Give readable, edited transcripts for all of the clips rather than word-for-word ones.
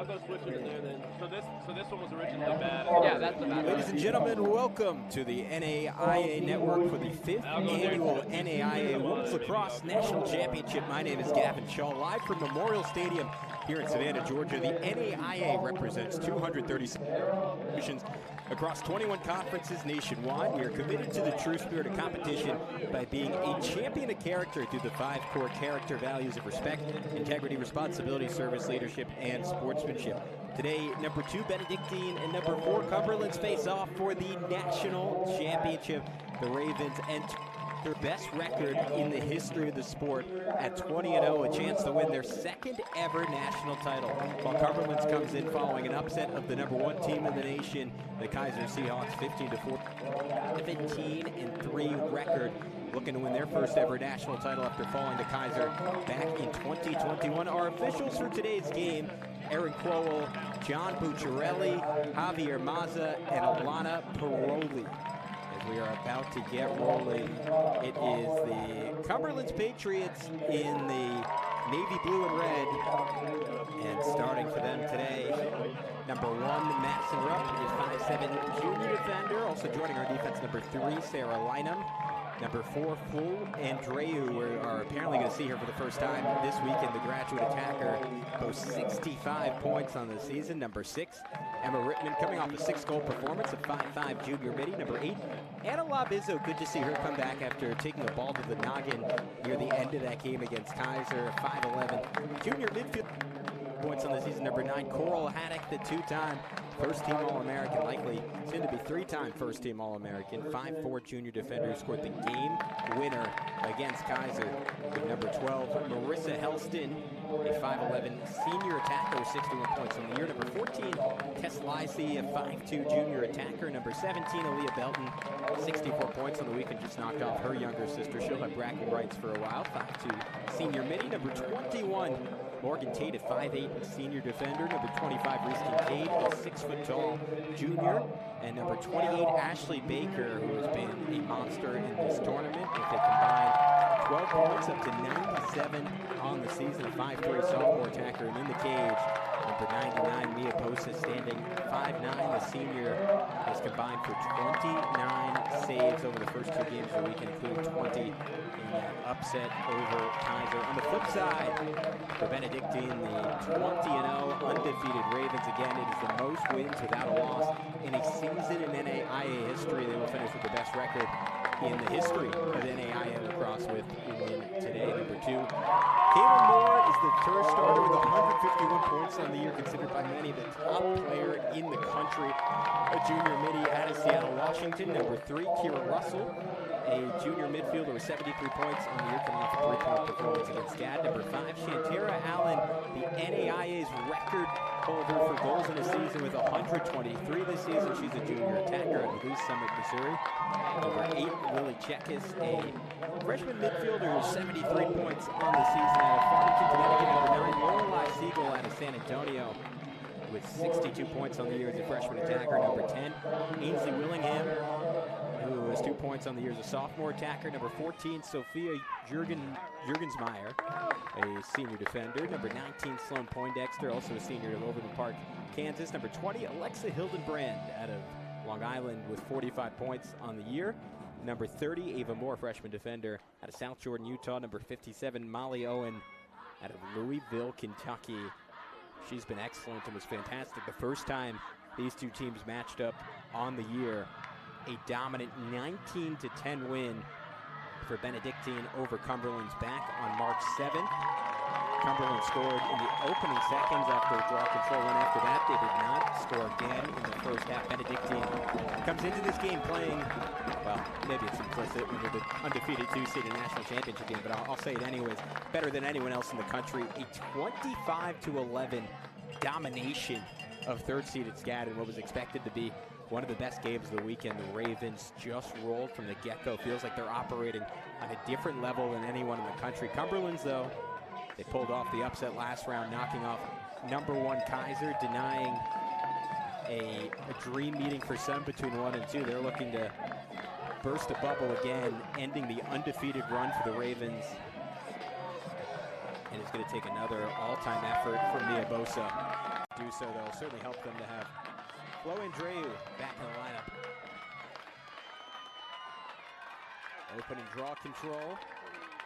I'll go switch it in there then. So this one was originally bad. Yeah, that's the bad. Ladies and gentlemen, welcome to the NAIA Network for the 5th annual NAIA Women's Lacrosse National Championship. My name is Gavin Shaw, live from Memorial Stadium here in Savannah, Georgia. The NAIA represents 236 nations across 21 conferences nationwide. We are committed to the true spirit of competition by being a champion of character through the 5 core character values of respect, integrity, responsibility, service, leadership, and sportsmanship. Today, number 2 Benedictine and number 4 Cumberlands face off for the national championship. The Ravens enter their best record in the history of the sport at 20-0, a chance to win their 2nd ever national title. While Cumberlands comes in following an upset of the number 1 team in the nation, the Kaiser Seahawks 15-4, 17-3 record, looking to win their 1st ever national title after falling to Kaiser back in 2021. Our officials for today's game: Aaron Crowell, John Bucciarelli, Javier Maza, and Alana Paroli. As we are about to get rolling, it is the Cumberlands Patriots in the navy blue and red. And starting for them today, number 1, Madison Rupp, a 5'7" junior defender. Also joining our defense, number 3, Sarah Lynham. Number 4, Ful Andreu, we are apparently going to see her for the first time this weekend. The graduate attacker boasts 65 points on the season. Number 6, Emma Rittman, coming off a 6-goal performance, a 5'5" junior midi. Number 8, Anna Labizzo, good to see her come back after taking the ball to the noggin near the end of that game against Kaiser. 5'11" junior midfield. Points on the season. Number 9, Coral Haddock, the 2-time first-team All-American, likely soon to be 3-time first-team All-American. 5'4" junior defender who scored the game winner against Kaiser. With number 12, Marissa Helston, a 5'11" senior attacker with 61 points on the year. Number 14, Tess Lysey, a 5'2" junior attacker. Number 17, Aaliyah Belton, 64 points on the weekend, just knocked off her younger sister. She'll have bragging rights for a while. 5'2" senior midi. Number 21, Morgan Tate, a 5'8" senior defender. Number 25, Reese Kincaid, a 6-foot-tall junior. And number 28, Ashley Baker, who has been a monster in this tournament with a combined 12 points, up to 97 on the season. A 5'3" sophomore attacker. And in the cage, number 99, Mia Bosa, standing 5'9", the senior, has combined for 29 saves over the first 2 games of the weekend, including 20 in that upset over Kaiser. On the flip side, for Benedictine, the 20-0 undefeated Ravens. Again, it is the most wins without a loss in a season in NAIA history. They will finish with the best record in the history of NAIA lacrosse with a win today. Number 2, Caitlin Moore is the tour starter with 151 points on the year, considered by many the top player in the country. A junior midi out of Seattle, Washington. Number 3, Kira Russell, a junior midfielder with 73 points on the year, coming off a 3-point performance against GAD. Number 5, Shantira Allen, the NAIA's record holder for goals in a season with 123 this season. She's a junior attacker out of Lee's Summit, Missouri. Number 8, Lily Checkis, a freshman midfielder who has 73 points on the season out of Farmington, Connecticut. Number 9, Lorelei Siegel out of San Antonio with 62 points on the year as a freshman attacker. Number 10, Ainsley Willingham, who has 2 points on the year as a sophomore attacker. Number 14, Sophia Jurgensmeyer, a senior defender. Number 19, Sloan Poindexter, also a senior at Overland Park, Kansas. Number 20, Alexa Hildenbrand out of Long Island with 45 points on the year. Number 30, Ava Moore, freshman defender out of South Jordan, Utah. Number 57, Molly Owen out of Louisville, Kentucky. She's been excellent and was fantastic the first time these 2 teams matched up on the year. A dominant 19-10 win for Benedictine over Cumberlands back on March 7th. Cumberland scored in the opening seconds after a draw control win. After that, they did not score again in the first half. Benedictine comes into this game playing, well, maybe it's implicit when you're the undefeated 2-seeded national championship game, but I'll say it anyways, better than anyone else in the country. A 25-11 domination of 3rd-seeded SCAD in what was expected to be one of the best games of the weekend. The Ravens just rolled from the get-go. Feels like they're operating on a different level than anyone in the country. Cumberlands, though, they pulled off the upset last round, knocking off number 1 Kaiser, denying a dream meeting for some between 1 and 2. They're looking to burst a bubble again, ending the undefeated run for the Ravens. And it's going to take another all-time effort from Mia Bosa. do so, though, will certainly help them to have Flo Andreu back in the lineup. Opening draw control.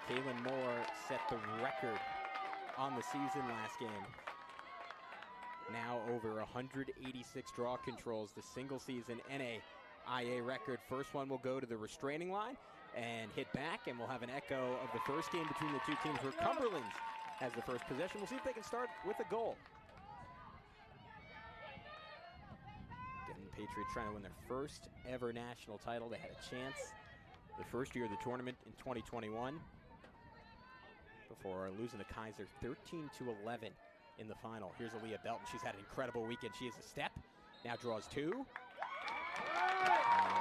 Kaylin Moore set the record on the season last game. Now over 186 draw controls, the single season NAIA record. First one will go to the restraining line and hit back, and we'll have an echo of the first game between the two teams where Cumberlands has the first possession. We'll see if they can start with a goal. Again, the Patriots trying to win their first ever national title. They had a chance the first year of the tournament in 2021 before losing to Kaiser 13-11 in the final. Here's Aaliyah Belton. She's had an incredible weekend. She has a step, now draws two. And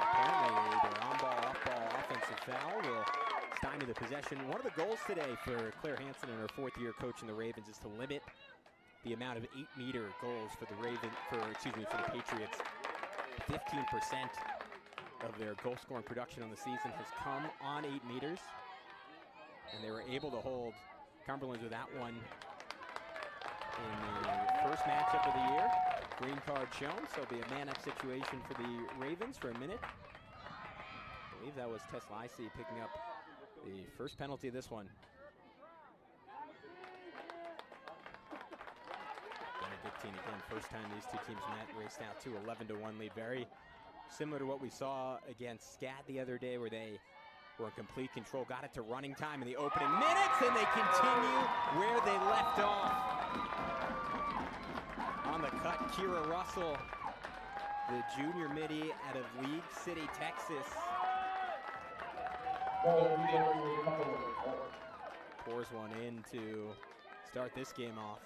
apparently their on-ball, off-ball offensive foul will stymie the possession. One of the goals today for Claire Hansen and her fourth-year coach in the Ravens is to limit the amount of 8-meter goals for the Patriots. 15% of their goal-scoring production on the season has come on 8 meters, and they were able to hold Cumberlands with that one in the first matchup of the year. Green card shown, so it'll be a man-up situation for the Ravens for a minute. I believe that was Tess Lysey picking up the first penalty of this one. Benedictine again, first time these two teams met, raced out to 11-1 lead. Very similar to what we saw against Scat the other day, where they were in complete control, got it to running time in the opening minutes, and they continue where they left off. On the cut, Kira Russell, the junior midi out of League City, Texas. Pours one in to start this game off.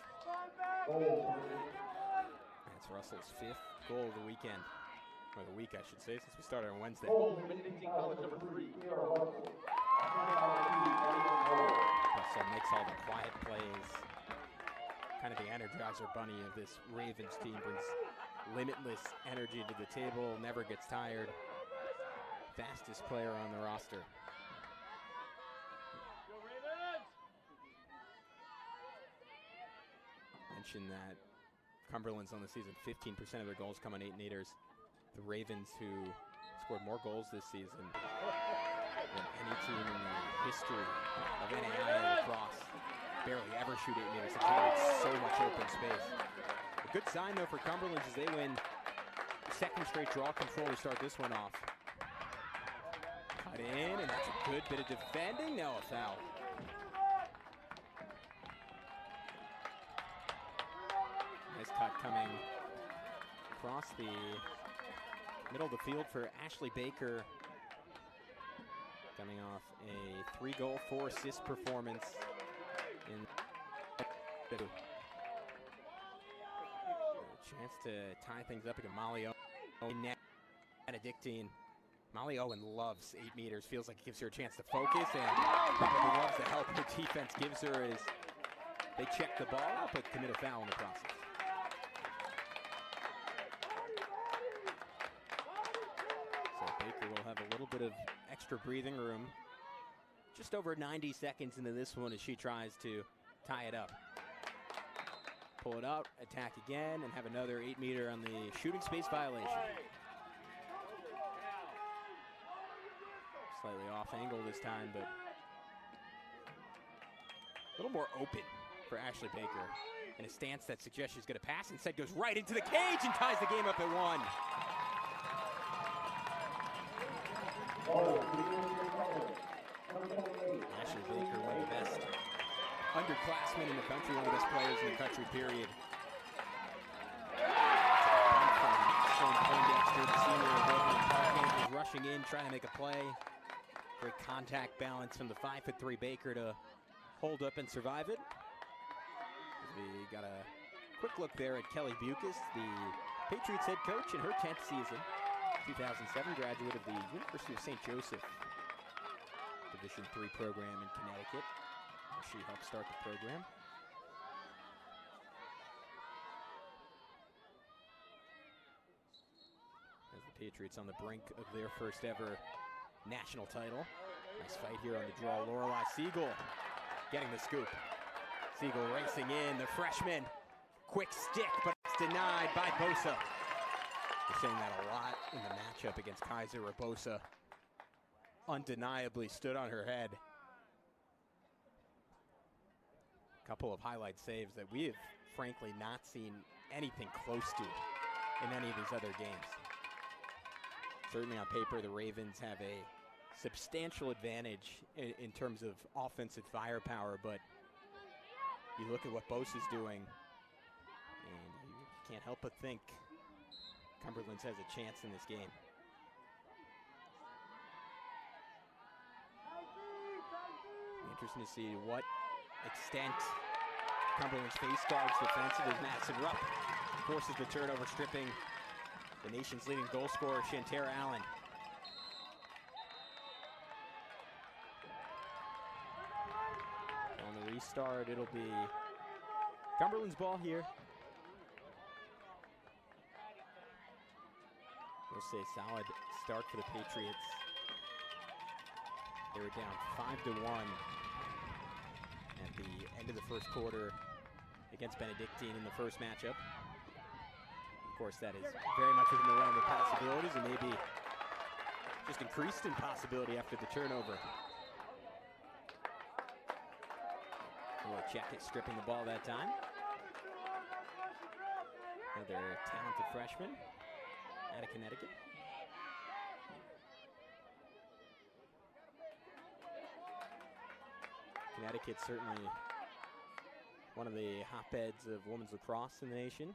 That's Russell's 5th goal of the weekend. Or the week, I should say, since we started on Wednesday. Benedictine College, number 3. Russell makes all the quiet plays. Kind of the energizer bunny of this Ravens team. Brings limitless energy to the table, never gets tired. Fastest player on the roster. Mentioned that Cumberlands on the season, 15% of their goals come on 8 meters. The Ravens, who scored more goals this season than any team in the history of NAIA lacrosse, barely ever shoot 8 meters. They generate so much open space. A good sign, though, for Cumberlands is they win the second straight draw control to start this one off. Cut in, and that's a good bit of defending. No, a foul. Nice cut coming across the middle of the field for Ashley Baker, coming off a 3-goal, 4-assist performance in a chance to tie things up against Molly Owen. Benedictine. Molly Owen loves 8 meters, feels like it gives her a chance to focus, and probably loves the help her defense gives her as they check the ball up but commit a foul in the process. Baker will have a little bit of extra breathing room. Just over 90 seconds into this one as she tries to tie it up. Pull it out, attack again, and have another 8-meter on the shooting space violation. Slightly off angle this time, but a little more open for Ashley Baker. In a stance that suggests she's going to pass, instead goes right into the cage and ties the game up at 1. Ashley Baker, one of the best underclassmen in the country, one of the best players in the country, period. From Poindexter, the senior is rushing in, trying to make a play. Great contact balance from the 5'3" Baker to hold up and survive it. We got a quick look there at Kelly Bucas, the Patriots head coach in her 10th season. 2007 graduate of the University of St. Joseph Division III program in Connecticut. She helped start the program. As the Patriots on the brink of their first ever national title. Nice fight here on the draw. Lorelei Siegel getting the scoop. Siegel racing in, the freshman. Quick stick, but it's denied by Bosa. We're saying that a lot in the matchup against Kaiser, where Bosa undeniably stood on her head. A couple of highlight saves that we have frankly not seen anything close to in any of these other games. Certainly on paper, the Ravens have a substantial advantage in terms of offensive firepower, but you look at what Bosa's doing, and you can't help but think Cumberlands has a chance in this game. Interesting to see what extent Cumberland's face guards defensive as Madison Rupp forces the turnover, stripping the nation's leading goal scorer, Shantara Allen. So on the restart, it'll be Cumberland's ball here. We'll say solid start for the Patriots. They were down 5-1 at the end of the first quarter against Benedictine in the first matchup. Of course, that is very much within the realm of possibilities, and maybe just increased in possibility after the turnover. Check it, stripping the ball that time. Another talented freshman out of Connecticut. Connecticut's certainly one of the hotbeds of women's lacrosse in the nation.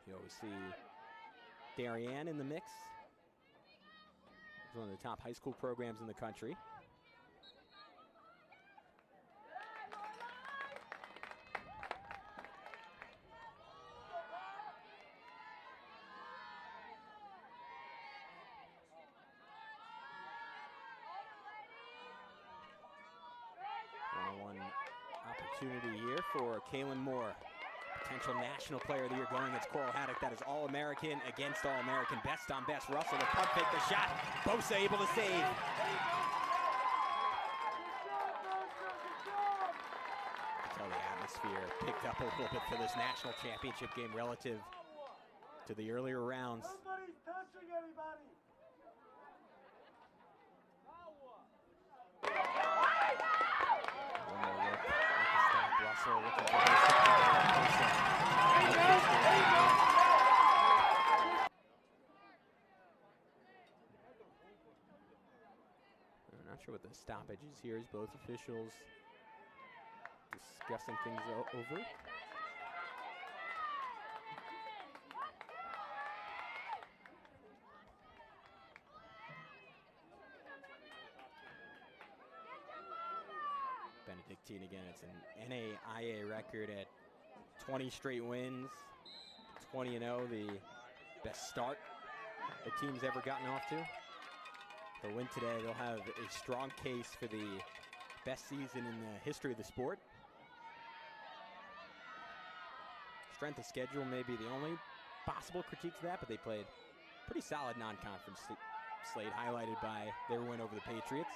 You always see Darien in the mix. It's one of the top high school programs in the country. One opportunity here for Kaylin Moore, potential National Player of the Year, going against Coral Haddock. That is All-American against All-American, best on best. Russell, the pump fake, the shot. Bosa able to save. Tell the atmosphere picked up a little bit for this national championship game relative to the earlier rounds. Nobody's touching anybody. Russell looking for I'm not sure what the stoppage is here, as both officials discussing things over. Benedictine again, it's an NAIA record at 20 straight wins, 20-0, the best start the team's ever gotten off to. They'll win today, they'll have a strong case for the best season in the history of the sport. Strength of schedule may be the only possible critique to that, but they played pretty solid non-conference slate, highlighted by their win over the Patriots.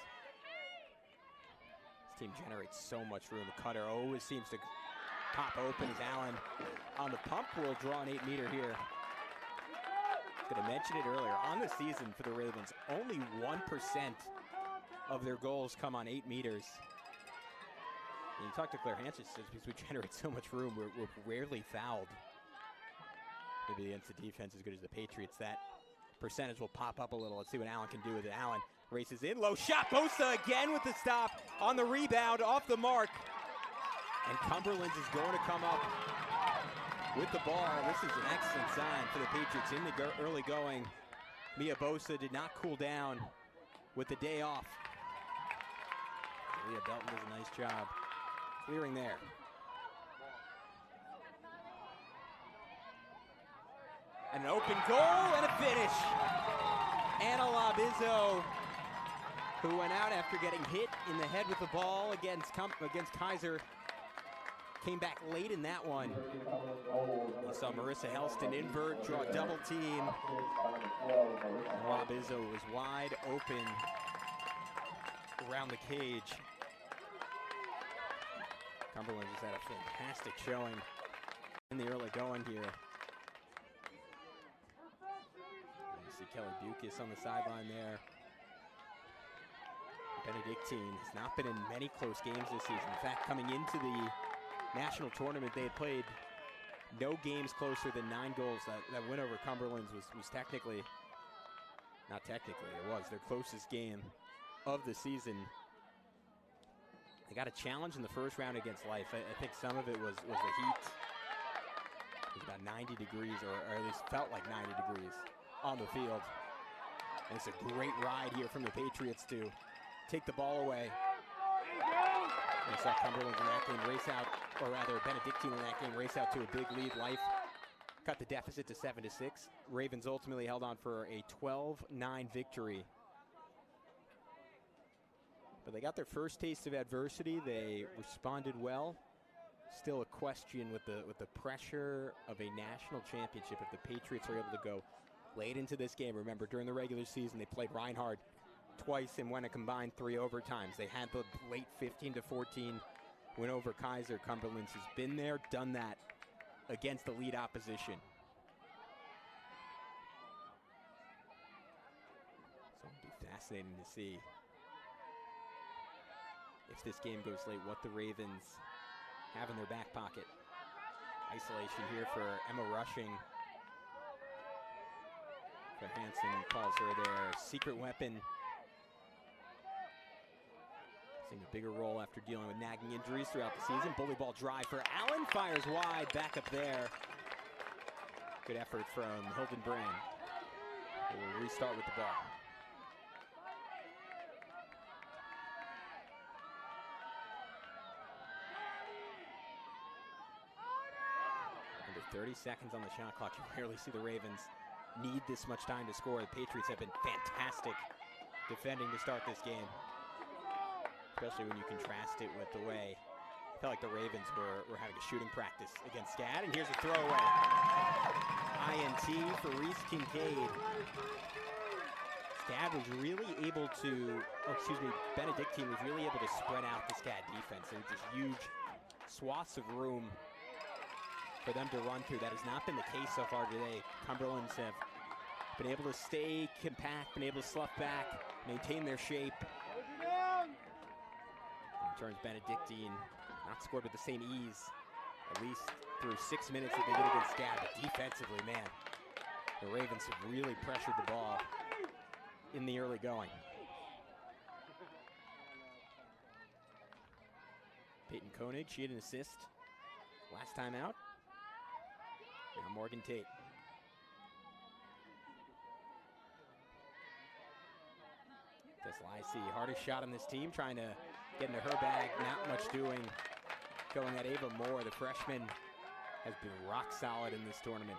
This team generates so much room. The cutter always seems to pop open as Allen on the pump will draw an 8-meter here. I was going to mention it earlier. On the season for the Ravens, only 1% of their goals come on 8 meters. And you talk to Claire Hansen, she says, because we generate so much room, we're rarely fouled. Maybe against the defense as good as the Patriots, that percentage will pop up a little. Let's see what Allen can do with it. Allen races in, low shot, Bosa again with the stop on the rebound, off the mark. And Cumberlands is going to come up with the ball. This is an excellent sign for the Patriots in the early going. Mia Bosa did not cool down with the day off. Leah Belton does a nice job clearing there. An open goal and a finish. Anna Labizzo, who went out after getting hit in the head with the ball against Kaiser, came back late in that one. You saw Marissa Helston invert, draw double team. Labizzo was wide open around the cage. Cumberland has had a fantastic showing in the early going here. You see Kelly Bukis on the sideline there. Benedictine has not been in many close games this season. In fact, coming into the national tournament, they had played no games closer than 9 goals. That win over Cumberlands was technically, not technically, it was their closest game of the season. They got a challenge in the first round against Life. I think some of it was the heat. It was about 90 degrees, or at least felt like 90 degrees on the field. And it's a great ride here from the Patriots to take the ball away. And saw Cumberlands in that game race out, or rather Benedictine in that game race out to a big lead. Life cut the deficit to 7-6. Ravens ultimately held on for a 12-9 victory. But they got their first taste of adversity. They responded well. Still a question with the pressure of a national championship if the Patriots are able to go late into this game. Remember, during the regular season, they played Reinhardt twice and won a combined 3 overtimes. They had the late 15-14 win over Kaiser. Cumberlands has been there, done that against the lead opposition. So it'll be fascinating to see if this game goes late, what the Ravens have in their back pocket. Isolation here for Emma Rushing. Hansen calls her their secret weapon. Seeing a bigger role after dealing with nagging injuries throughout the season. Bully ball drive for Allen, fires wide, back up there. Good effort from Hildenbrand. We'll restart with the ball. Under 30 seconds on the shot clock. You rarely see the Ravens need this much time to score. The Patriots have been fantastic defending to start this game, especially when you contrast it with the way I felt like the Ravens were having a shooting practice against SCAD. And here's a throwaway. INT for Reese Kincaid. SCAD was really able to, Benedictine was really able to spread out the SCAD defense. There were just huge swaths of room for them to run through. That has not been the case so far today. Cumberlands have been able to stay compact, been able to slough back, maintain their shape. In turns, Benedictine not scored with the same ease, at least through 6 minutes that they did against SCAD. But defensively, man, the Ravens have really pressured the ball in the early going. Peyton Koenig, she had an assist last time out. Now Morgan Tate. Deslacey, hardest shot on this team, trying to get into her bag, not much doing. Going at Ava Moore, the freshman has been rock solid in this tournament.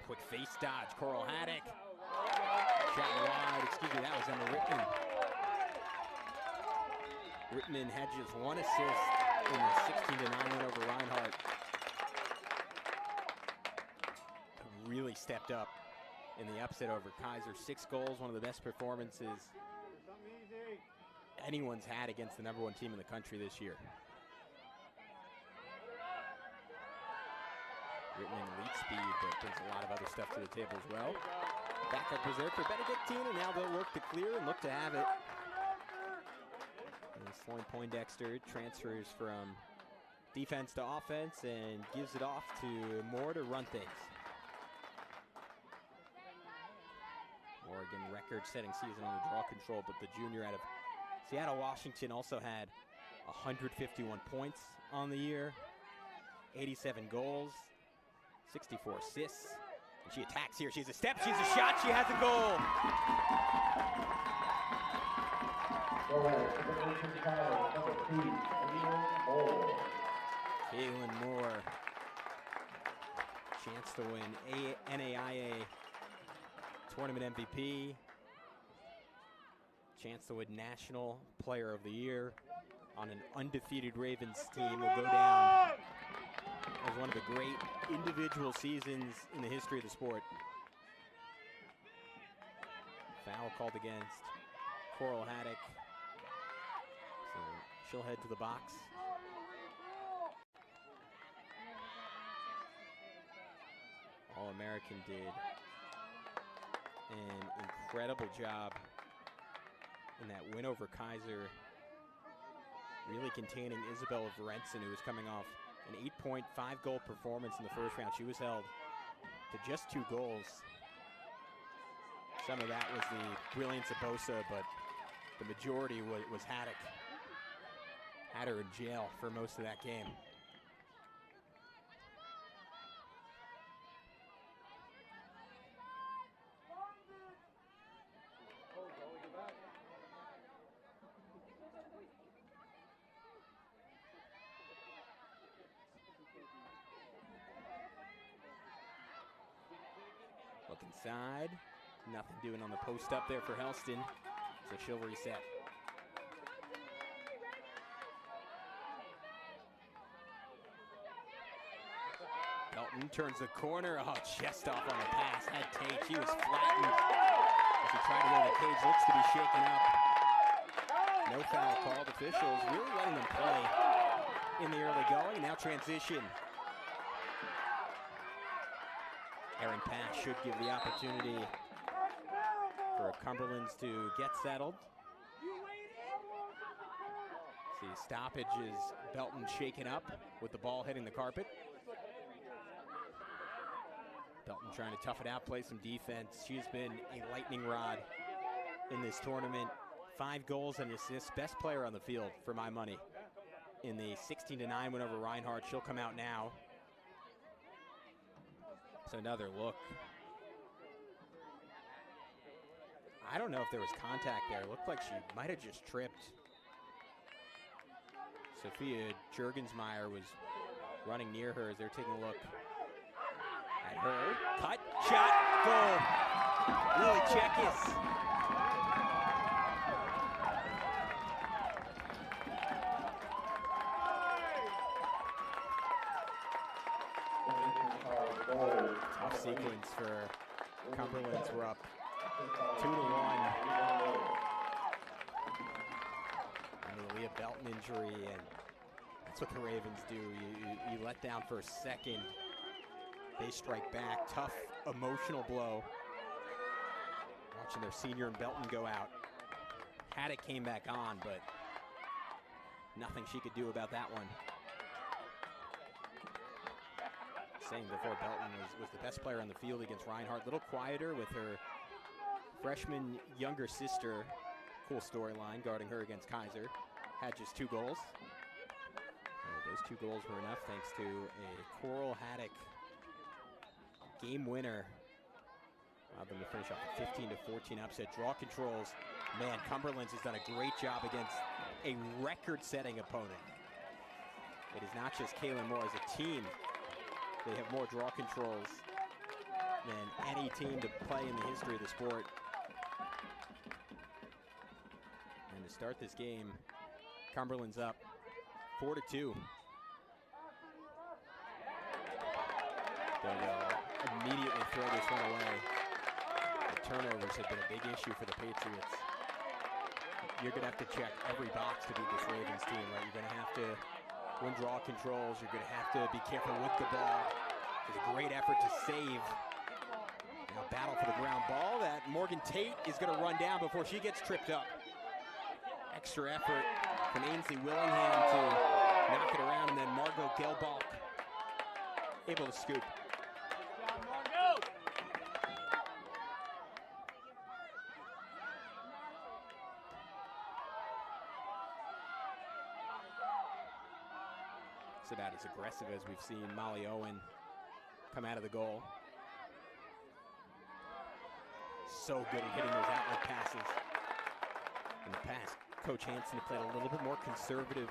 Quick face dodge, Coral Haddock. Shot wide, that was Emma Rittman. Rittman had just 1 assist in the 16-9 win over Reinhardt. Really stepped up in the upset over Kaiser. 6 goals, one of the best performances anyone's had against the #1 team in the country this year. Rittman elite speed, but brings a lot of other stuff to the table as well. Backup was there for Benedictine, and now they'll work to clear and look to have it. And Sloan Poindexter transfers from defense to offense and gives it off to Moore to run things. Oregon record-setting season on the draw control, but the junior out of Seattle, Washington also had 151 points on the year, 87 goals, 64 assists. And she attacks here. She has a step, she has a shot, she has a goal. Kaylin Moore, chance to win NAIA Tournament MVP, chance to win National Player of the Year on an undefeated Ravens team. Will go down as one of the great individual seasons in the history of the sport. Foul called against Coral Haddock. So she'll head to the box. All-American, did an incredible job in that win over Kaiser, really containing Isabel Vrensen, who was coming off an 8-point, 5-goal performance in the first round. She was held to just 2 goals. Some of that was the brilliance of Bosa, but the majority was Haddock. Had her in jail for most of that game. Look inside. Nothing doing on the post up there for Helston, so she'll reset. Belton turns the corner. Oh, chest off on the pass. Had Tate. She was flattened as she tried to go to the cage. Looks to be shaken up. No foul called. Officials really letting them play in the early going. Now transition. Errant pass should give the opportunity for Cumberlands to get settled. See, stoppage is Belton shaken up with the ball hitting the carpet. Belton trying to tough it out, play some defense. She's been a lightning rod in this tournament. 5 goals and assists, best player on the field for my money. In the 16-9 win over Reinhardt, she'll come out now. So another look. I don't know if there was contact there. It looked like she might have just tripped. Sophia Jurgensmeyer was running near her as they're taking a look at her. Cut, shot, goal. Lily Checkis. Tough sequence for Cumberlands. We're up 2-1. And the Leah Belton injury, and that's what the Ravens do. You let down for a second, they strike back. Tough emotional blow. Watching their senior and Belton go out. Haddock came back on, but nothing she could do about that one. Saying before, Belton was the best player on the field against Reinhardt. A little quieter with her freshman younger sister. Cool storyline guarding her against Kaiser. Had just 2 goals. Those 2 goals were enough thanks to a Coral Haddock game winner. Allowed them to finish off a 15-14 upset. Draw controls. Man, Cumberlands has done a great job against a record-setting opponent. It is not just Kaylin Moore. As a team, they have more draw controls than any team to play in the history of the sport. And to start this game, Cumberland's up 4-2. They'll immediately throw this one away. The turnovers have been a big issue for the Patriots. You're going to have to check every box to beat this Ravens team, right? You're going to have to win draw controls. You're going to have to be careful with the ball. There's a great effort to save. Now battle for the ground ball that Morgan Tate is going to run down before she gets tripped up. Extra effort from Ainsley Willingham to knock it around, and then Margot Gelbach able to scoop. It's about as aggressive as we've seen Molly Owen come out of the goal. So good at hitting those outlet passes. In the past, Coach Hansen played a little bit more conservative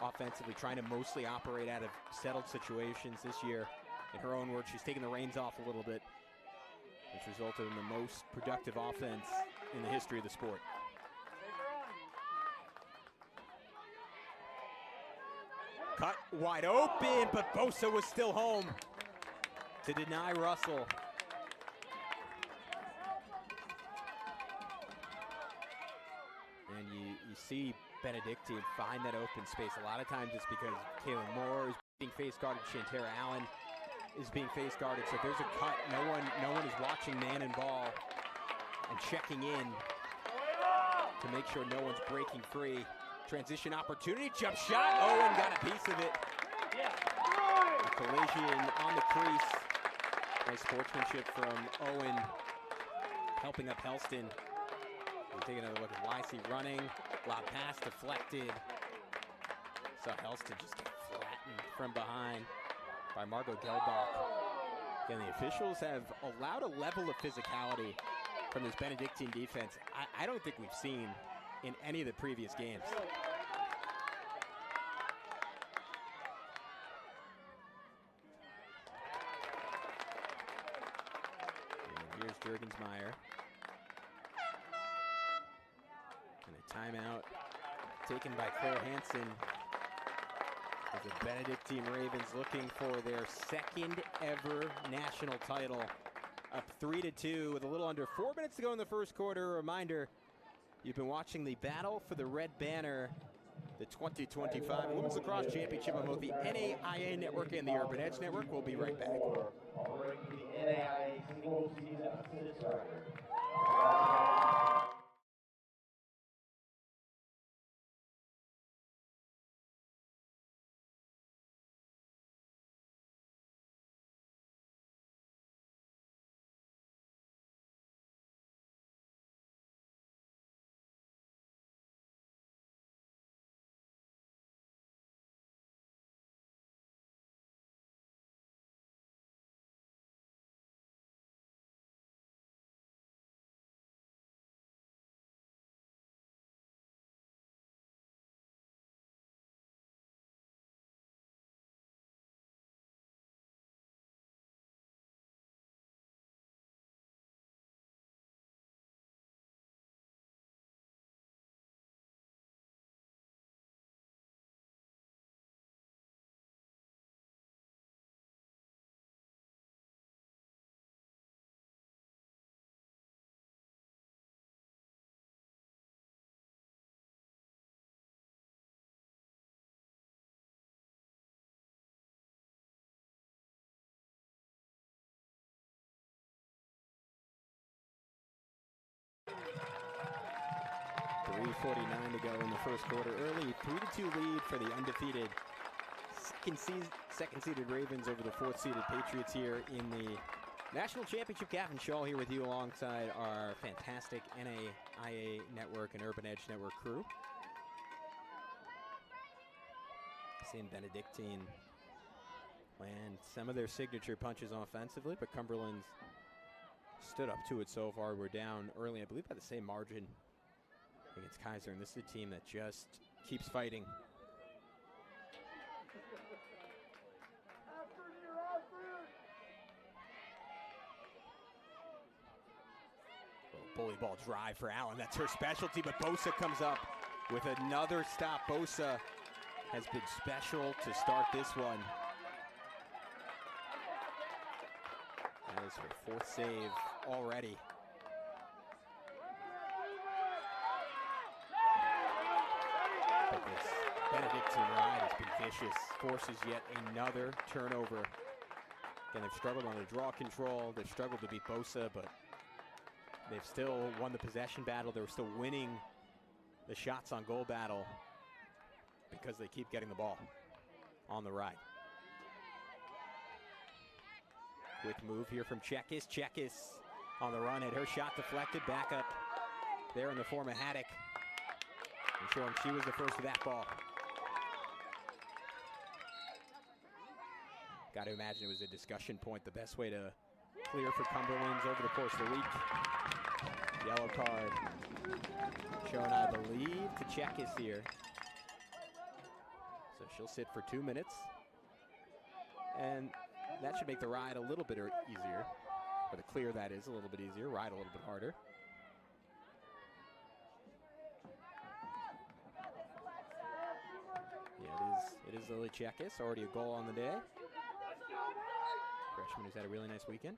offensively, trying to mostly operate out of settled situations. This year, in her own words, she's taken the reins off a little bit, which resulted in the most productive offense in the history of the sport. Cut wide open, but Bosa was still home to deny Russell. And you see Benedictine find that open space. A lot of times it's because Kaylin Moore is being face guarded. Shantara Allen is being face guarded, so if there's a cut, no one is watching man and ball and checking in to make sure no one's breaking free. Transition opportunity, jump shot. Owen got a piece of it. A collision on the crease. Nice sportsmanship from Owen, helping up Helston. We'll take another look at Wisey running. Lob pass deflected. Saw Helston just get flattened from behind by Margot Gelbach. Again, the officials have allowed a level of physicality from this Benedictine defense I don't think we've seen in any of the previous games. And here's Jurgensmeyer. And a timeout taken by Claire Hansen. As the Benedictine Ravens looking for their second ever national title. Up 3-2 with a little under 4 minutes to go in the first quarter. A reminder, you've been watching the battle for the Red Banner, the 2025 Women's Lacrosse Championship on both the NAIA Network and the Urban Edge Network. We'll be right back. The NAIA single season assist record. 3:49 to go in the first quarter. Early 3-2 lead for the undefeated second-seeded Ravens over the fourth-seeded Patriots here in the National Championship. Gavin Shaw here with you alongside our fantastic NAIA Network and Urban Edge Network crew. Seeing Benedictine land some of their signature punches offensively, but Cumberlands stood up to it so far. We're down early, I believe, by the same margin against Kaiser, and this is a team that just keeps fighting. Bully ball drive for Allen. That's her specialty, but Bosa comes up with another stop. Bosa has been special to start this one. That is her fourth save already. But this Benedictine ride has been vicious. Forces yet another turnover. Again, they've struggled on the draw control. They've struggled to beat Bosa, but they've still won the possession battle. They're still winning the shots on goal battle because they keep getting the ball on the ride. Quick move here from Chekis. Chekis on the run, had her shot deflected. Back up there in the form of Haddock, and showing she was the first to that ball. Got to imagine it was a discussion point, the best way to clear for Cumberlands over the course of the week. Yellow card shown, I believe, to Chekis here. So she'll sit for 2 minutes. And that should make the ride a little bit easier. Or the clear, that is, a little bit easier. Ride a little bit harder. Yeah, it is Lily Chekis, already a goal on the day. Freshman who's had a really nice weekend.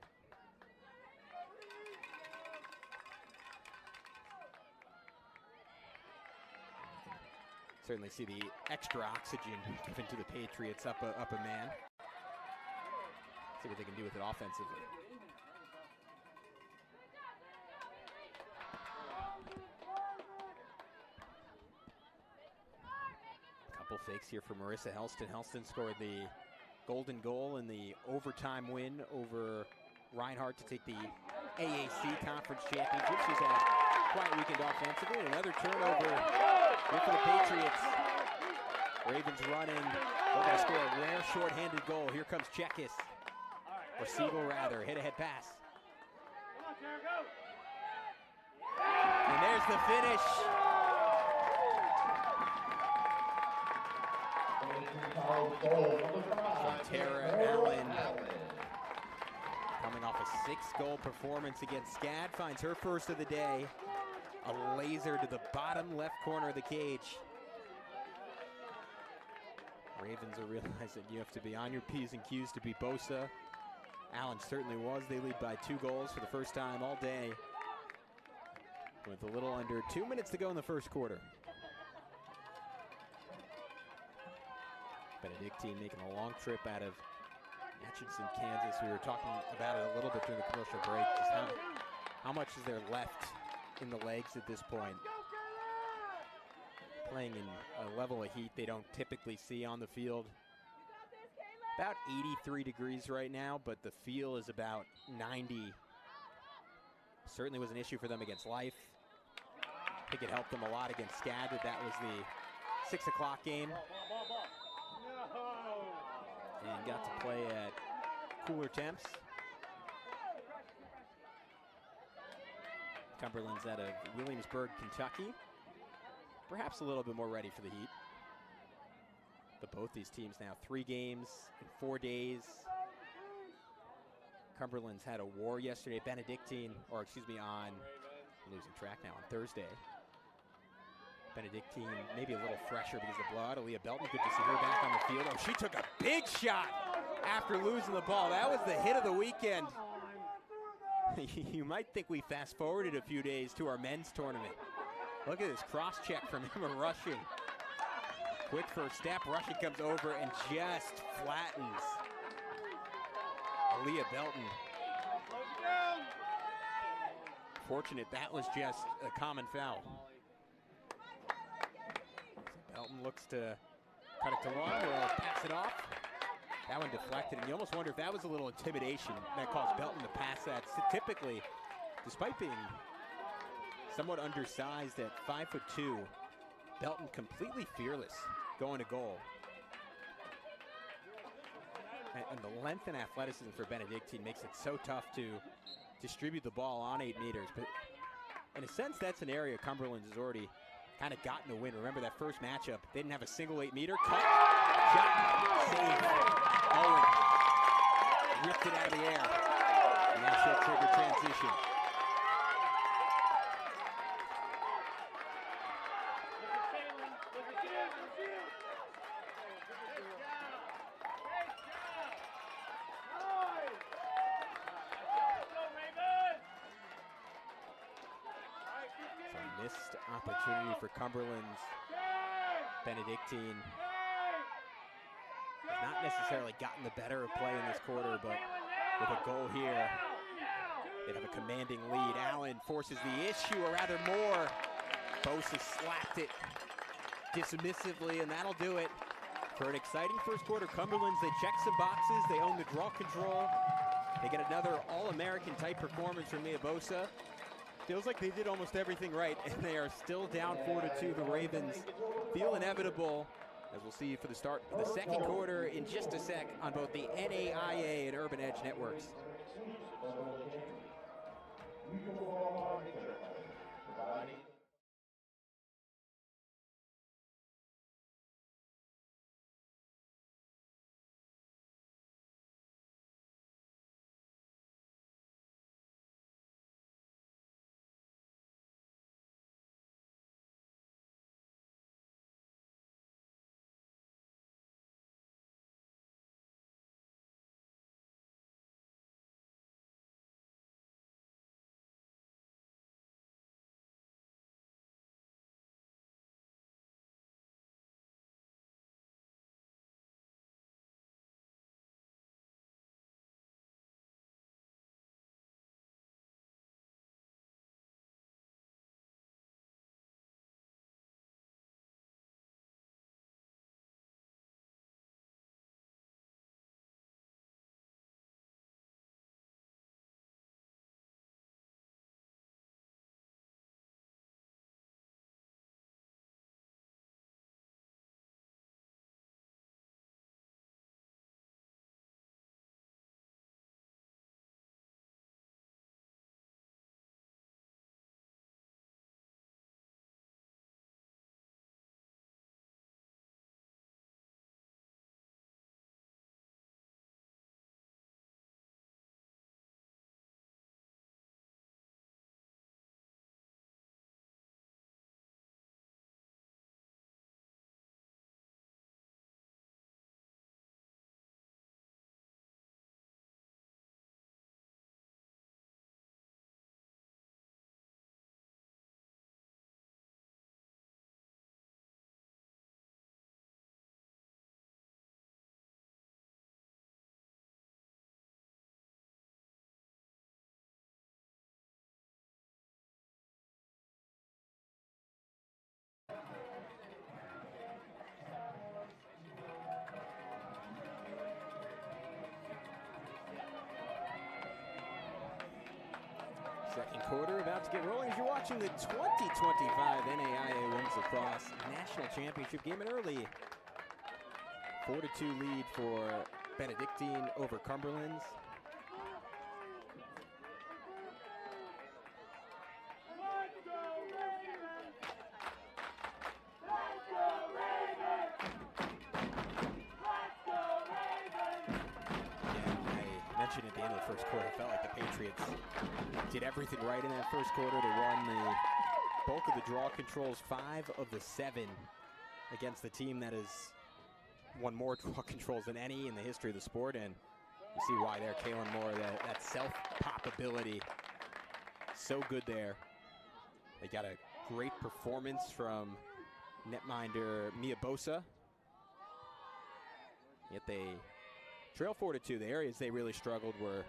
Certainly see the extra oxygen given to the Patriots up a man. See what they can do with it offensively. Couple fakes here for Marissa Helston. Helston scored the golden goal in the overtime win over Reinhardt to take the AAC Conference Championship. She's had a quiet weekend offensively. Another turnover here for the Patriots. Ravens running. They're going to score a rare short-handed goal. Here comes Chekis. Or Siegel, rather. Hit-ahead pass. And there's the finish. Tara Allen, coming off a 6-goal performance against SCAD, finds her first of the day. A laser to the bottom left corner of the cage. Ravens are realizing you have to be on your P's and Q's to beat Bosa. Allen certainly was. They lead by 2 goals for the first time all day, with a little under 2 minutes to go in the first quarter. Benedictine making a long trip out of Atchison, Kansas. We were talking about it a little bit during the commercial break. Just how much is there left in the legs at this point? Playing in a level of heat they don't typically see on the field. About 83 degrees right now, but the feel is about 90. Certainly was an issue for them against Life. I think it helped them a lot against SCAD that was the 6 o'clock game. And got to play at cooler temps. Cumberlands out of Williamsburg, Kentucky. Perhaps a little bit more ready for the heat. But both these teams now 3 games in 4 days. Cumberlands had a war yesterday. Benedictine, or excuse me, I'm losing track now, on Thursday. Benedictine maybe a little fresher because of the blowout. Aaliyah Belton, good to see her back on the field. Oh, she took a big shot after losing the ball. That was the hit of the weekend. You might think we fast forwarded a few days to our men's tournament. Look at this cross check from Emma Rushing. Quick first step, Rushing comes over and just flattens Aaliyah Belton. Fortunate that was just a common foul. Belton looks to cut it to one, will pass it off. That one deflected, and you almost wonder if that was a little intimidation that caused Belton to pass that. So typically, despite being somewhat undersized at 5'2", Belton completely fearless going to goal. And the length and athleticism for Benedictine makes it so tough to distribute the ball on 8 meters. But in a sense, that's an area Cumberlands has already kind of gotten a win. Remember that first matchup, they didn't have a single 8-meter. Cut, shot, save. Owen ripped it out of the air. And that's that trigger transition. Missed opportunity for Cumberlands. Benedictine has not necessarily gotten the better of play in this quarter, but with a goal here, they have a commanding lead. Allen forces the issue, or rather more. Bosa slapped it dismissively, and that'll do it for an exciting first quarter. Cumberlands, they check some boxes. They own the draw control. They get another All-American type performance from Mia Bosa. Feels like they did almost everything right, and they are still down 4-2. The Ravens feel inevitable, as we'll see for the start of the second quarter in just a sec on both the NAIA and Urban Edge networks. Second quarter about to get rolling as you're watching the 2025 NAIA Women's Lacrosse National Championship game. An early 4-2 lead for Benedictine over Cumberlands. At the end of the first quarter, it felt like the Patriots did everything right in that first quarter. They won the bulk of the draw controls, 5 of the 7 against the team that has won more draw controls than any in the history of the sport. And you see why there. Kaylin Moore, that self-pop ability, so good there. They got a great performance from netminder Mia Bosa. Yet they trail 4-2. The areas they really struggled were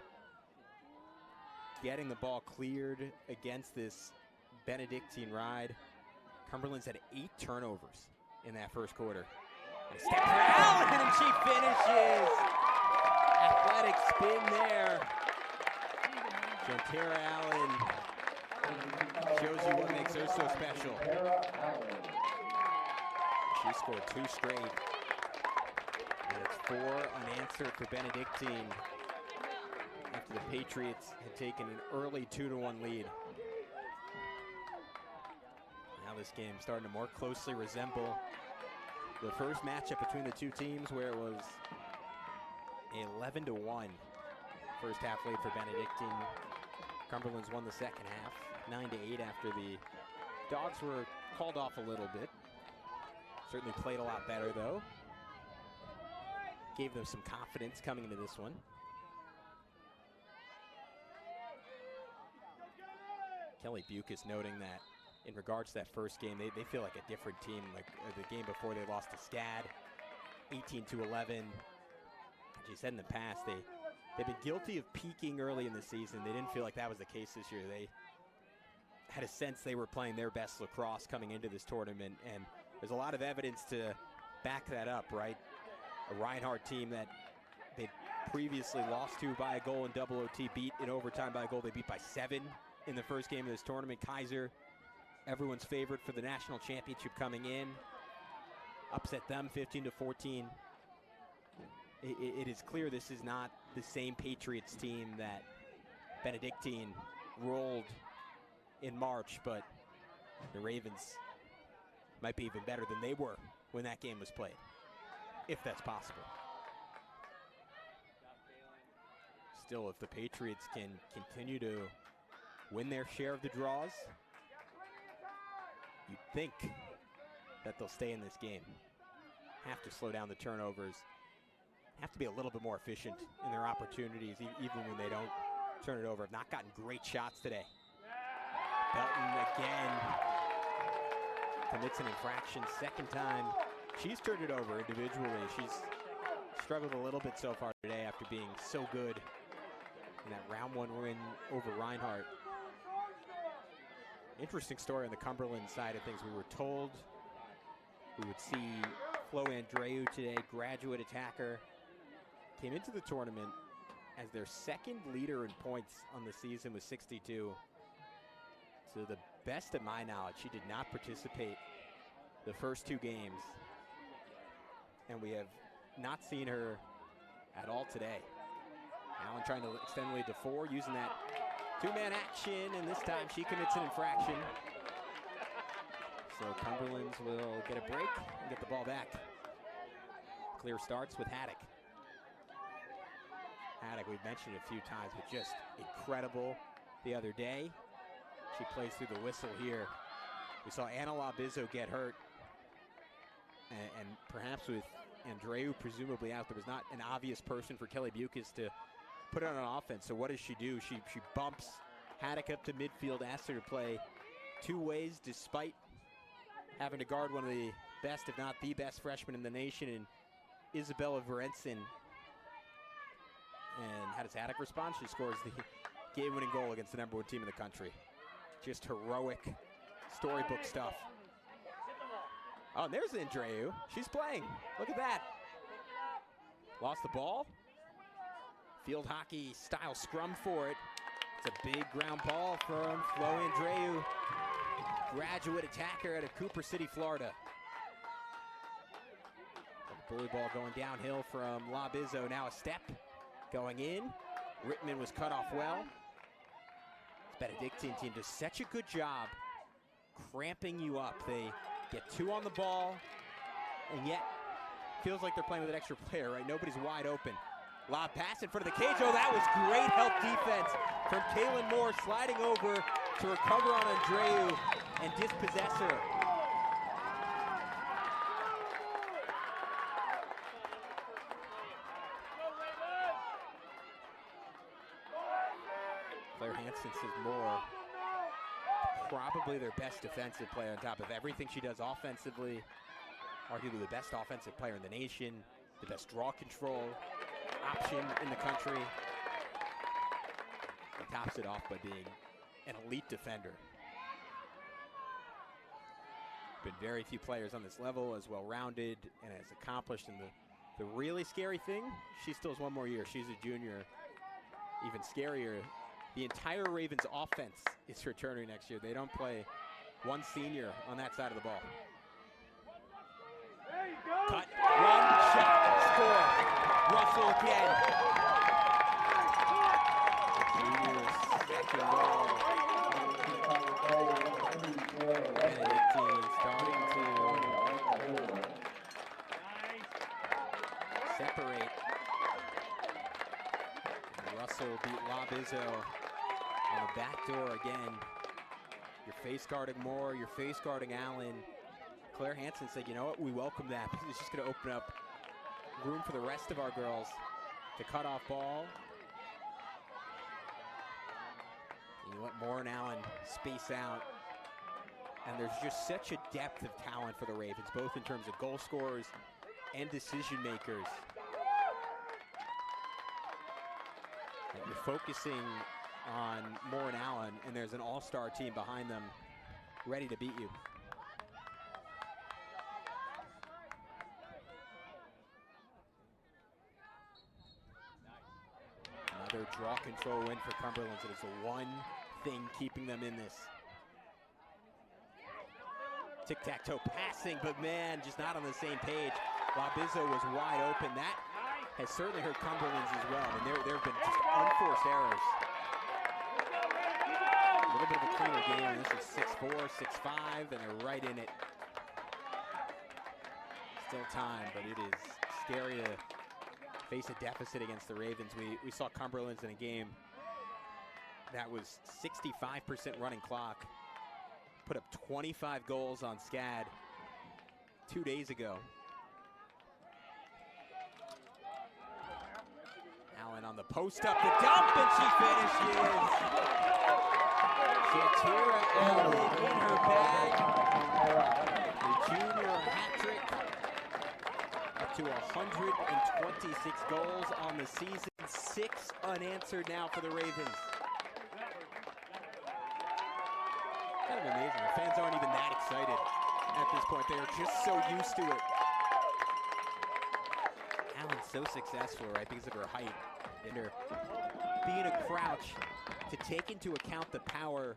getting the ball cleared against this Benedictine ride. Cumberlands had 8 turnovers in that first quarter. And a step for Allen, and she finishes. Athletic spin there. Jantera Allen shows you what makes her so special. She scored 2 straight. And it's 4 unanswered for Benedictine after the Patriots had taken an early 2-1 lead. Now this game starting to more closely resemble the first matchup between the two teams, where it was 11-1 first half lead for Benedictine. Cumberlands won the second half, 9-8 after the Dogs were called off a little bit. Certainly played a lot better though. Gave them some confidence coming into this one. Kelly Bucas noting that in regards to that first game, they feel like a different team. Like the game before, they lost to SCAD, 18-11. She said in the past, they've been guilty of peaking early in the season. They didn't feel like that was the case this year. They had a sense they were playing their best lacrosse coming into this tournament, and there's a lot of evidence to back that up, right? A Reinhardt team that they previously lost to by a goal in double OT, beat in overtime by a goal. They beat by 7 in the first game of this tournament. Kaiser, everyone's favorite for the national championship coming in, upset them 15-14. It is clear this is not the same Patriots team that Benedictine rolled in March, but the Ravens might be even better than they were when that game was played, if that's possible. Still, if the Patriots can continue to win their share of the draws, you'd think that they'll stay in this game. Have to slow down the turnovers. Have to be a little bit more efficient in their opportunities, even when they don't turn it over. Have not gotten great shots today. Belton again commits an infraction, second time she's turned it over individually. She's struggled a little bit so far today after being so good in that round 1 win over Reinhardt. Interesting story on the Cumberland side of things. We were told we would see Flo Andreu today, graduate attacker. Came into the tournament as their second leader in points on the season with 62. To the best of my knowledge, she did not participate the first 2 games. And we have not seen her at all today. Allen trying to extend the lead to 4, using that 2-man action, and this time she commits an infraction. So Cumberlands will get a break and get the ball back. Clear starts with Haddock. Haddock, we've mentioned a few times, but just incredible the other day. She plays through the whistle here. We saw Anna Labizzo get hurt, and perhaps with Andreu presumably out, there was not an obvious person for Kelly Bucas to put on offense. So what does she do? She bumps Haddock up to midfield, asks her to play 2 ways, despite having to guard one of the best, if not the best, freshman in the nation, in Isabella Verenson. And how does Haddock respond? She scores the game-winning goal against the #1 team in the country. Just heroic, storybook stuff. Oh, and there's Andreu. She's playing. Look at that. Lost the ball. Field hockey style scrum for it. It's a big ground ball from Flo Andreu, graduate attacker out of Cooper City, Florida. The bully ball going downhill from La Bizzo. Now a step going in. Rittman was cut off well. This Benedictine team does such a good job cramping you up. They get 2 on the ball, and yet feels like they're playing with an extra player, right? Nobody's wide open. Lob pass in front of the cage. Oh, that was great help defense from Kaylin Moore, sliding over to recover on Andreu and dispossess her. Claire Hansen says Moore, probably their best defensive player on top of everything she does offensively. Arguably the best offensive player in the nation, the best draw control option in the country. And tops it off by being an elite defender. Been very few players on this level as well-rounded and as accomplished. And the really scary thing, she still has 1 more year. She's a junior. Even scarier, the entire Ravens offense is returning next year. They don't play 1 senior on that side of the ball. Cut, run, shot, score. Russell again. Junior's second goal. Benedictine starting to separate. And Russell beat La Bizzo on the back door again. You're face guarding Moore, you're face guarding Allen. Claire Hansen said, you know what, we welcome that because it's just going to open up room for the rest of our girls to cut off ball. And you let Moore and Allen space out. And there's just such a depth of talent for the Ravens, both in terms of goal scorers and decision makers. And you're focusing on Moore and Allen, and there's an all-star team behind them ready to beat you. Another draw control win for Cumberlands. It is the one thing keeping them in this. Tic-tac-toe passing, but man, just not on the same page. La Bizzo was wide open. That has certainly hurt Cumberlands as well. And there have been just unforced errors. A little bit of a cleaner game, and this is 6-4, 6-5, and they're right in it. Still time, but it is scary to face a deficit against the Ravens. We saw Cumberlands in a game that was 65% running clock. Put up 25 goals on SCAD 2 days ago. Allen on the post up the dump, and she finishes. Shantira Allen in her bag. The junior hat trick. Up to 126 goals on the season. 6 unanswered now for the Ravens. Kind of amazing. The fans aren't even that excited at this point. They are just so used to it. Allen's so successful, right, because of her height and her being a crouch to take into account the power,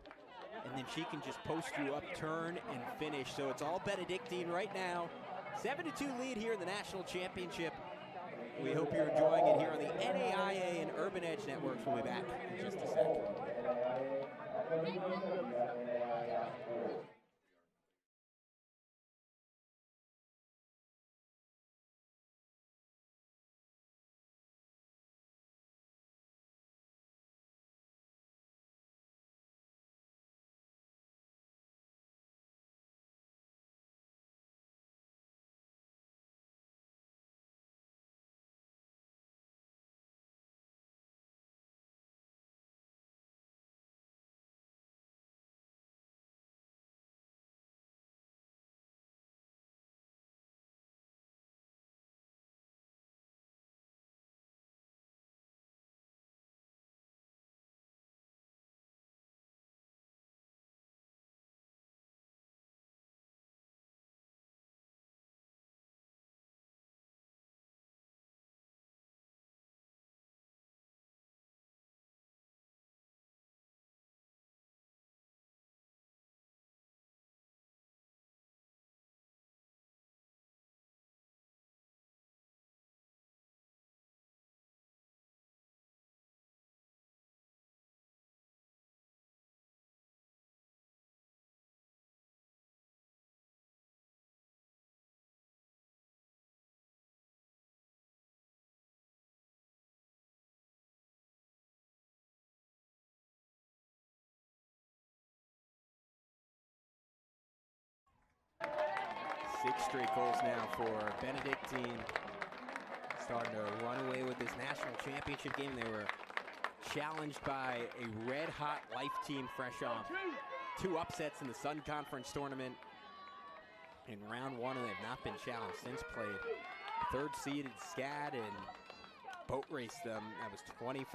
and then she can just post you up, turn, and finish. So it's all Benedictine right now. 7-2 lead here in the national championship. We hope you're enjoying it here on the NAIA and Urban Edge Networks. We'll be back in just a sec. 6 straight goals now for Benedictine. Starting to run away with this national championship game. They were challenged by a red-hot Life team fresh off 2 upsets in the Sun Conference tournament. In round 1, and they've not been challenged since. Played 3rd seeded SCAD and boat raced them. That was 25-11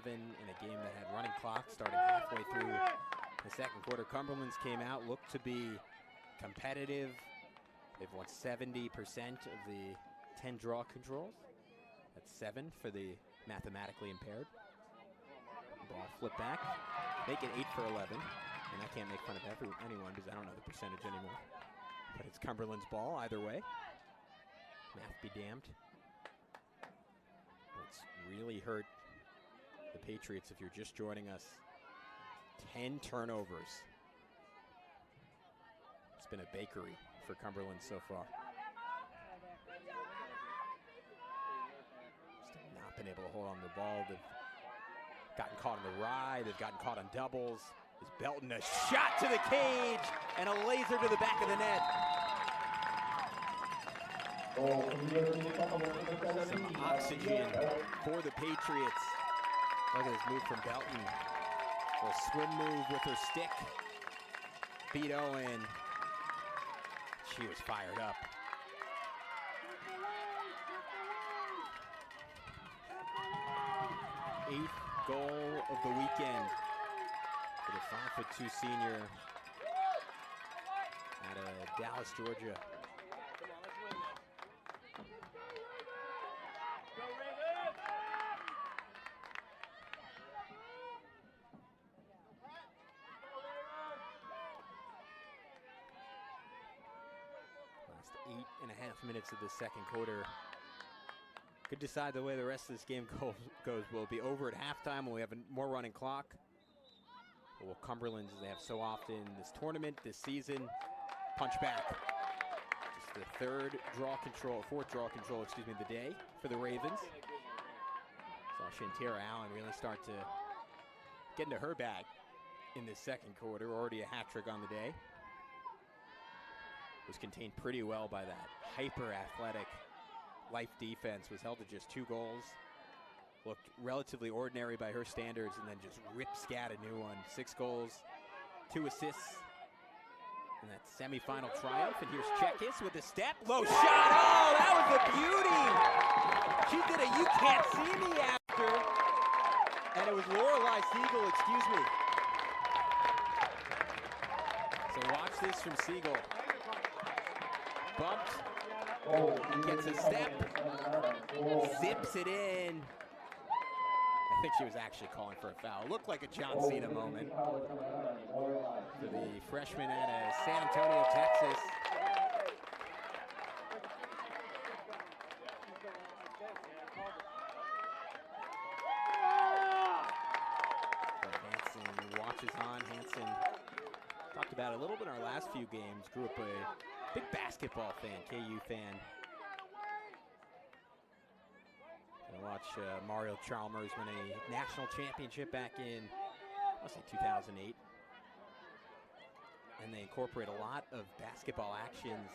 in a game that had running clock starting halfway through the second quarter. Cumberlands came out, looked to be competitive. They've won 70% of the 10 draw controls. That's 7 for the mathematically impaired. Ball flipped back, make it 8 for 11. And I can't make fun of anyone because I don't know the percentage anymore. But it's Cumberland's ball either way. Math be damned. It's really hurt the Patriots if you're just joining us. 10 turnovers. It's been a bakery for Cumberland so far. Still not been able to hold on to the ball. They've gotten caught in the rye. They've gotten caught on doubles. Is Belton a shot to the cage and a laser to the back of the net. Some oxygen for the Patriots. Look at this move from Belton. A swim move with her stick. Beat Owen. She was fired up. Eighth goal of the weekend for the 5'2" senior out of Dallas, Georgia. Last 8.5 minutes of the second quarter. Could decide the way the rest of this game goes. Will it be over at halftime when we have more running clock? Or will Cumberlands, as they have so often in this tournament, this season, punch back? Just the fourth draw control, excuse me, the day for the Ravens. Saw Shantira Allen really start to get into her bag in this second quarter. Already a hat trick on the day. Was contained pretty well by that hyper-athletic Life defense. Was held to just 2 goals. Looked relatively ordinary by her standards, and then just ripped SCAD a new one. 6 goals, 2 assists in that semifinal triumph. And here's Checkis with a step. Low shot. Oh, that was a beauty. She did a "you can't see me" after. And it was Lorelei Siegel, excuse me. So watch this from Siegel. Bumped. Gets a step, zips it in. I think she was actually calling for a foul. Looked like a John Cena moment for the freshman out of San Antonio, Texas. Hansen watches on. Hansen talked about it a little bit in our last few games. Grew up a big basketball fan, KU fan. I watch Mario Chalmers win a national championship back in, I'll say 2008. And they incorporate a lot of basketball actions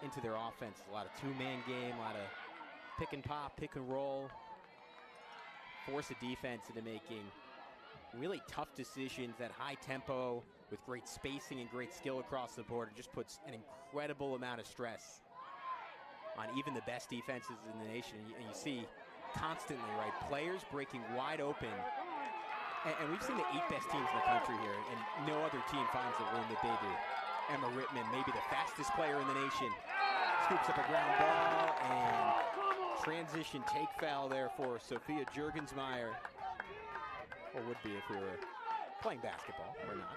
into their offense. A lot of 2-man game, a lot of pick and pop, pick and roll. Force a defense into making really tough decisions at high tempo with great spacing and great skill across the board. It just puts an incredible amount of stress on even the best defenses in the nation. And you see constantly, right, players breaking wide open. And we've seen the 8 best teams in the country here, and no other team finds the room that they do. Emma Rittman, maybe the fastest player in the nation, scoops up a ground ball, and transition take foul there for Sophia Jurgensmeyer. Or would be if we were playing basketball. We're not.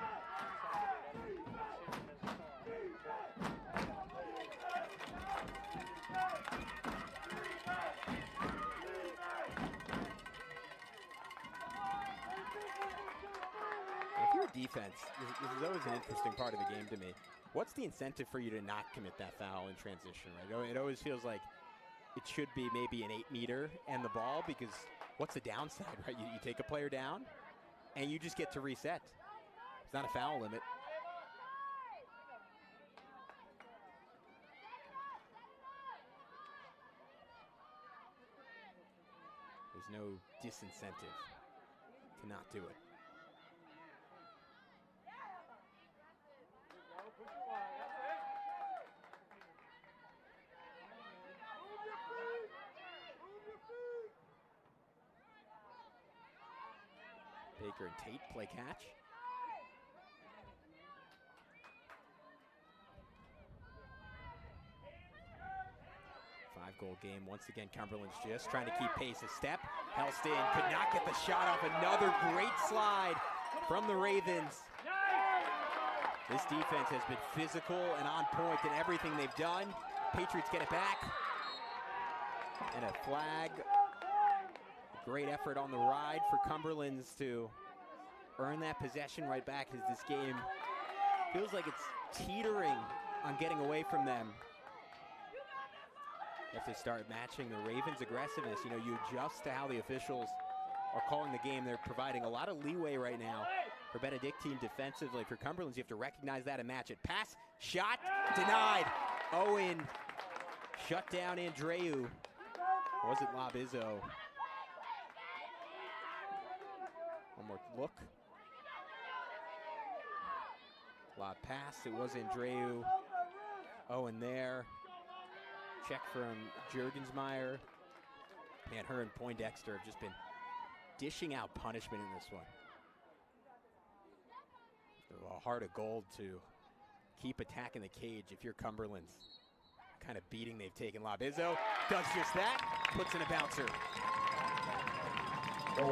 If you're a defense, this is always an interesting part of the game to me. What's the incentive for you to not commit that foul in transition, right? It always feels like it should be maybe an 8-meter and the ball, because what's the downside, right? You take a player down, and you just get to reset. It's not a foul limit. There's no disincentive to not do it. Baker and Tate play catch. Five-goal game. Once again, Cumberland's just trying to keep pace. A step. Helston could not get the shot off. Another great slide from the Ravens. This defense has been physical and on point in everything they've done. Patriots get it back. And a flag. A great effort on the ride for Cumberlands to earn that possession right back, as this game feels like it's teetering on getting away from them. You have to start matching the Ravens' aggressiveness. You know, you adjust to how the officials are calling the game. They're providing a lot of leeway right now for Benedictine defensively. For Cumberlands, you have to recognize that and match it. Pass, shot, denied. Owen shut down Andreu. Was it Labizzo? One more look. Lob pass, it was Andreu. Owen there. Check from Jurgensmeyer. Man, her and Poindexter have just been dishing out punishment in this one. A heart of gold to keep attacking the cage if you're Cumberland's. Kind of beating they've taken. Labizzo does just that, puts in a bouncer. 2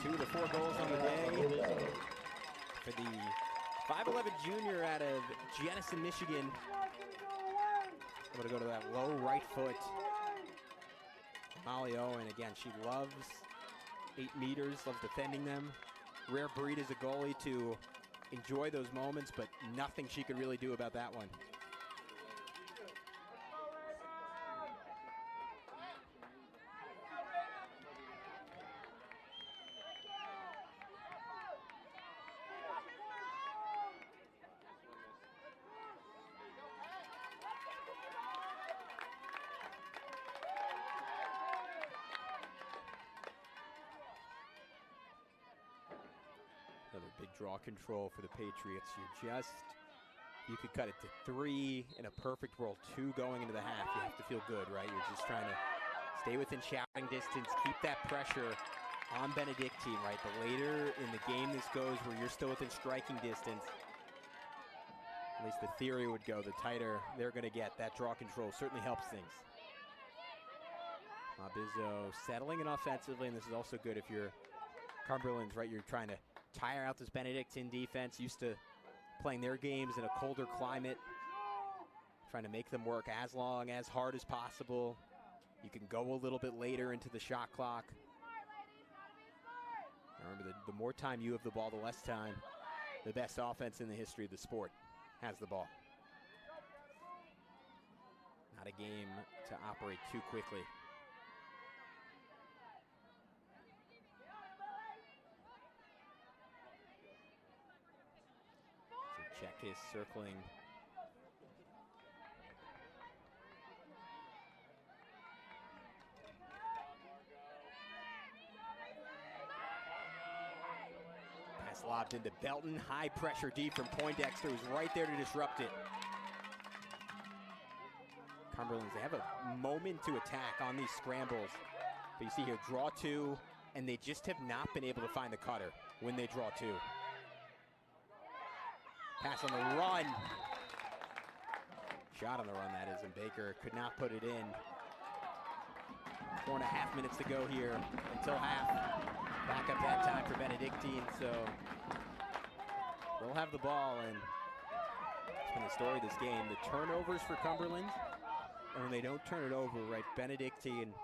of the 4 goals on the day for the 5'11" junior out of Jenison, Michigan. I'm going to go to that low right foot. Molly Owen, again, she loves 8 meters, loves defending them. Rare breed as a goalie to enjoy those moments, but nothing she could really do about that one. Another big draw control for the Patriots. You could cut it to 3 in a perfect world, 2 going into the half. You have to feel good, right? You're just trying to stay within shouting distance, keep that pressure on Benedictine, right? The later in the game this goes, where you're still within striking distance, at least the theory would go, the tighter they're going to get. That draw control certainly helps things. Labizzo settling it offensively, and this is also good if you're Cumberland's, right? You're trying to tire out this Benedictine defense, used to playing their games in a colder climate, trying to make them work as long, as hard as possible. You can go a little bit later into the shot clock. Remember, the more time you have the ball, the less time the best offense in the history of the sport has the ball. Not a game to operate too quickly. Check is circling. Pass lobbed into Belton. High pressure D from Poindexter, who's right there to disrupt it. Cumberlands, they have a moment to attack on these scrambles. But you see here, draw 2, and they just have not been able to find the cutter when they draw 2. Pass on the run. Shot on the run, that is, and Baker could not put it in. 4.5 minutes to go here until half. Back up that time for Benedictine, so they'll have the ball, and it's been the story of this game. The turnovers for Cumberland, and when they don't turn it over, right, Benedictine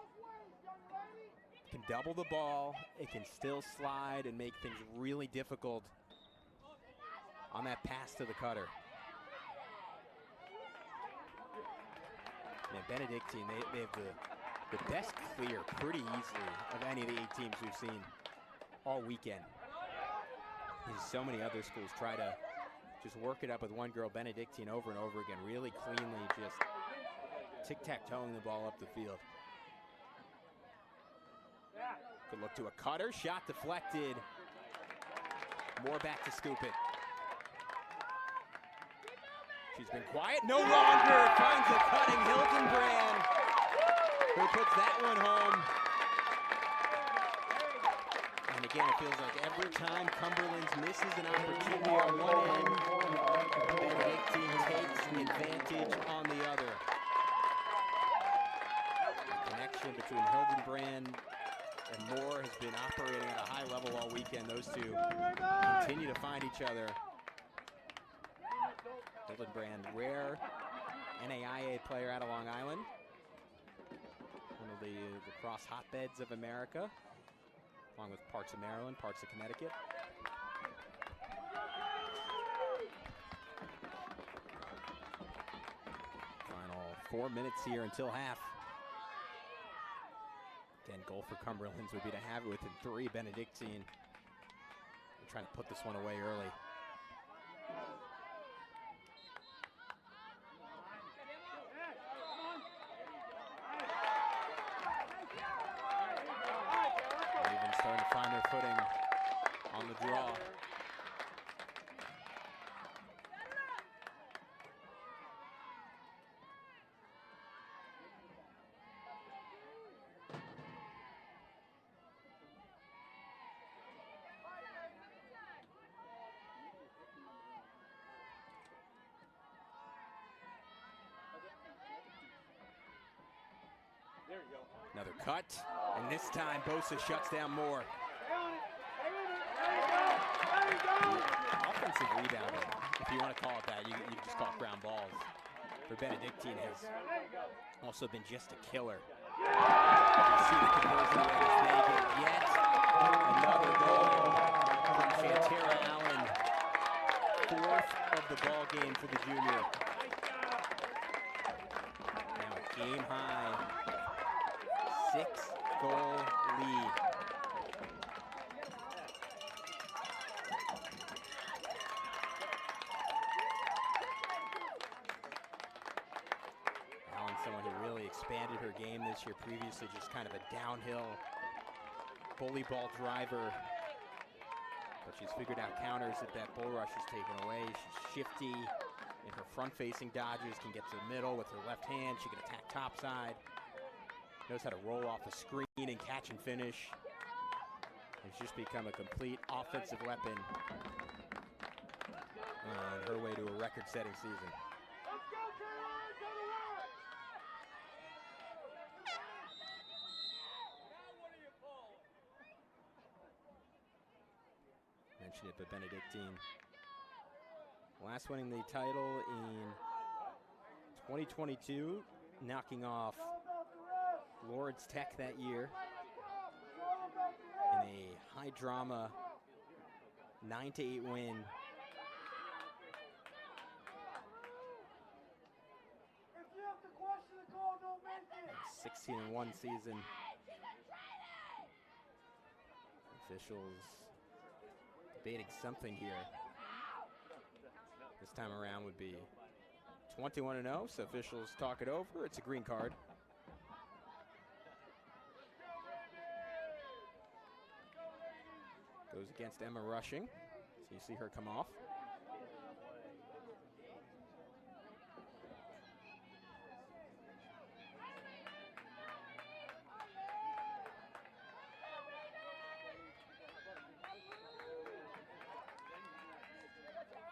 can double the ball. It can still slide and make things really difficult on that pass to the cutter. Man, Benedictine, they have the best clear pretty easily of any of the 8 teams we've seen all weekend. So many other schools try to just work it up with one girl. Benedictine over and over again, really cleanly just tic-tac-toeing the ball up the field. Good look to a cutter, shot deflected. Moore back to scoop it. She's been quiet, no longer, finds a cutting Hildenbrand, who puts that one home. And again, it feels like every time Cumberlands misses an opportunity on one end, Benedictine takes advantage on the other. The connection between Hildenbrand and Moore has been operating at a high level all weekend. Those two continue to find each other. Hildenbrand, rare NAIA player out of Long Island. One of the lacrosse hotbeds of America, along with parts of Maryland, parts of Connecticut. Final 4 minutes here until half. Again, goal for Cumberlands would be to have it within 3. Benedictine, they're trying to put this one away early. Ravens starting to find their footing on the draw. There you go. Another cut, and this time Bosa shuts down Moore. Offensive rebounding, if you want to call it that, you can just call it ground balls. For Benedictine has also been just a killer. You see the conversion rate as they get yet another goal from Shantara Allen. 4th of the ball game for the junior. Now a game high 6-goal lead. Allen's someone who really expanded her game this year. Previously just kind of a downhill bully ball driver. But she's figured out counters if that bull rush is taken away. She's shifty in her front-facing dodges, can get to the middle with her left hand. She can attack topside. Knows how to roll off a screen and catch and finish. It's just become a complete offensive weapon on her way to a record-setting season. Mentioned it, but Benedictine last winning the title in 2022, knocking off Lord's Tech that year in a high drama 9-8 win. If you have to question the call, don't make it. 16-1 season. Officials debating something here. This time around would be 21-0, so officials talk it over. It's a green card. Goes against Emma Rushing, so you see her come off.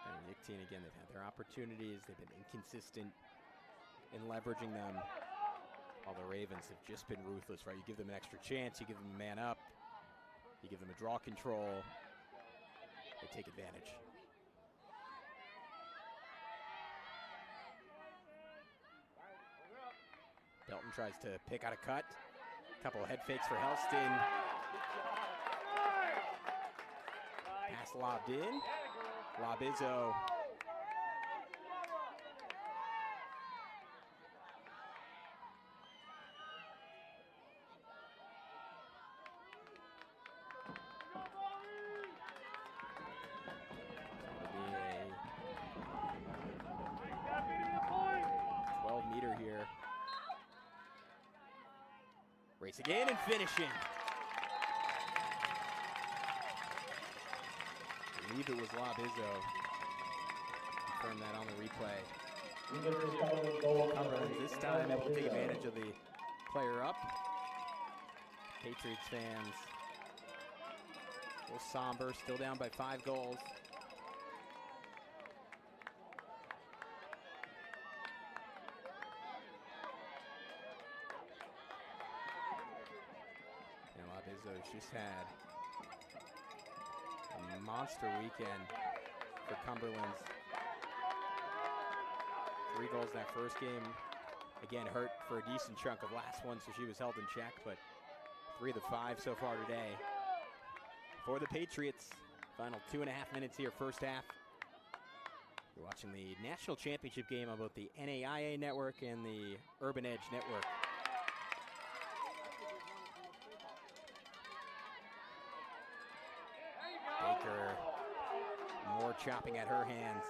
Benedictine, again, they've had their opportunities. They've been inconsistent in leveraging them. All the Ravens have just been ruthless, right? You give them an extra chance, you give them a man up, you give them a draw control, they take advantage. Belton tries to pick out a cut. A couple of head fakes for Helston. Pass lobbed in. Lobizzo. Race again and finishing. believe it was Labizzo. Confirm that on the replay. Cumberlands this time able to take advantage of the player up. Patriots fans a little somber, still down by 5 goals. And Labizzo's just had a monster weekend for Cumberlands. 3 goals in that first game. Again, hurt for a decent chunk of last one, so she was held in check, but 3 of the 5 so far today. For the Patriots, final 2.5 minutes here, first half. You're watching the national championship game on both the NAIA network and the Urban Edge network. Baker, more chopping at her hands.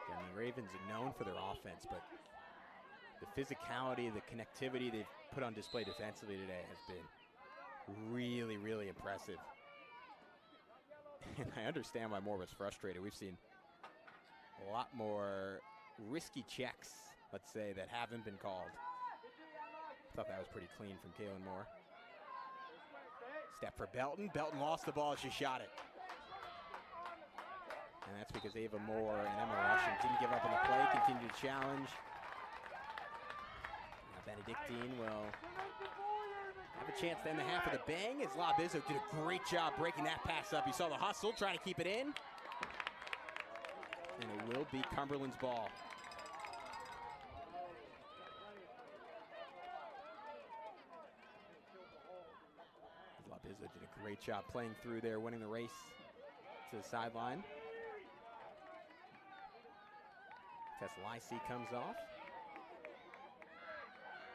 Again, the Ravens are known for their offense, but the physicality, the connectivity they've put on display defensively today has been really, really impressive. And I understand why Moore was frustrated. We've seen a lot more risky checks, let's say, that haven't been called. I thought that was pretty clean from Kaylin Moore. Step for Belton. Belton lost the ball as she shot it. And that's because Ava Moore and Emma Russian didn't give up on the play, continued to challenge. Benedictine will have a chance to end the half with a bang as Labizzo did a great job breaking that pass up. You saw the hustle, trying to keep it in. And it will be Cumberland's ball. Labizzo did a great job playing through there, winning the race to the sideline. Tess Lysey comes off.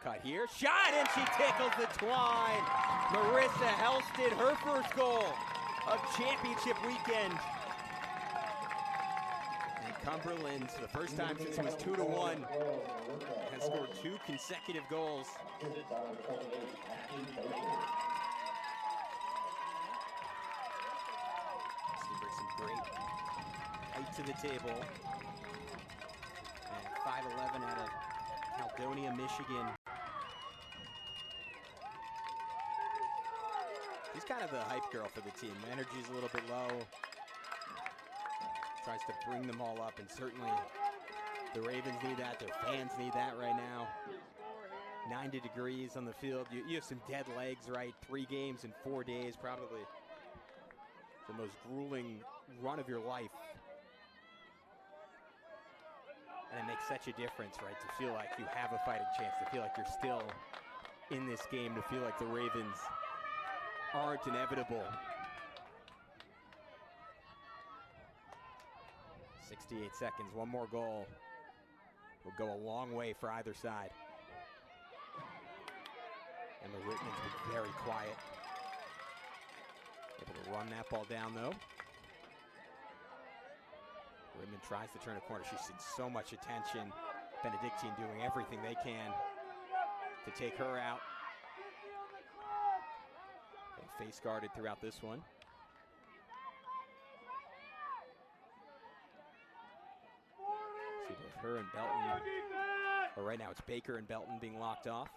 Cut here, shot, and she tickles the twine. Marissa Helston, her first goal of championship weekend. And Cumberlands, for the first time since it was 2-1, has scored 2 consecutive goals. She brings some great height to the table. And 5'11" out of Caledonia, Michigan. She's kind of the hype girl for the team. Energy's a little bit low. Tries to bring them all up, and certainly the Ravens need that. Their fans need that right now. 90 degrees on the field. You have some dead legs, right? 3 games in 4 days, probably the most grueling run of your life. And it makes such a difference, right? To feel like you have a fighting chance, to feel like you're still in this game, to feel like the Ravens aren't inevitable. 68 seconds, 1 more goal will go a long way for either side. Emma Rittman's been very quiet. Able to run that ball down though. Rittman tries to turn a corner. She's seen so much attention. Benedictine doing everything they can to take her out. Face guarded throughout this one. See both her and Belton. But right now it's Baker and Belton being locked off.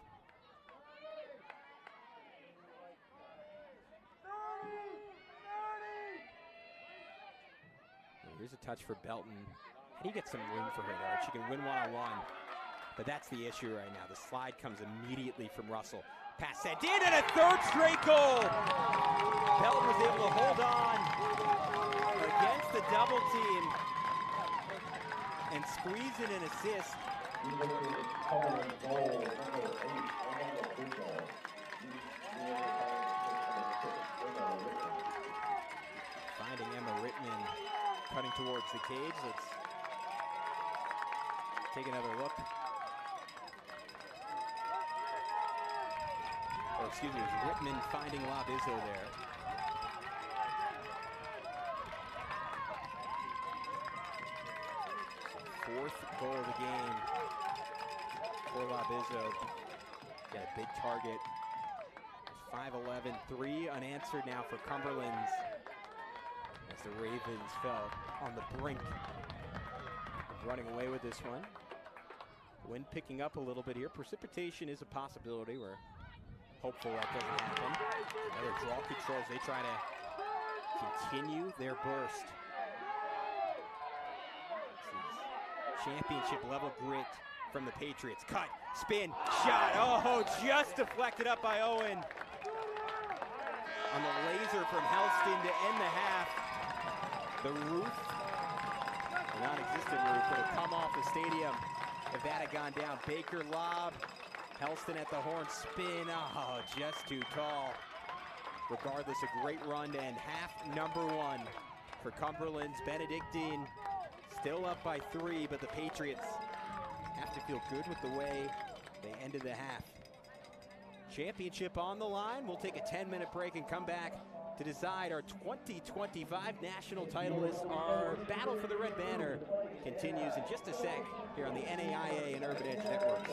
Here's a touch for Belton. How do you get some room for her there? She can win one-on-one, but that's the issue right now. The slide comes immediately from Russell. Pass sent in, and a 3rd straight goal. Belton was able to hold on against the double team and squeeze in an assist. Finding Emma Rittman cutting towards the cage. Let's take another look. Or excuse me, it was Rittman finding Labizzo there. So 4th goal of the game for Labizzo. Got a big target. 5-11, 3 unanswered now for Cumberlands as the Ravens fell on the brink of running away with this one. Wind picking up a little bit here. Precipitation is a possibility. We're hopeful that doesn't happen. Another draw controls. They try to continue their burst. This is championship level grit from the Patriots. Cut, spin, shot. Oh, just deflected up by Owen. On the laser from Helston to end the half. The roof, the non-existent roof, would have come off the stadium if that had gone down. Baker lob, Helston at the horn, spin. Oh, just too tall. Regardless, a great run to end half number 1 for Cumberlands. Benedictine still up by 3, but the Patriots have to feel good with the way they ended the half. Championship on the line. We'll take a 10-minute break and come back to decide our 2025 national titleists. Our battle for the Red Banner continues in just a sec here on the NAIA and Urban Edge Networks.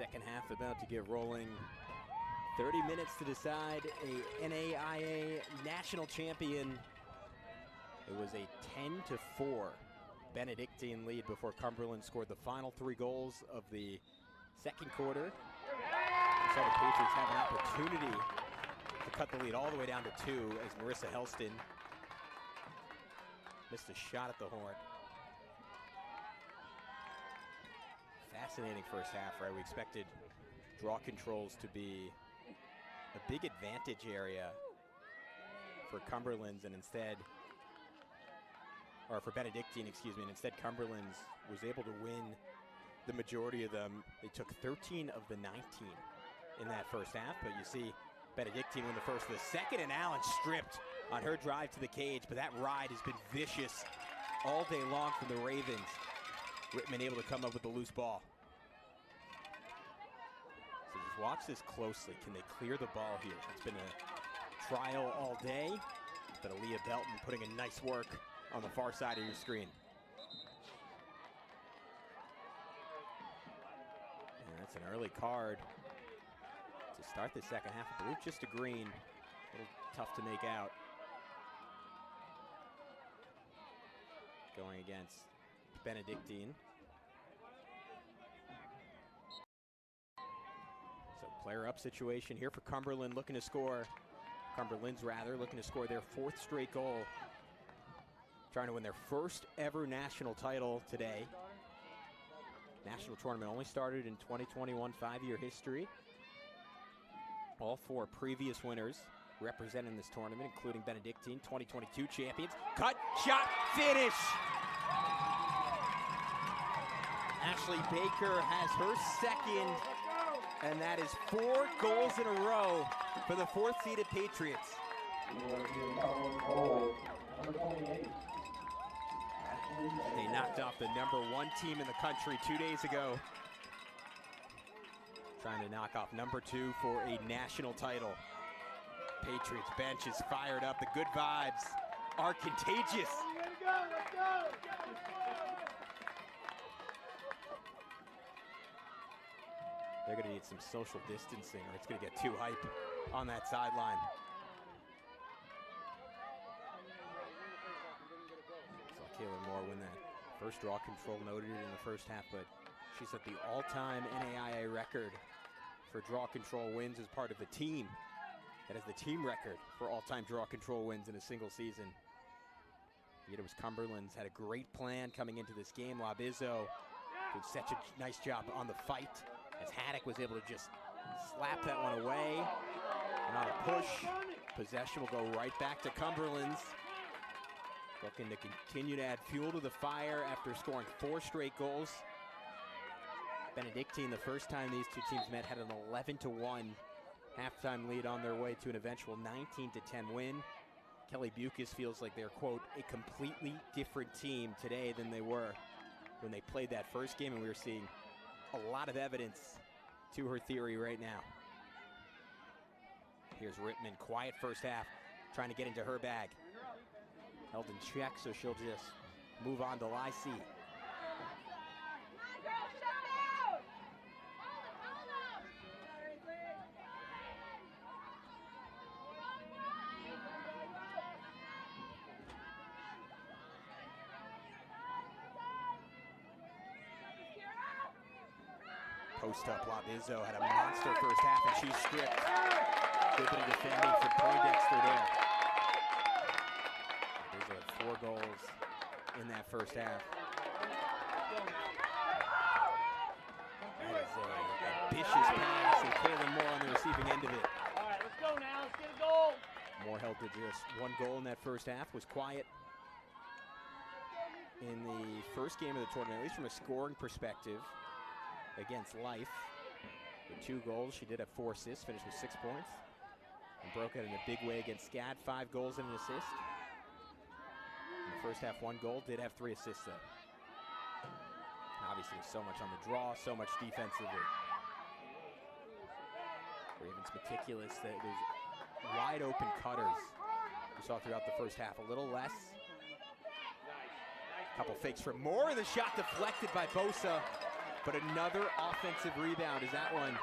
Second half about to get rolling. 30 minutes to decide a NAIA national champion. It was a 10-4 Benedictine lead before Cumberland scored the final 3 goals of the second quarter. So the Patriots have an opportunity to cut the lead all the way down to 2 as Marissa Helston missed a shot at the horn. Fascinating first half, right? We expected draw controls to be a big advantage area for Cumberlands, and instead, or for Benedictine, excuse me, and instead Cumberlands was able to win the majority of them. They took 13 of the 19 in that first half, but you see Benedictine win the first and the second, and Allen stripped on her drive to the cage, but that ride has been vicious all day long from the Ravens. Rittman able to come up with the loose ball. So just watch this closely. Can they clear the ball here? It's been a trial all day, but Aaliyah Belton putting in nice work on the far side of your screen. And that's an early card to start the second half. I believe just a green. A little tough to make out. Going against Benedictine. So player up situation here for Cumberland, looking to score. Cumberland's rather, looking to score their 4th straight goal. Trying to win their first ever national title today. National tournament only started in 2021, 5-year history. All 4 previous winners representing this tournament, including Benedictine, 2022 champions. Cut, shot, finish! Ashley Baker has her second, and that is 4 goals in a row for the 4th-seeded Patriots. They knocked off the #1 team in the country 2 days ago. Trying to knock off #2 for a national title. Patriots bench is fired up. The good vibes are contagious. They're going to need some social distancing, or it's going to get too hype on that sideline. Saw Kayla Moore win that first draw control, noted it in the first half, but she set the all-time NAIA record for draw control wins as part of the team. That is the team record for all-time draw control wins in a single season. Yet it was Cumberland's had a great plan coming into this game. Labizzo did such a nice job on the fight, as Haddock was able to just slap that one away. And on a push, possession will go right back to Cumberland's. Looking to continue to add fuel to the fire after scoring 4 straight goals. Benedictine, the first time these two teams met, had an 11-1 halftime lead on their way to an eventual 19-10 win. Kelly Bucas feels like they're, quote, a completely different team today than they were when they played that first game, and we were seeing a lot of evidence to her theory right now. Here's Rittman, quiet first half, trying to get into her bag. Held in check, so she'll just move on to Lysee. Post up, Labizzo had a monster first half, and she's stripped. Good bit of defending for Poindexter there. Labizzo had 4 goals in that first half. That is a vicious pass, and Kaylin Moore on the receiving end of it. All right, let's go now. Let's get a goal. Moore held to just 1 goal in that first half, was quiet in the first game of the tournament, at least from a scoring perspective. Against Life with 2 goals. She did have 4 assists, finished with 6 points, and broke out in a big way against SCAD, 5 goals and an assist. In the first half, 1 goal, did have 3 assists though. Obviously, so much on the draw, so much defensively. Ravens meticulous. Those wide open cutters we saw throughout the first half. A little less. Couple fakes from Moore. The shot deflected by Bosa. but another offensive rebound as that one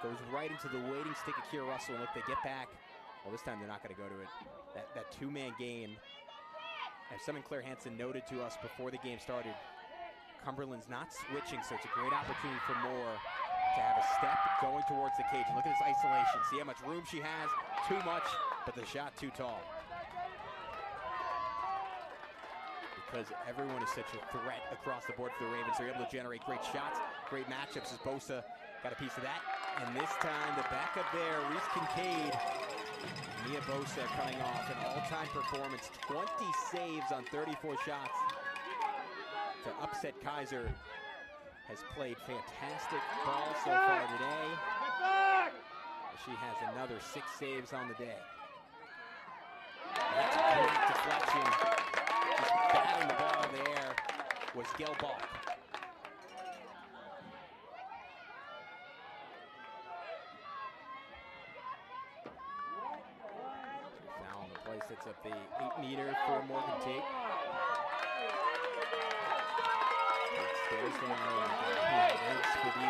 goes right into the waiting stick of Kiera Russell. And look, they get back. Well, this time they're not going to go to it. That two-man game, as something Claire Hansen noted to us before the game started, Cumberland's not switching, so it's a great opportunity for Moore to have a step going towards the cage. And look at this isolation. See how much room she has? Too much, but the shot too tall. Because everyone is such a threat across the board for the Ravens. They're able to generate great shots, great matchups as Bosa got a piece of that. And this time, the backup there, Reese Kincaid. Mia Bosa coming off an all-time performance, 20 saves on 34 shots to upset Kaiser. Has played fantastic ball so far today. She has another 6 saves on the day. That's a great deflection. Just batting the ball in the air was Gail Balk. Foul on the play, sets up the 8-meter for Morgan Tate. For these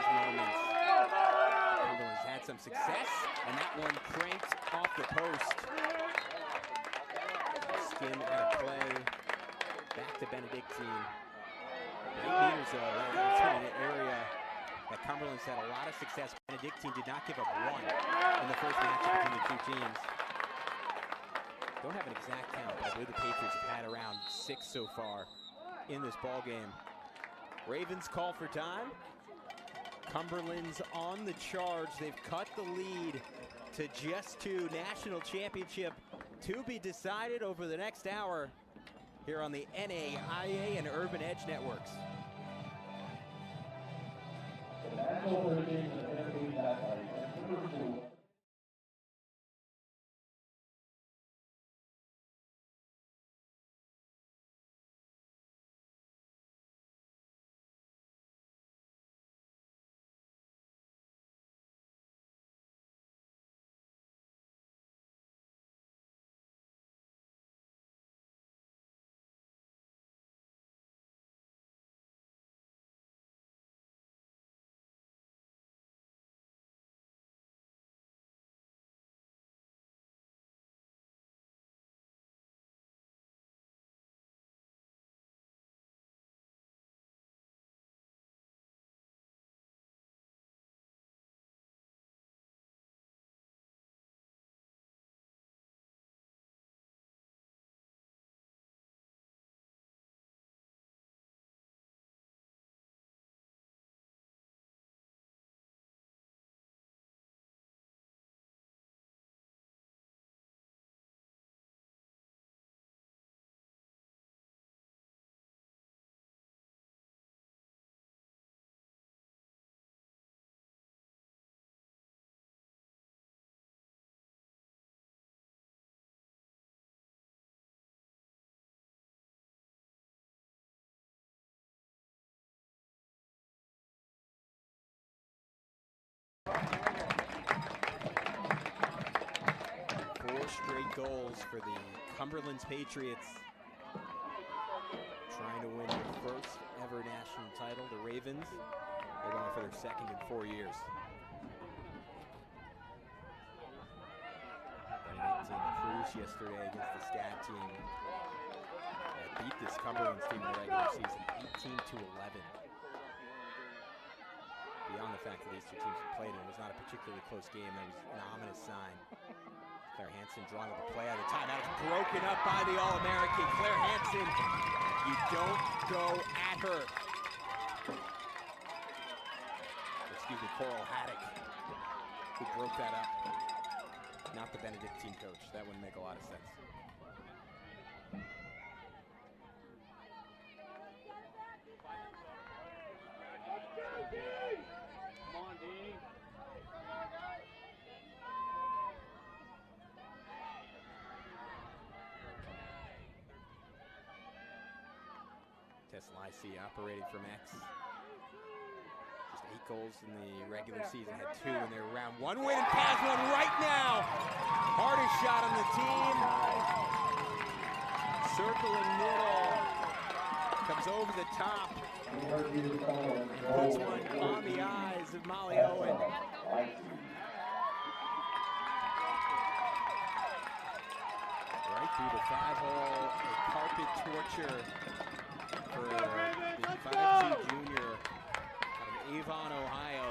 moments. Cumberland's had some success, and that one cranked off the post. Skin out of play. Back to Benedictine. 8 meters though, that's been an area that Cumberland's had a lot of success. Benedictine did not give up one in the first match between the two teams. Don't have an exact count, but I believe the Patriots have had around 6 so far in this ball game. Ravens call for time. Cumberland's on the charge. They've cut the lead to just 2. National championship to be decided over the next hour here on the NAIA and Urban Edge networks. Straight goals for the Cumberlands Patriots, trying to win their first ever national title. The Ravens, they're going for their 2nd in 4 years. Benedictine Cruz yesterday against the Stat team that beat this Cumberlands team in the regular season 18-11. Beyond the fact that these two teams have played, it was not a particularly close game. That was an ominous sign. Claire Hansen drawing up the play out of the timeout. It's broken up by the All-American. Claire Hansen, you don't go at her. Excuse me, Coral Haddock, who broke that up. Not the Benedictine coach. That wouldn't make a lot of sense. Come on, D. Tess Lysy operating from X. Just 8 goals in the regular season, had 2 in their round 1 win, and has one right now. Hardest shot on the team. Circling middle. Comes over the top. Puts one on the eyes of Molly Owen. Right through the 5-hole, a carpet torture for the 5'2" junior out of Avon, Ohio.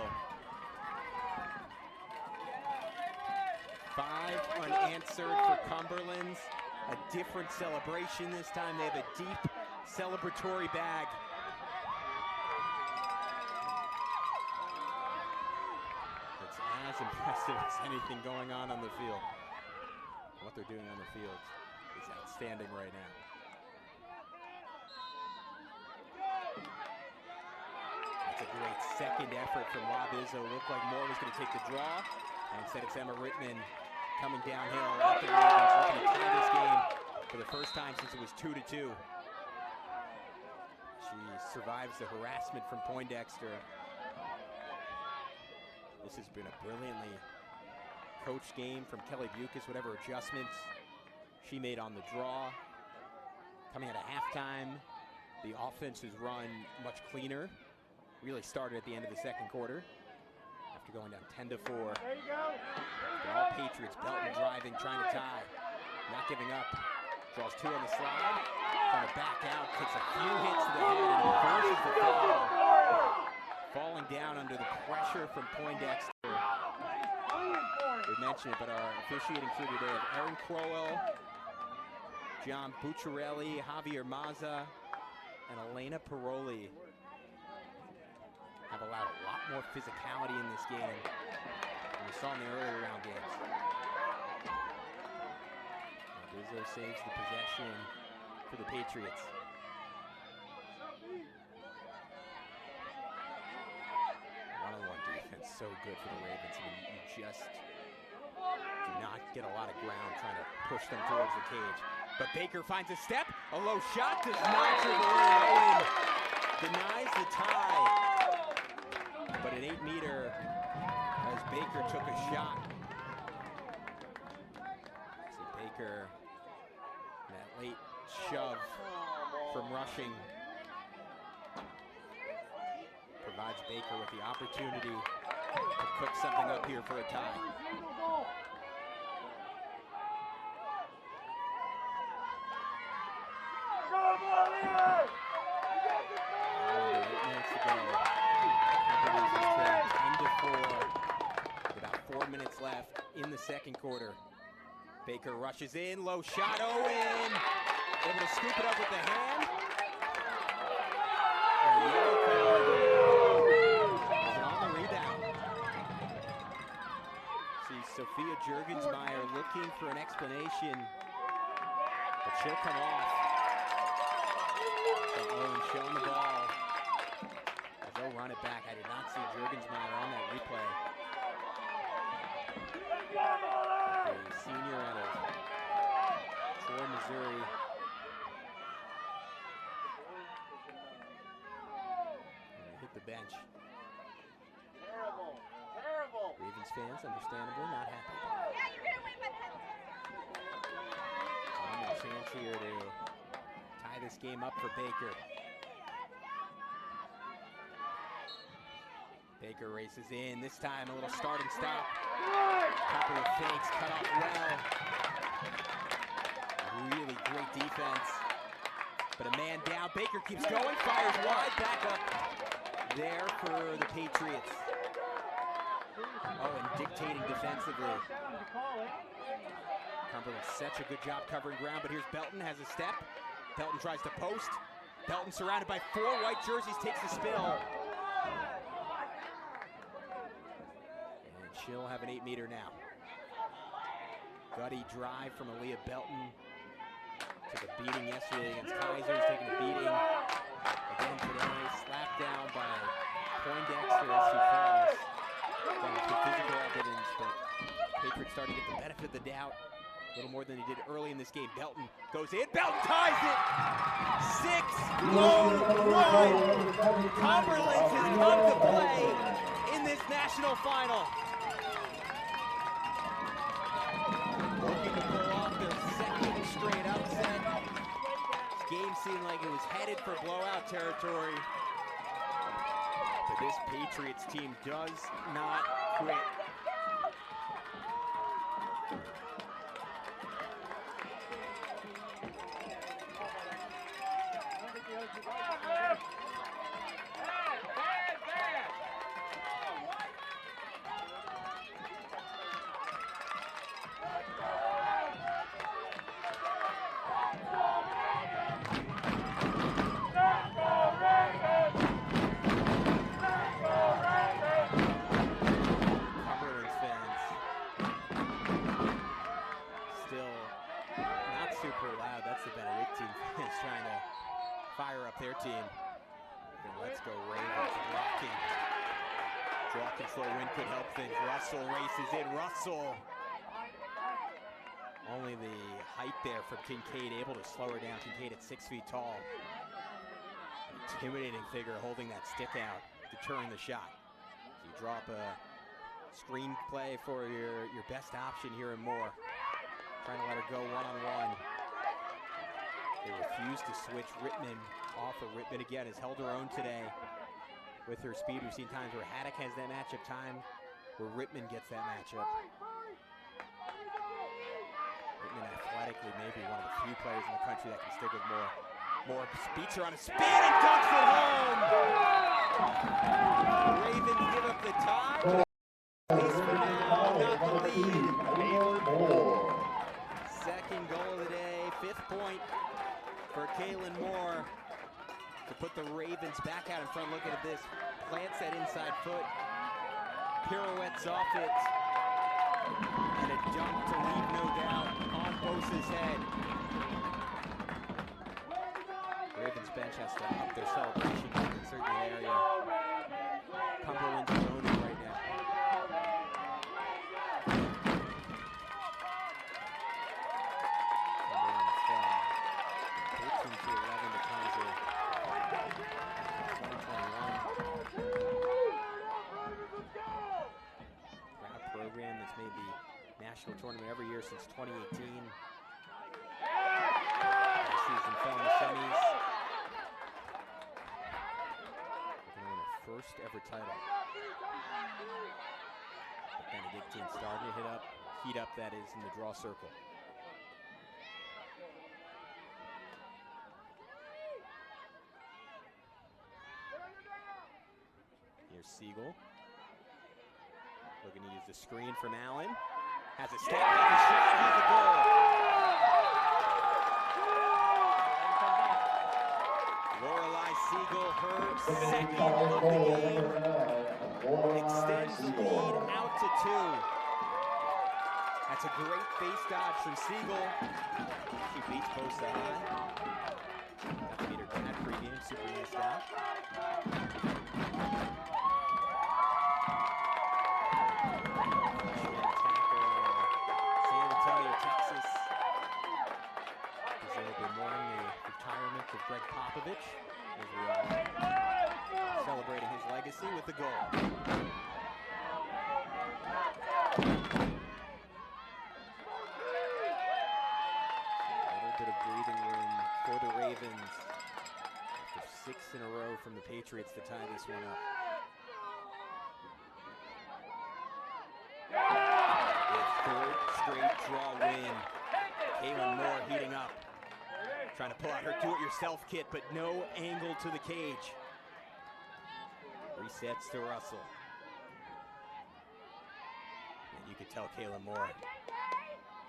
5 unanswered for Cumberlands. A different celebration this time. They have a deep celebratory bag. It's as impressive as anything going on the field. What they're doing on the field is outstanding right now. That's a great second effort from Rob Izzo. Looked like Moore was going to take the draw, and instead it's Emma Rittman coming downhill. At the Ravens looking to tie this game for the first time since it was 2-2. She survives the harassment from Poindexter. This has been a brilliantly coached game from Kelly Bucas, whatever adjustments she made on the draw. Coming out of halftime, the offense has run much cleaner. Really started at the end of the second quarter after going down 10-4. There you go. But all Patriots, Belton driving, trying to tie, not giving up. Draws 2 on the slide, trying to back out, takes a few hits to the head and forces the foul. Falling down under the pressure from Poindexter. We mentioned it, but our officiating crew today have Erin Crowell, John Bucciarelli, Javier Maza, and Elena Paroli have allowed a lot more physicality in this game than we saw in the earlier round games. Izzo saves the possession for the Patriots. One-on-one defense, so good for the Ravens. I mean, you just do not get a lot of ground trying to push them towards the cage. But Baker finds a step, a low shot, does not dribble in. Owen denies the tie. But an 8-meter as Baker took a shot. So Baker, that late shove from rushing, provides Baker with the opportunity to cook something up here for a tie. Left in the second quarter. Baker rushes in, low shot, Owen able to scoop it up with the hand. And the yellow card is on the rebound. See Sophia Jurgensmeyer looking for an explanation, but she'll come off. So Owen showing the ball as they'll run it back. I did not see Jurgensmeyer on that replay. A senior out of Troy, Missouri. And they hit the bench. Terrible. Ravens fans, understandably, not happy. One more chance here to tie this game up for Baker. Baker races in, this time a little start and stop. Couple of fakes, cut off well. Really great defense. But a man down, Baker keeps going, fires wide, back up there for the Patriots. Oh, and dictating defensively. Cumberland such a good job covering ground, but here's Belton, has a step. Belton tries to post. Belton surrounded by 4 white jerseys, takes the spill. She'll have an 8-meter now. Gutty drive from Aaliyah Belton. Took a beating yesterday against Kaiser. He's taking a beating again today. Slapped down by Poindexter as she falls. Good physical evidence, but Patriots starting to get the benefit of the doubt. A little more than he did early in this game. Belton goes in. Belton ties it! 6-0-1. Cumberlands has come to play in this national final. Looking to pull off their second straight upset. This game seemed like it was headed for blowout territory. This Patriots team does not quit. Cumberlands fans still not super loud. That's the Benedictine fans trying to fire up their team. And let's go Ravens. Blocking. Draw control win could help things. Russell races in. Russell. Only the height there from Kincaid able to slow her down. Kincaid at 6 feet tall. Intimidating figure holding that stick out, deterring the shot. So you drop a screenplay for your best option here and more. Trying to let her go one-on-one. They refuse to switch Rittman off of Rittman again, has held her own today with her speed. We've seen times where Haddock has that matchup time, where Rittman gets that matchup. Rittman athletically maybe one of the few players in the country that can stick with more. Moore beats her on a spin and dunks it home! The Ravens give up the tie. At least for now, not the lead. Second goal of the day, 5th point for Kaylin Moore to put the Ravens back out in front. Looking at this, plants that inside foot, pirouettes off it, and a dunk to leave no doubt on Bosa's head. Ravens bench has to up their celebration in certain area. Cumberland's owning right now. Cumberland's fell 13-11 to Kaiser. 2021. Crowd program that's made the national tournament every year since 2018. Last season fell in the semis. First ever title. Benedictine starting to heat up that is in the draw circle. Here's Siegel. Looking to use the screen from Allen. Has a step, has a shot, has a goal. Lorelei Siegel, her second of the game, extends the lead out to 2. That's a great face dodge from Siegel. She beats Bosa high. Got to meet her dad pregame, super nice guy. Freshman attacker, San Antonio, Texas. They'll be mourning the retirement of Greg Popovich, as we are celebrating his legacy with the goal. A little bit of breathing room for the Ravens after 6 in a row from the Patriots to tie this one up. A 3rd straight draw win. Kaylin Moore heating up. Trying to pull out her do-it-yourself kit, but no angle to the cage. Resets to Russell. And you can tell Kaylin Moore,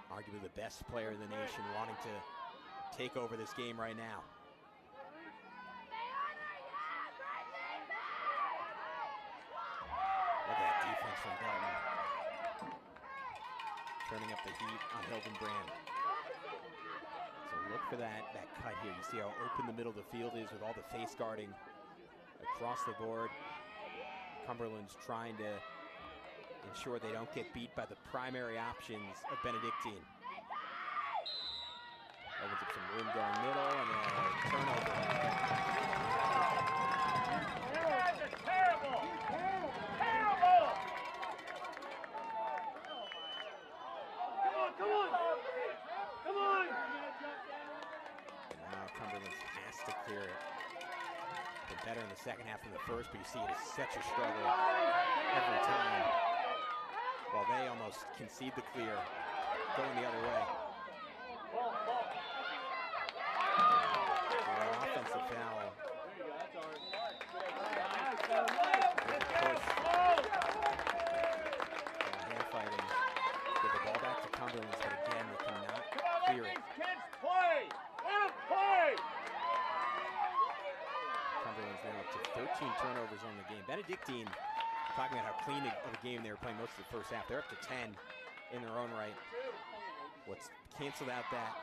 arguably the best player in the nation, wanting to take over this game right now. Look at that defense from Belton. Turning up the heat on Hildenbrand. So look for that cut here. You see how open the middle of the field is with all the face guarding across the board. Cumberland's trying to ensure they don't get beat by the primary options of Benedictine. Opens up some room going middle and a turnover. Terrible! Come on! And now Cumberland has to clear it. But better in the second half than the first, but you see it is such a struggle every time. While they almost concede the clear, going the other way. An offensive foul. Hand fighting. Give the ball back to Cumberlands, but again, they cannot clear it. Kids, play! Let them play! Cumberlands now up to 13 turnovers on the game. Benedictine, talking about how clean of a game they were playing most of the first half. They're up to 10 in their own right. What's canceled out that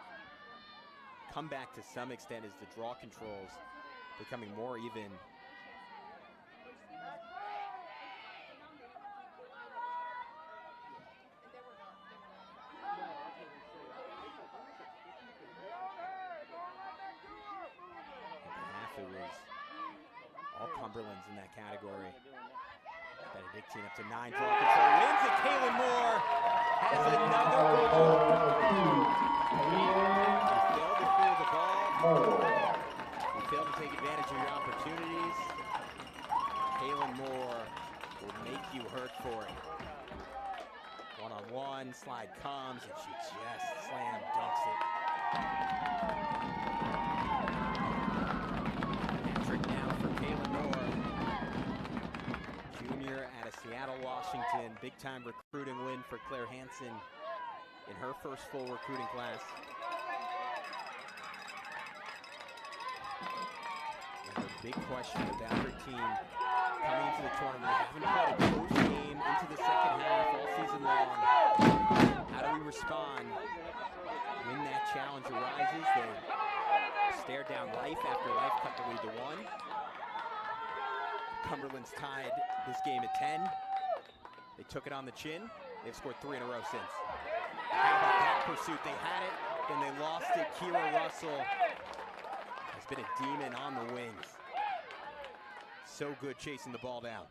comeback to some extent is the draw controls becoming more even. Half it was all Cumberlands in that category. Benedictine up to 9 draw control wins it. Kaylin Moore has another goal. You failed to clear the ball. You failed to take advantage of your opportunities. Kaylin Moore will make you hurt for it. One-on-one, slide comes, and she just slam dunks it. Hat-trick now for Kaylin Moore. Junior out of Seattle, Washington. Big-time recruiting win for Claire Hansen in her first full recruiting class. And the big question about her team coming into the tournament. They haven't played a close game into the second half all season long. How do we respond when that challenge arises? They stare down life after life cut the lead to 1. Cumberland's tied this game at 10. They took it on the chin. They've scored 3 in a row since. How about that pursuit? They had it, then they lost it. Kira Russell has been a demon on the wings. So good chasing the ball down.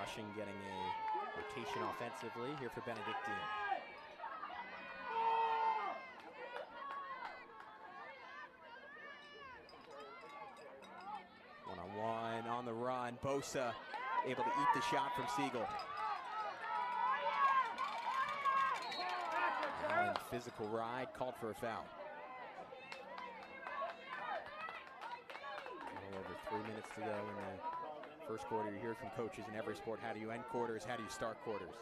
Rushing getting a rotation offensively here for Benedictine. One-on-one on the run. Bosa able to eat the shot from Siegel. Allen, physical ride, called for a foul. A little over 3 minutes to go in the first quarter. You hear from coaches in every sport, how do you end quarters, how do you start quarters?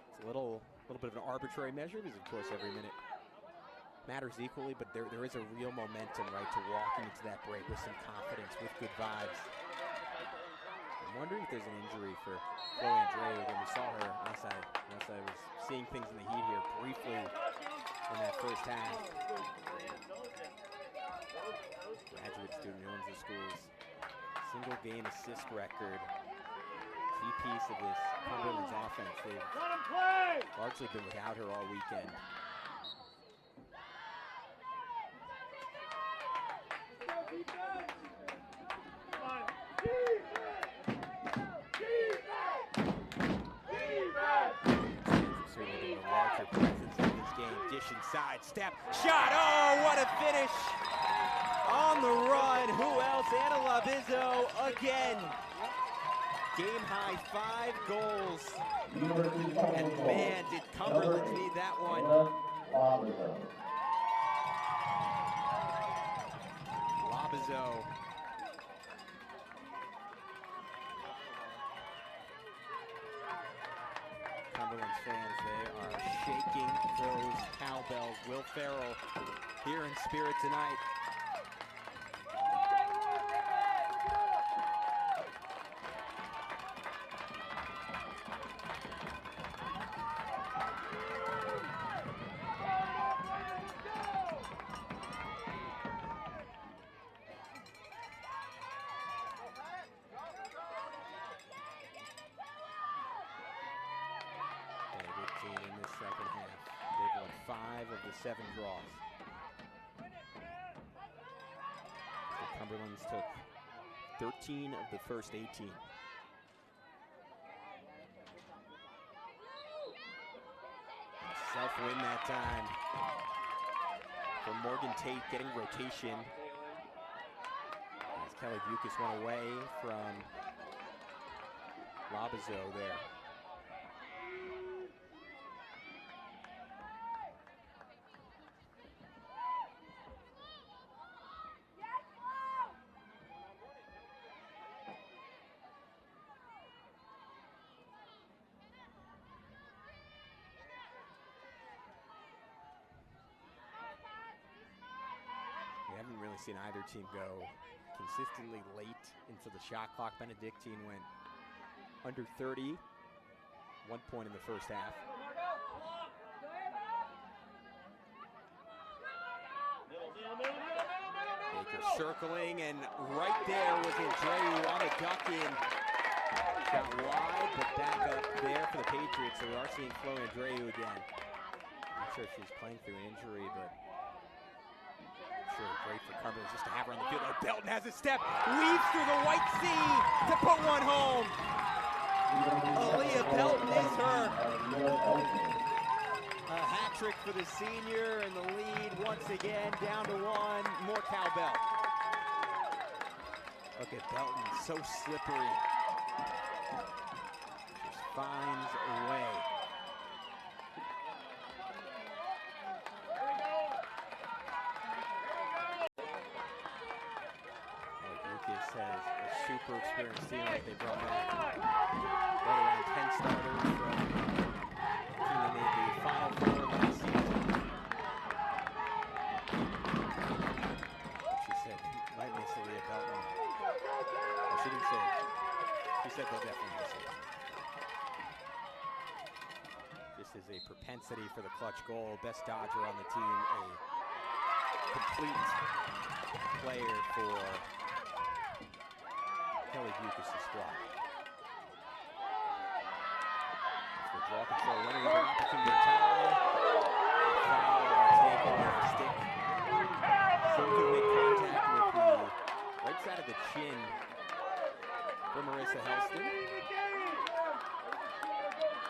It's a little bit of an arbitrary measure because, of course, every minute matters equally, but there is a real momentum, right, to walking into that break with some confidence, with good vibes. I'm wondering if there's an injury for Chloe Andre. Again, we saw her, unless I was seeing things in the heat here briefly in that first half. Graduate student who owns the school's single game assist record. Key piece of this Cumberland's offense. They've largely been without her all weekend. Certainly the larger presence in this game. Dish inside, step, shot. Oh, what a finish! On the run, who else? Anna Labizzo again. Game high 5 goals. And man, did Cumberland need that one. Labizzo. Cumberland's fans, they are shaking those cowbells. Will Farrell here in spirit tonight. In this second half, they've won 5 of the 7 draws. The Cumberlands took 13 of the first 18. self-win that time. For Morgan Tate getting rotation. As Kelly Bucas went away from Labazo there. We haven't really seen either team go consistently late into the shot clock. Benedictine went under 30, 1 point in the first half. Baker circling, and right there was Andreu on a duck in. Shot wide, but back up there for the Patriots. So we are seeing Flo Andreu again. Not sure if she's playing through an injury, but sure, great for Cumberlands just to have her on the field. Oh, Belton has a step, weaves through the white sea to put one home. Aaliyah Belton is her. A hat trick for the senior, and the lead once again down to 1. More cowbell. Look at Belton, so slippery. Just finds a way. Lucas has a super experienced team that they brought back. Right around 10 starters from the team that made the Final Four last season. She said, might miss Aaliyah Belton. Well, she didn't say it. She said they'll definitely miss it. This is a propensity for the clutch goal. Best dodger on the team. A complete player for Kelly Bucas' squad. For draw control, running with an opportunity to tie. Foul on the table with the stick. Seemed to make contact with the right side of the chin for Marissa Helston.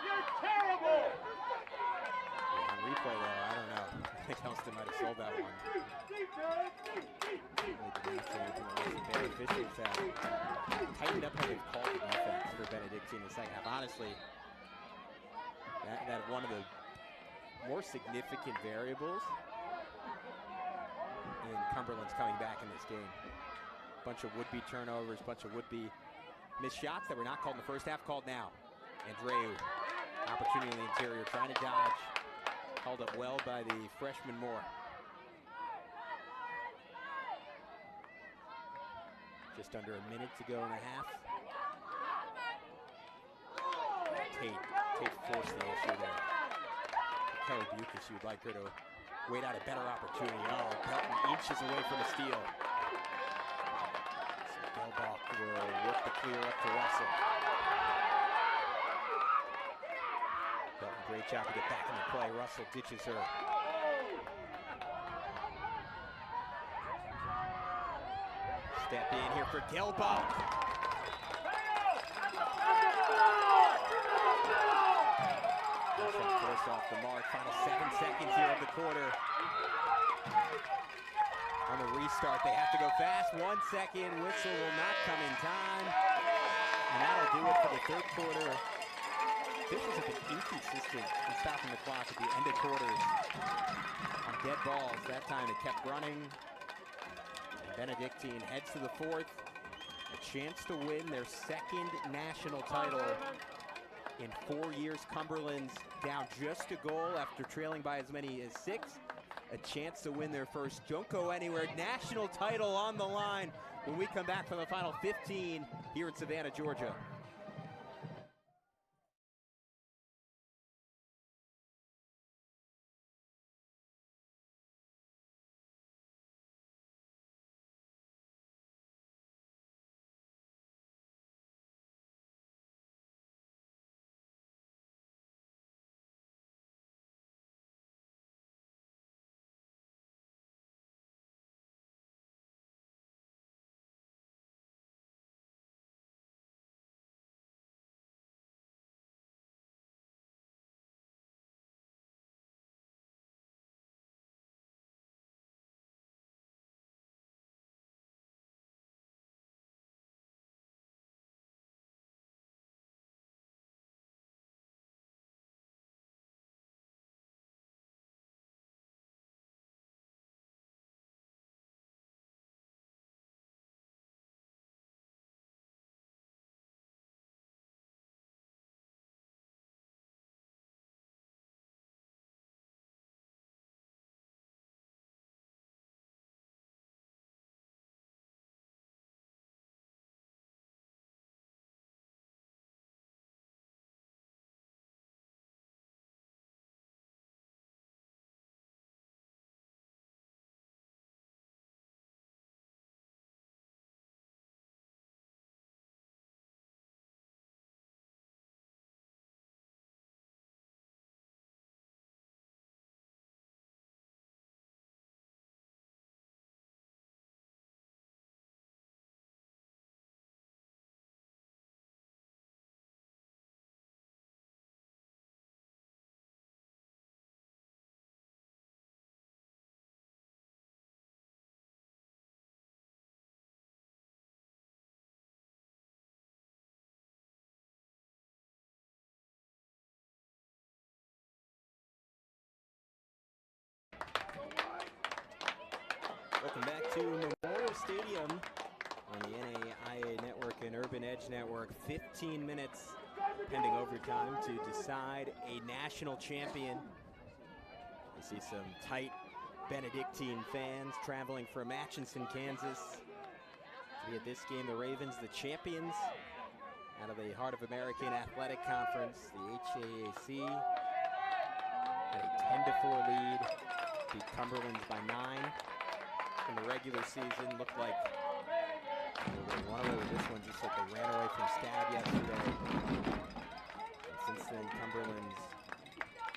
You're terrible! On replay though, I don't know. I think Helston might have sold that one. Bad officials have tightened up how they've called the defense for Benedictine in the second half. Honestly, that one of the more significant variables in Cumberland's coming back in this game. Bunch of would-be turnovers, bunch of would-be missed shots that were not called in the first half, called now. Andreu, opportunity in the interior, trying to dodge. Held up well by the freshman Moore. Just under a minute to go in the half. Tate forced the issue there. Kelly Bucas, you'd like her to wait out a better opportunity. Oh, Belton inches away from a steal. So Delbach will work the clear up to Russell. Belton, great job to get back in the play. Russell ditches her. Step in here for Delbach. Force off the mark. Final 7 seconds here of the quarter. On the restart, they have to go fast. 1 second. Whistle will not come in time. And that'll do it for the third quarter. Officials have been inconsistent in stopping the clock at the end of quarters on dead balls. That time it kept running. And Benedictine heads to the fourth. A chance to win their second national title in 4 years. Cumberlands down just a goal after trailing by as many as 6. A chance to win their first Don't Go Anywhere national title on the line when we come back from the final 15 here in Savannah, Georgia. Welcome back to Memorial Stadium on the NAIA Network and Urban Edge Network. 15 minutes pending overtime to decide a national champion. You see some tight Benedictine fans traveling from Atchison, Kansas to be at this game. The Ravens, the champions out of the Heart of American Athletic Conference, the HAAC, had a 10-4 lead, beat Cumberlands by 9 in the regular season. Looked like they won away with this one, just like they ran away from Stab yesterday. And since then, Cumberlands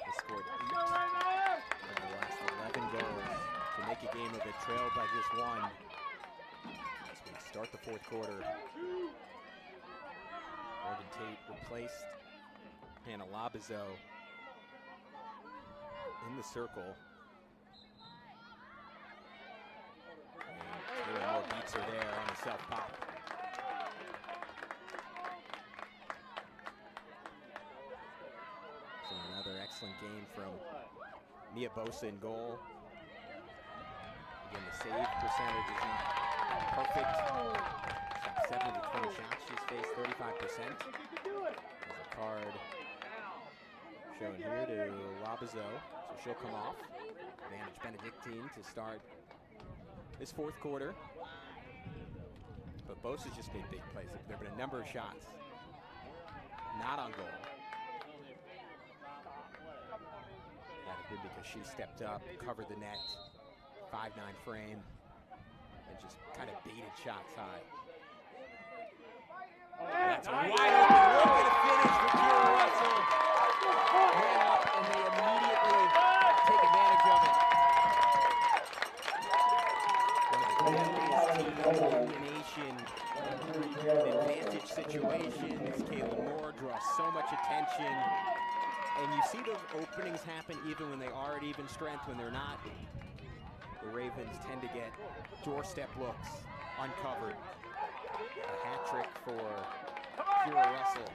has scored 8 of the last 11 goals to make a game of it, trailed by just 1. As we start the fourth quarter, Morgan Tate replaced Hannah Labizo in the circle. And more beats are there on the self-pop. So another excellent game from Mia Bosa in goal. Again, the save percentage is not perfect. She's got 7 to 20 shots she's faced, 35%. There's a card shown here to Labizo, so she'll come off. Advantage Benedictine to start this fourth quarter. But Bosa's just made big plays. There have been a number of shots not on goal. That have been because she stepped up, covered the net, 5'9" frame, and just kind of baited shots high. That's a wide open look at a finish for Kira Russell. Ran up and they immediately take advantage of it. One of the deadliest teams in the nation. In advantage situations, Kayla Moore draws so much attention. And you see those openings happen even when they are at even strength. When they're not, the Ravens tend to get doorstep looks uncovered. A hat trick for Kira Russell.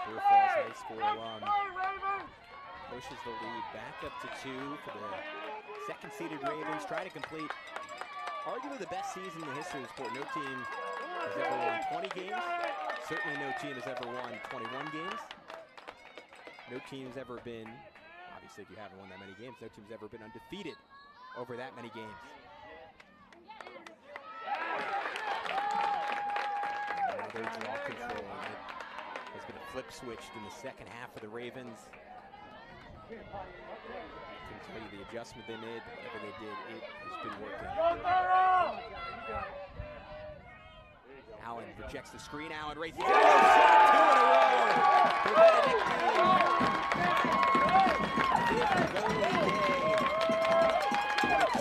Blue Falls High School alum. Pushes the lead back up to 2 for the second-seeded Ravens. Try to complete arguably the best season in the history of the sport. No team has ever won 20 games. Certainly no team has ever won 21 games. No team's ever been, obviously if you haven't won that many games, no team's ever been undefeated over that many games. Another draw control. It has been a flip switched in the second half of the Ravens. I can tell you the adjustment they made, whatever they did, it has been working. Allen rejects the screen. Allen raises it. 2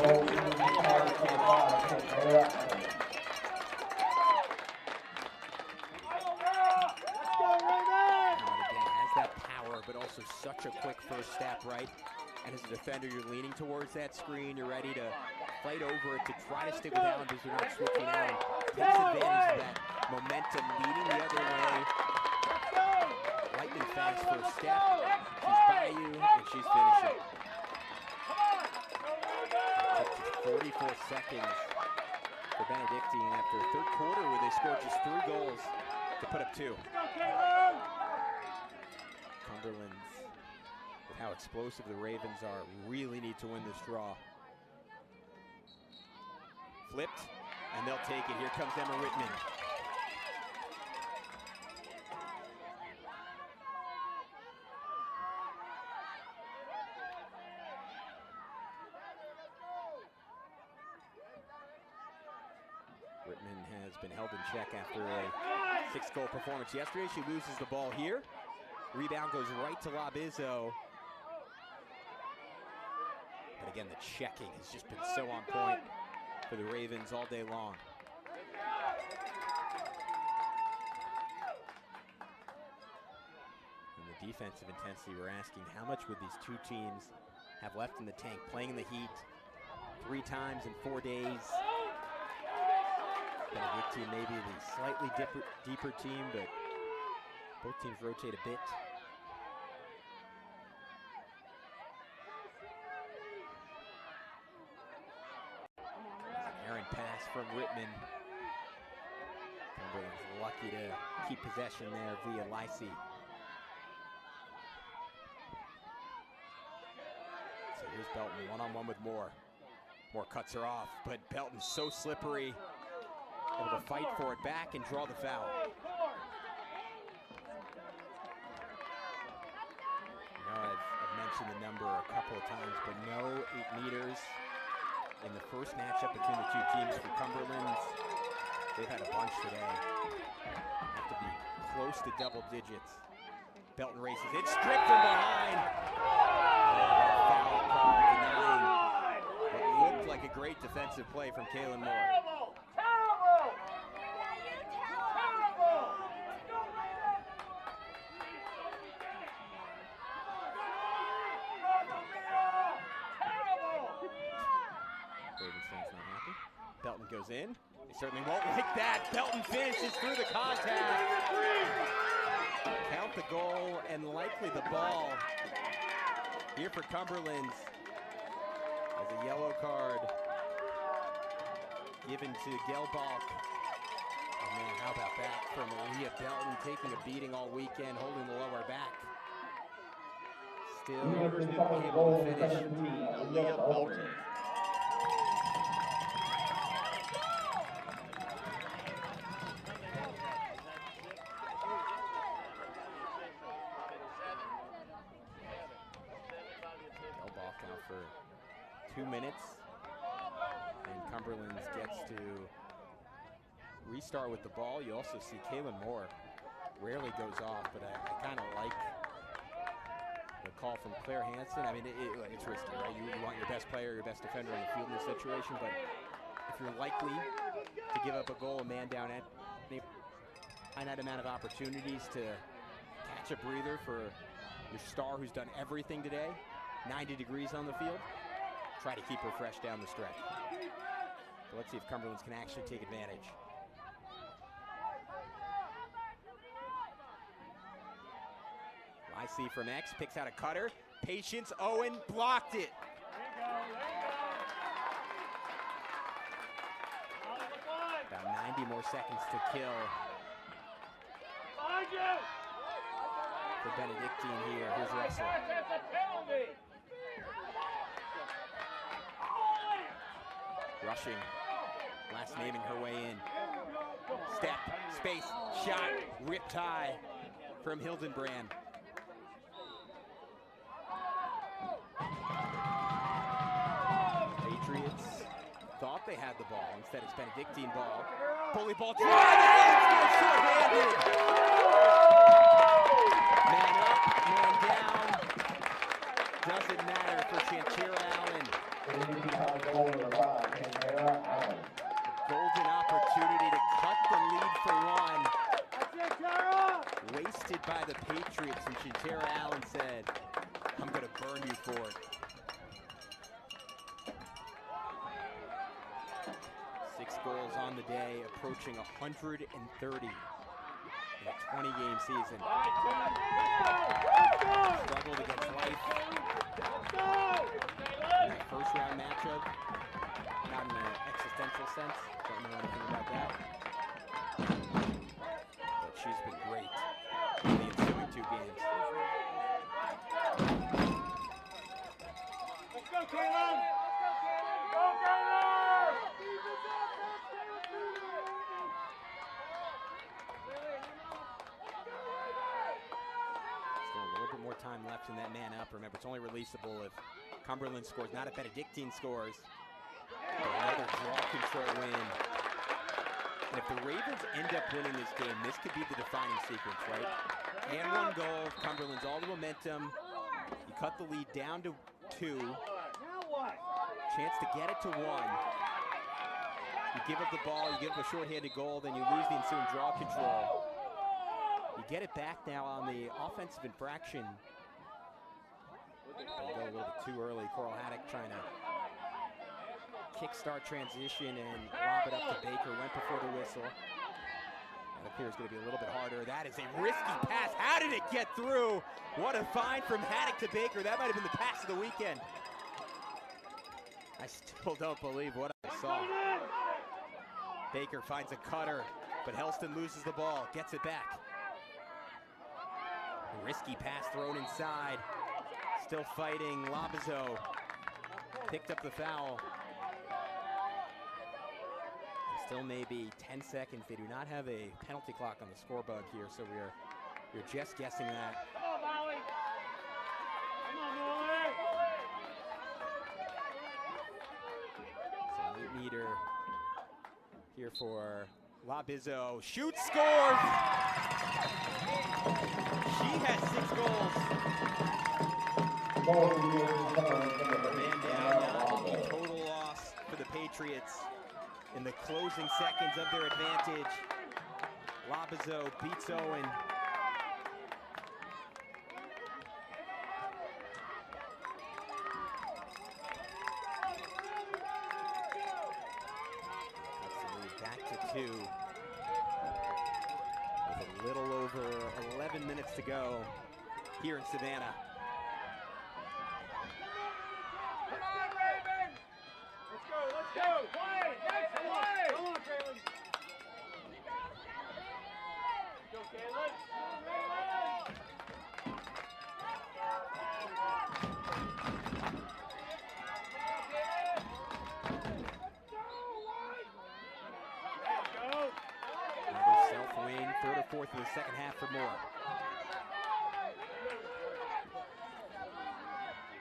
in a row for but also such a quick first step, right? And as a defender, you're leaning towards that screen. You're ready to fight over it to try to stick with Allen because you're not switching Allen. Takes advantage of that momentum, leading the other way. Lightning fast first step. She's by you, and she's finishing. Took just 44 seconds for Benedictine after a third quarter where they scored just 3 goals to put up 2. Cumberlands, with how explosive the Ravens are, really need to win this draw. Flipped, and they'll take it. Here comes Emma Whitman. Whitman has been held in check after a 6-goal performance yesterday. She loses the ball here. Rebound goes right to Labizo. But again, the checking has just been so on point for the Ravens all day long. And the defensive intensity, we're asking how much would these two teams have left in the tank, playing in the heat 3 times in 4 days. Benedictine maybe the slightly deeper team, but both teams rotate a bit. pass from Whitman. Cumberland's lucky to keep possession there via Lysy. So here's Belton one-on-one with Moore. Moore cuts her off, but Belton's so slippery. Able to fight for it back and draw the foul. I've mentioned the number a couple of times, but no 8 meters in the first matchup between the two teams for Cumberlands. They've had a bunch today. Have to be close to double digits. Belton races it, stripped from behind. Foul call denying what looked like a great defensive play from Kaylin Moore. Belton goes in. They certainly won't like that. Belton finishes through the contact. Count the goal and likely the ball here for Cumberlands as a yellow card given to Gelbalk. And man, how about that from Leah Belton, taking a beating all weekend, holding the lower back. Still able to finish. Leah Belton. For 2 minutes, and Cumberlands gets to restart with the ball. You also see Kaylin Moore rarely goes off, but I kind of like the call from Claire Hansen. I mean, it's risky, right? You want your best player, your best defender on the field in this situation, but if you're likely to give up a goal, a man down at a finite amount of opportunities to catch a breather for your star who's done everything today, 90 degrees on the field, try to keep her fresh down the stretch. So let's see if Cumberlands can actually take advantage. Lysy from X picks out a cutter. Patience, Owen blocked it. About 90 more seconds to kill for Benedictine here. Here's Russell. Rushing, last naming her way in. Step, space, shot, ripped high from Hildenbrand. Patriots thought they had the ball. Instead, it's Benedictine ball. Bully ball drive, short-handed. Man up, man down. Doesn't matter for Shantira Allen. Golden opportunity to cut the lead for one. Wasted by the Patriots, and Shantira Allen said, I'm going to burn you for it. 6 goals on the day, approaching 130 in a 20-game season. Struggled against life in that first-round matchup. Not in an existential sense. Don't know anything about that. But she's been great in the ensuing 2 games. Let's go, Kaylin! Go, Still a little bit more time left in that man up. Remember, it's only releasable if Cumberland scores, not if Benedictine scores. Another draw control win. And if the Ravens end up winning this game, this could be the defining sequence, right? And 1 goal, Cumberland's all the momentum. You cut the lead down to 2. Chance to get it to 1. You give up the ball, you give up a shorthanded goal, then you lose the ensuing draw control. You get it back now on the offensive infraction. But you go a little bit too early. Coral Haddock trying to kickstart transition and lob it up to Baker. Went before the whistle. That appears going to be a little bit harder. That is a risky pass. How did it get through? What a find from Haddock to Baker. That might have been the pass of the weekend. I still don't believe what I saw. Baker finds a cutter, but Helston loses the ball, gets it back. A risky pass thrown inside. Still fighting, Labizo picked up the foul. And still maybe 10 seconds. They do not have a penalty clock on the scoreboard here, so we're just guessing that. Come on, Molly. Come on, Molly. So 8 meter here for Labizo. Shoots, scores! She has 6 goals. Man down, not a total loss for the Patriots in the closing seconds of their advantage. Labizo beats Owen. Back to 2 with a little over 11 minutes to go here in Savannah. Come on, Raven. Let's go, let's go. Play, next play. Come on, Caleb. Go, Caleb. Another self-win, 3rd or 4th in the second half for Moore.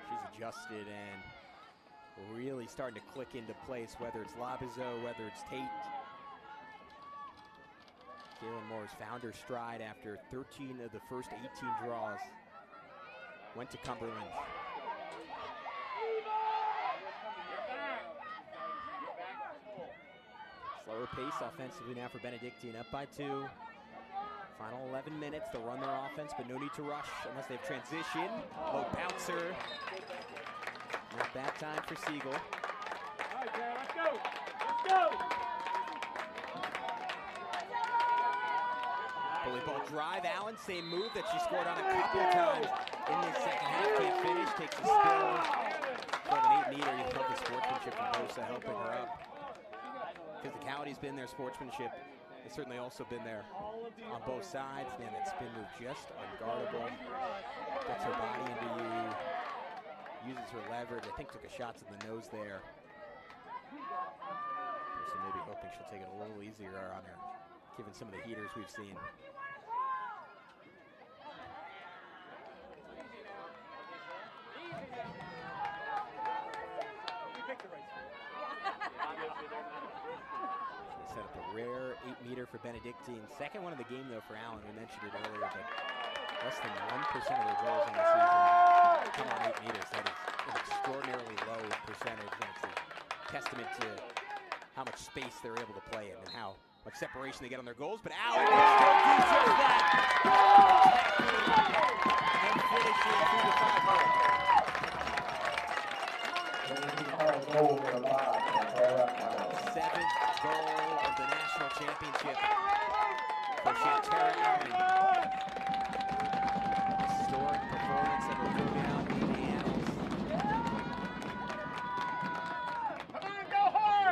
She's adjusted and really starting to click into place, whether it's Labizo, whether it's Tate. Kaylin Moore's found her stride after 13 of the first 18 draws. Went to Cumberlands. Slower pace offensively now for Benedictine, up by 2. Final 11 minutes, they'll run their offense, but no need to rush unless they've transitioned. Low bouncer. Not bad time for Siegel. All right, Dad, let's go. Let's go. Bully ball drive, Allen, same move that she scored on a couple of times in this second half. Can't finish, takes a spill. From an 8 meter, you love the sportsmanship from Bosa helping her up. Physicality's been there, sportsmanship has certainly also been there on both sides. Man, that spin move just unguardable. Gets her body into you, uses her leverage. I think took a shot to the nose there. So maybe hoping she'll take it a little easier on her, given some of the heaters we've seen. Set up a rare 8 meter for Benedictine. Second one of the game though for Allen. We mentioned it earlier, but less than 1% of their goals in the season come on 8 meters. That is an extraordinarily low percentage. That's a testament to how much space they're able to play in and how much separation they get on their goals. But Allen can still do just that. And finishing through the 5 hole. Seventh goal of the national championship for Shantara Allen. Historic performance that will go down in the annals.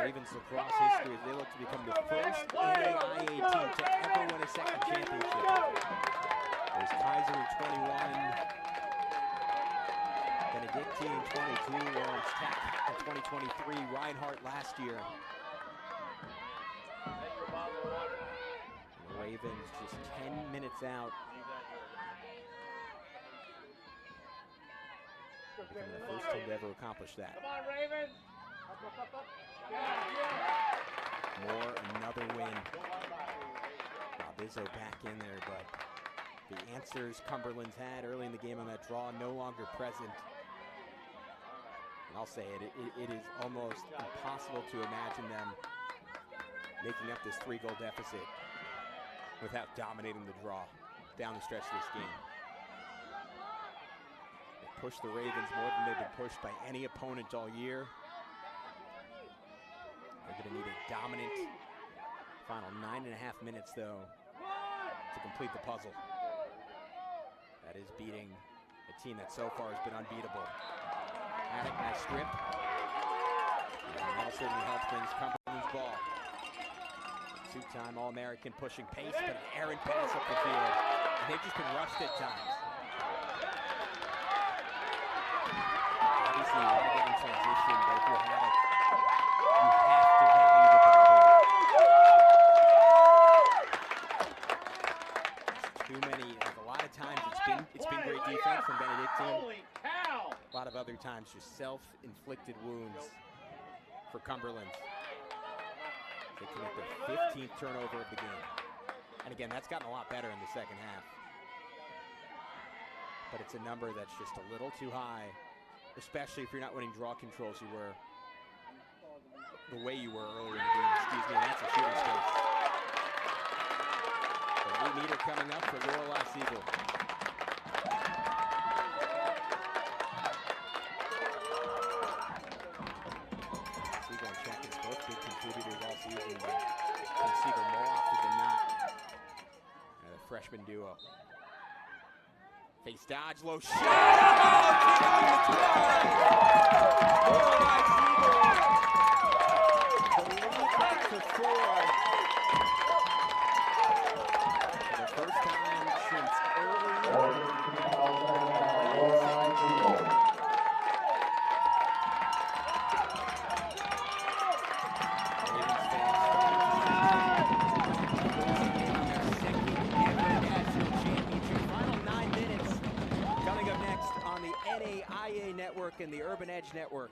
Ravens lacrosse history as they look to become the first NAIA team to ever win a second championship. There's Kaiser in 21, Benedictine in 22, Lawrence Tech in 2023, Reinhardt last year. The Ravens just 10 minutes out. Becoming the first team to ever accomplish that. Come on, Ravens. Moore, another win. Labizo back in there, but the answers Cumberlands had early in the game on that draw no longer present. And I'll say it is almost impossible to imagine them making up this 3-goal deficit without dominating the draw down the stretch of this game. They pushed the Ravens more than they've been pushed by any opponent all year. They're going to need a dominant final 9.5 minutes, though, to complete the puzzle. That is beating a team that so far has been unbeatable. Haddock has stripped. And that'll certainly help things. Cumberland's ball. Two-time All-American pushing pace, but an errant pass up the field. And they've just been rushed at times. Obviously, you want to get in transition, but if you're Haddock, you have to value the ball. Too many, like a lot of times it's been great defense from Benedictine. Holy cow! A lot of other times just self-inflicted wounds for Cumberlands. They commit their 15th turnover of the game. And again, that's gotten a lot better in the second half. But it's a number that's just a little too high, especially if you're not winning draw controls the way you were earlier in the game. Excuse me, and that's a shooting space. The 8-meter coming up for WLAX Eagle. Siegel and Checkins, both big contributors all season, but Siegel more often than not. The freshman duo. Face dodge, low shot. WLAX Eagle. The lead back to 4. For the first time since early. NAIA Network and the Urban Edge Network.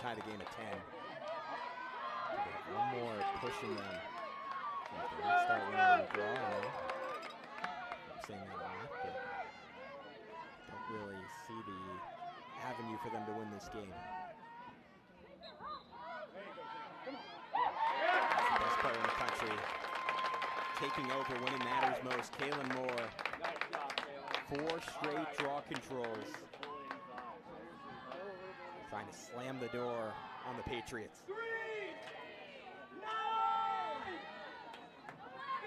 The game at 10. One more pushing them. They might start winning the draw. I'm saying that a lot, but don't really see the avenue for them to win this game. That's the best player in the country. Taking over when it matters most. Kalen Moore. 4 straight draw controls. Trying to slam the door on the Patriots. 3, 9,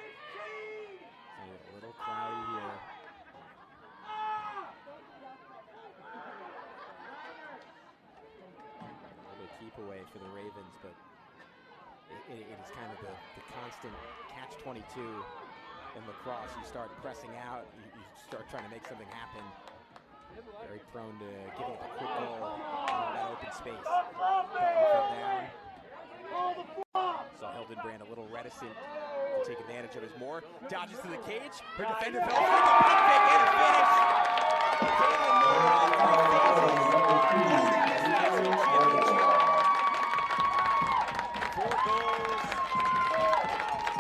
15. A little cloudy here. A little bit keep away for the Ravens, but it is kind of the constant catch-22 in lacrosse. You start pressing out, you start trying to make something happen. Very prone to giving up a quick goal in that open space. Button fell down. So held Hildenbrand a little reticent to take advantage of his more. Dodges to the cage. Her defender fell asleep. A pump fake and a finish. Kayla Moore on 3 phases. Owning this national championship. 4 goals.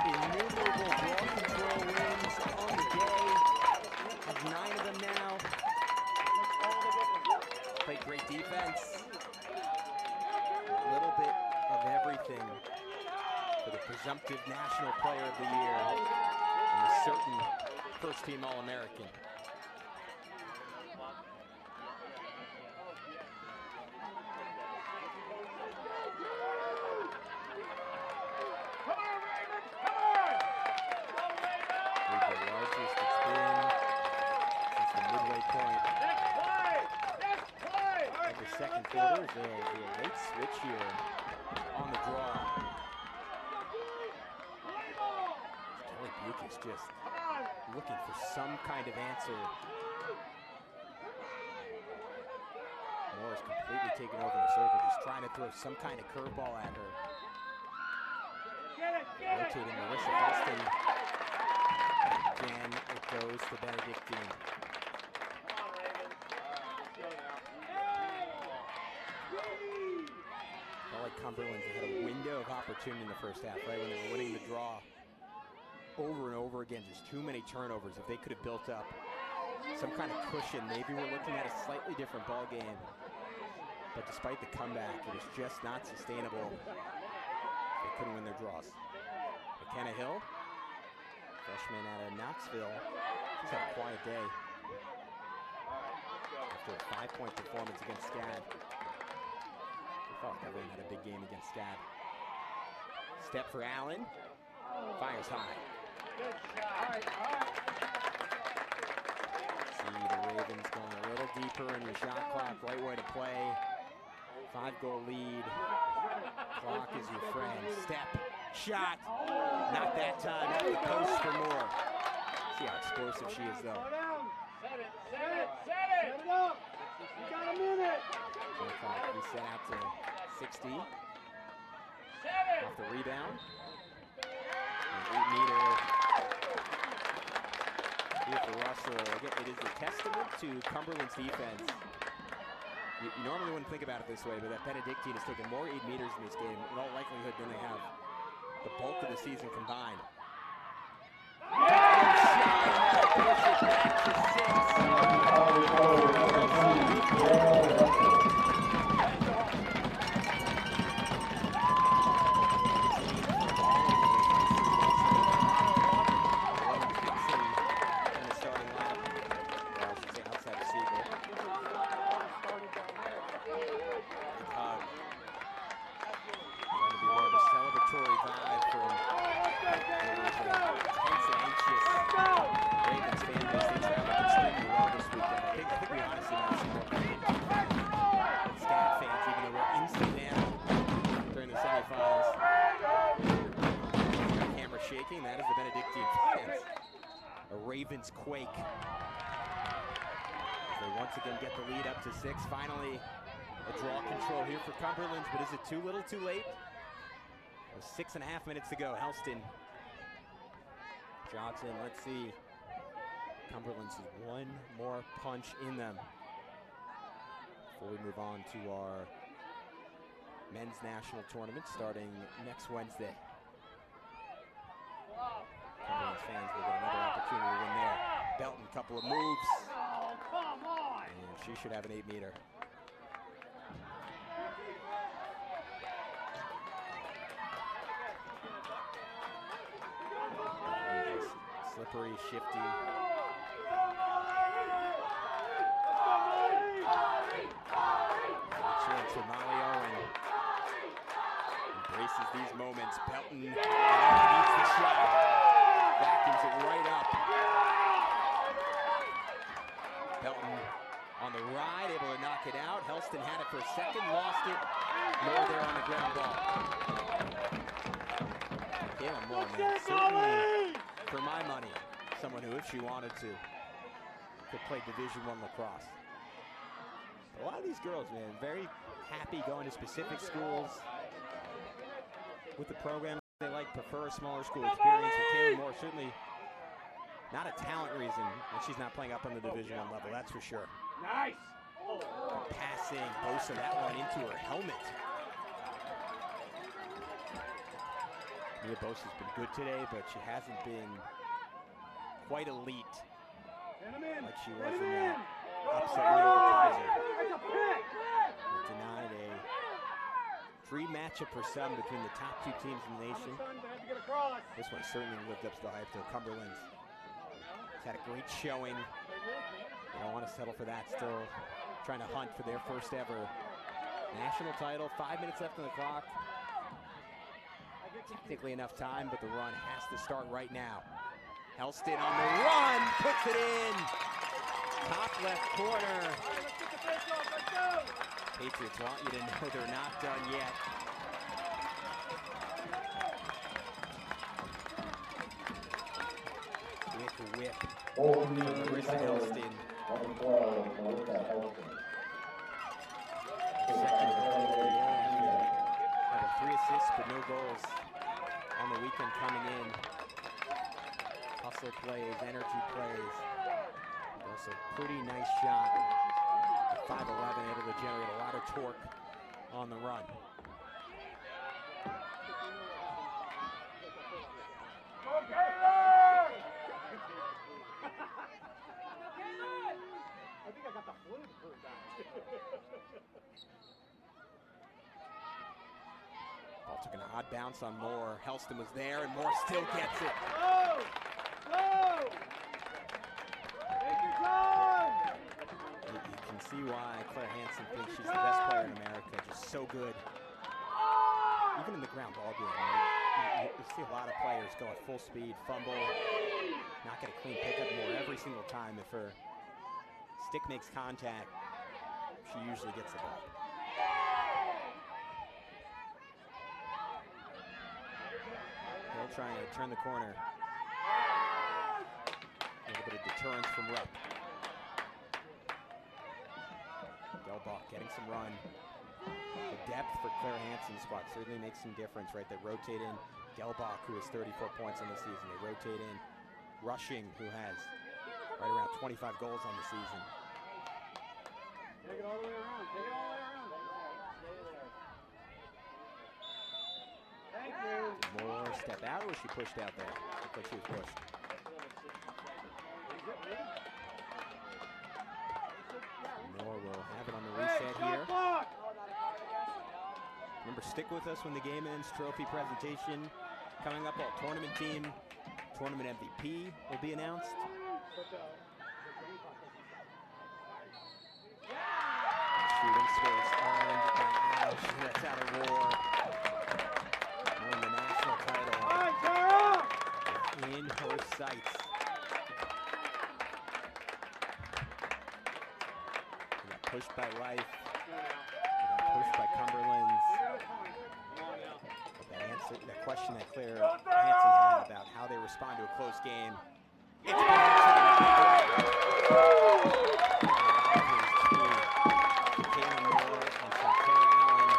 Innumerable ball control wins on the day. Has 9 of them now. Played great defense. A little bit of everything for the presumptive National Player of the Year and the certain first-team All-American. Come on, Raven! Come on! The largest it's been since the midway point Next play! Next play! of the second quarter. There'll be a late switch here on the draw. Kelly Buke is just Come on! looking for some kind of answer. Moore is completely taken over the circle, just trying to throw some kind of curveball at her. Get it! Get it! Rotating Marissa Helston. Again, it goes to Benedictine. Come on, Raven. Let's go now. Felt like Cumberlands had a window of opportunity in the first half, right? When they were winning the draw over and over again, just too many turnovers. If they could have built up some kind of cushion, maybe we're looking at a slightly different ball game. But despite the comeback, it is just not sustainable. They couldn't win their draws. McKenna Hill, freshman out of Knoxville, she's had a quiet day after a 5-point performance against SCAD. I thought Evelyn had a big game against SCAD. Step for Allen, fires high. Good shot. All right. See the Ravens going a little deeper in the shot clock, right way to play. 5-goal lead. Clock is your friend. Step, shot. Not that time. At the post for Moore. See how explosive she is, though. Slow down. Set it! Set it! Set Set it! it up. You got a minute. Clock reset out to 60. Set it! Off the rebound. An 8-meter here for Russell. Again, it is a testament to Cumberland's defense. You normally wouldn't think about it this way, but that Benedictine has taken more 8-meters in this game, in all likelihood, than they have the bulk of the season combined. That is the Benedictine fans. A Ravens quake. They once again get the lead up to 6. Finally, a draw control here for Cumberlands, but is it too little too late? With 6.5 minutes to go. Helston. Johnson, let's see. Cumberlands has one more punch in them. Before we move on to our men's national tournament starting next Wednesday. Cumberlands fans will get another opportunity to win there. Belton, couple of moves. Oh, come on! And she should have an 8-meter. Slippery, shifty. Chance for Molly Owen. Embraces these moments. Belton beats the shot. Vacuums it right up. Belton on the ride, able to knock it out. Helston had it for a second, lost it. Moore there on the ground ball. Kayla Moore, man, certainly, for my money, someone who, if she wanted to, could play Division I lacrosse. But a lot of these girls, man, very happy going to specific schools with the program. They prefer a smaller school experience. With Taylor Moore, certainly not a talent reason, and she's not playing up on the Division I level, that's for sure. Nice. Passing, Bosa that one into her helmet. Mia Bosa's been good today, but she hasn't been quite elite like she was in that upset win over Kaiser. Denied a free matchup for some between the top two teams in the nation. This one certainly lived up to the hype, though. Cumberlands had a great showing. They don't want to settle for that. Still trying to hunt for their first ever national title. 5 minutes left on the clock. Technically enough time, but the run has to start right now. Helston on the run, puts it in. Top left corner. Patriots want you to know they're not done yet. Whip. Marissa Helston. Second goal of 3 assists, but no goals on the weekend coming in. Hustle plays, energy plays. Also pretty nice shot. 5'11", able to generate a lot of torque on the run. I think I got the flu back. Ball took an odd bounce on Moore. Helston was there, and Moore still gets it. Go! Go! Take your time! You can see why Claire Hansen thinks she's the best player in America. Just so good. Even in the ground ball game, you see a lot of players go at full speed, fumble, not get a clean pickup. More every single time. If her stick makes contact, she usually gets the ball. Hill trying to turn the corner. A little bit of deterrence from Rupp. Delbach getting some run. The depth for Claire Hansen's squad certainly makes some difference, right? They rotate in Gelbach, who has 34 points on the season. They rotate in Rushing, who has right around 25 goals on the season. Take it all the way around. Take it all the way around. Thank you. Moore step out, or was she pushed out there? Looked like she was pushed. Moore will have it on the reset here. Remember, stick with us when the game ends. Trophy presentation coming up. All tournament team, tournament MVP will be announced. Shooting space earned by Ash. That's out of Roar. Won the national title in her sights. They got pushed by Life. They got pushed by Cumberlands. But that question that Claire Hansen had about how they respond to a close game. It's Taylor Moore and Claire Allen,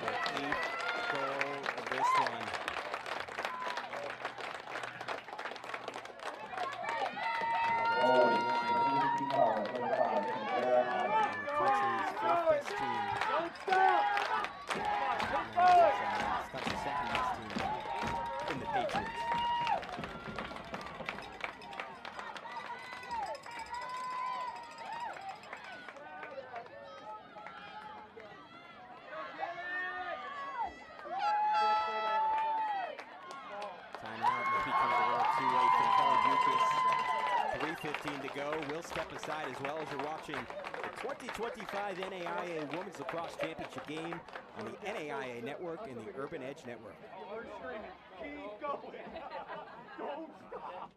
their 8th goal of this one. Now the 21. And the country's 4th best team. Don't stop! That's the 2nd best team in the Patriots. Timeout maybe comes a little too late for Kelly Bucas. 3:15 to go. We'll step aside as well as you're watching the 2025 NAIA Women's Lacrosse Championship game on the NAIA Network and the Urban Edge Network. Keep going. Don't stop.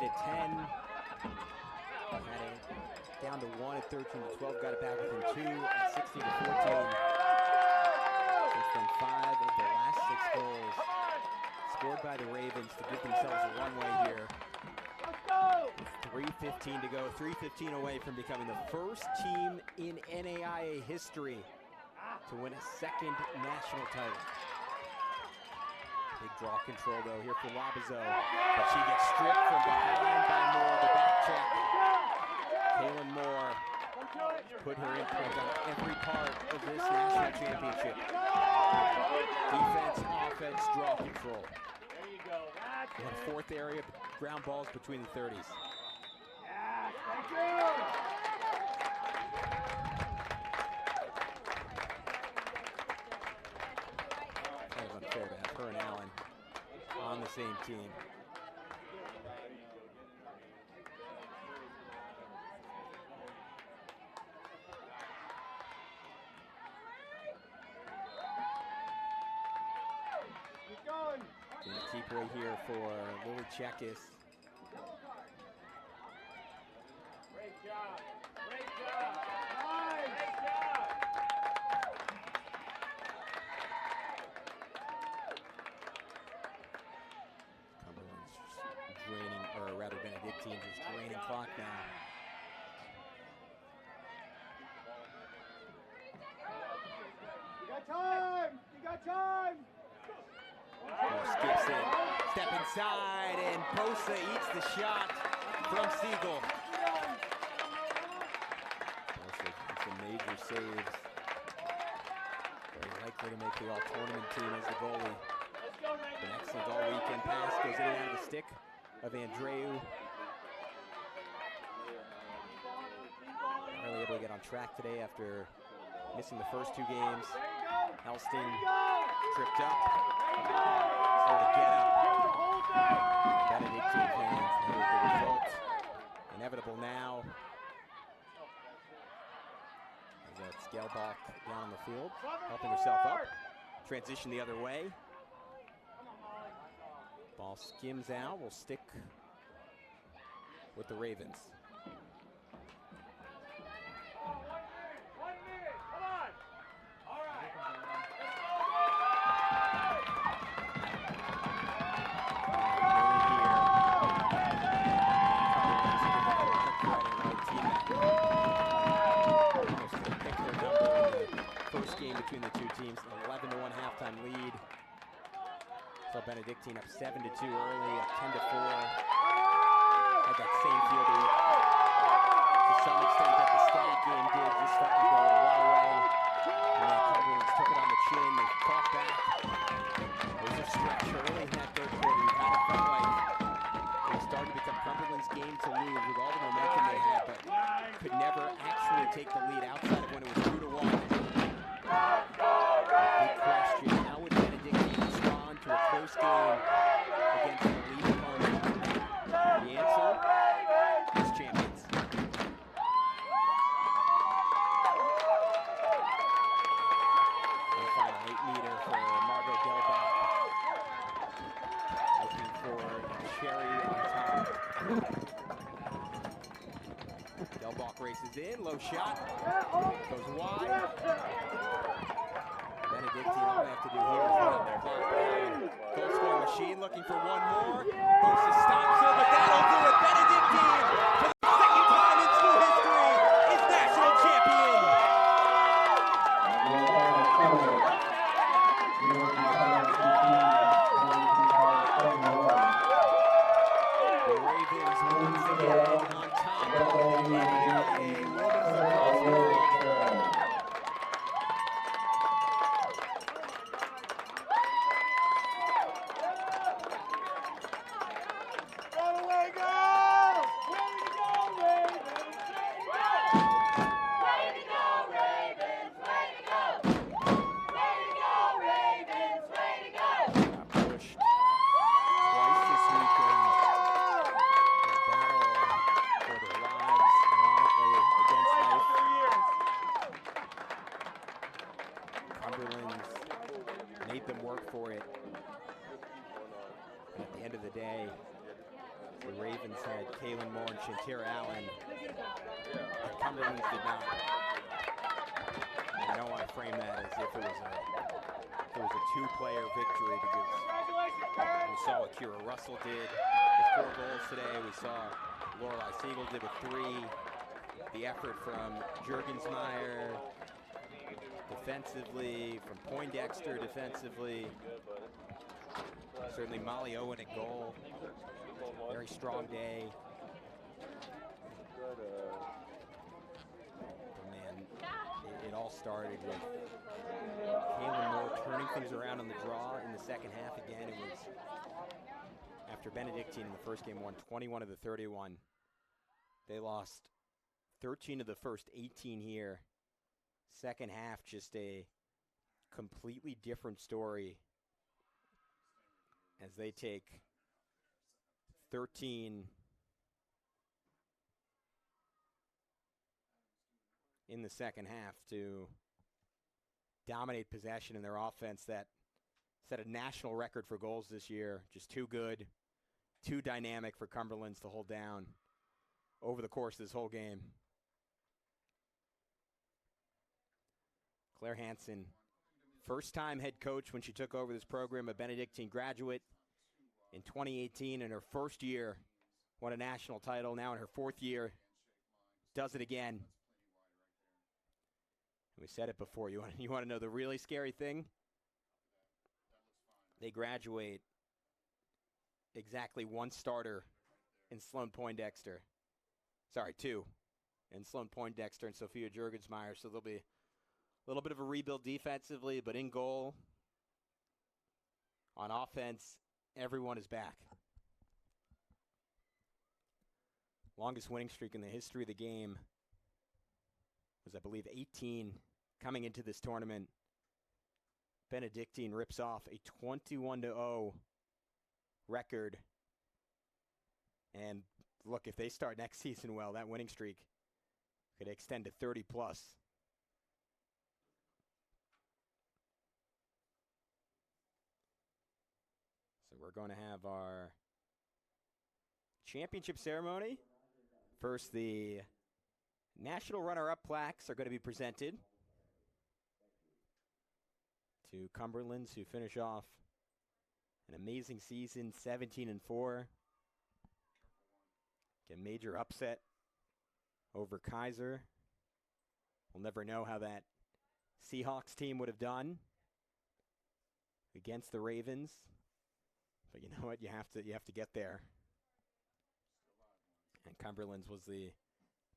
it at 10. Had it down to 1 at 13-12. Got it back within 2 at 16-14. Since then, 5 of the last 6 goals scored by the Ravens to give themselves a runway here. 3:15 to go. 3:15 away from becoming the first team in NAIA history to win a second national title. Big draw control though here for Labizo, but she gets stripped from behind by Moore. The back check. Kaylin Moore put her imprint on every part of this national championship. Defense, offense, draw control. There you go. That's One fourth area, ground balls between the 30s. Yes, thank you. Kind of unfair to have her and Allen on the same team. Keep going. And a keep right here for Lily Checkis. Great job. Great job. Nice. Great job. Cumberland's just draining, or rather Benedictine just draining clock now. You got time. You got time. Moore skips it, step inside, and Posa eats the shot from Siegel. Posa with some major saves. Very likely to make the all-tournament team as the goalie. An excellent all-weekend pass goes in and out of the stick of Andreu. Not really able to get on track today after missing the first 2 games. Helston tripped up. So to get up. Benedictine fans know the result. Inevitable now. As that's Gelbach down on the field, helping herself up. Transition the other way. Ball skims out. Will stick with the Ravens. 1 minute. Come on. All right. First game between the two teams, 11-1 halftime lead. So Benedictine up 7-2 early, at 10-4. Had that same feel to some extent that the stat game did. Just felt like they were a long way. And then Cumberlands took it on the chin. They fought back. There was a stretch early in that third quarter. You kind of felt like it was starting to become Cumberland's game to lose with all the momentum they had, but could never actually take the lead outside of when it was 2-1. Big question, how would Benedictine respond to a close game against an elite opponent? The answer is champions. One final 8-meter for Margot Gelbach. Looking for cherry on top. Gelbach races in, low shot, goes wide. Benedictine, all they have to do here is run their clock down. Goal scoring machine looking for one more. Bosa stops it, but that'll do it. Benedictine, for the second time in school history, is national champion. The Ravens once again on top of the NAIA Women's Lacrosse World. Cumberlands made them work for it. And at the end of the day, The Ravens had Kalen Moore and Shantira Allen. And Cumberlands did not. And I don't want to frame that as if it was a two-player victory, because we saw what Kira Russell did with 4 goals today. We saw Lorelei Siegel did with 3. The effort from Jurgensmeyer defensively, from Poindexter defensively. Certainly Molly Owen at goal. Very strong day. But man, it all started with Kalen Moore turning things around on the draw in the second half again. It was after Benedictine in the first game won 21 of the 31. They lost 13 of the first 18 here. Second half, just a completely different story as they take 13 in the second half to dominate possession in their offense that set a national record for goals this year. Just too good, too dynamic for Cumberlands to hold down over the course of this whole game. Claire Hansen, first-time head coach when she took over this program, a Benedictine graduate in 2018. In her first year, won a national title. Now in her 4th year, does it again. We said it before. You want to know the really scary thing? They graduate exactly 1 starter in Sloan Poindexter. Sorry, 2. In Sloan Poindexter and Sophia Jurgensmeyer. So there'll be a little bit of a rebuild defensively, but in goal, on offense, everyone is back. Longest winning streak in the history of the game was, I believe, 18 coming into this tournament. Benedictine rips off a 21-0 record. And look, if they start next season well, that winning streak could extend to 30+. So we're going to have our championship ceremony. First, the national runner-up plaques are going to be presented to Cumberlands, who finish off an amazing season, 17-4. Get a major upset over Kaiser. We'll never know how that Seahawks team would have done against the Ravens. But you know what? You have to get there. And Cumberlands was the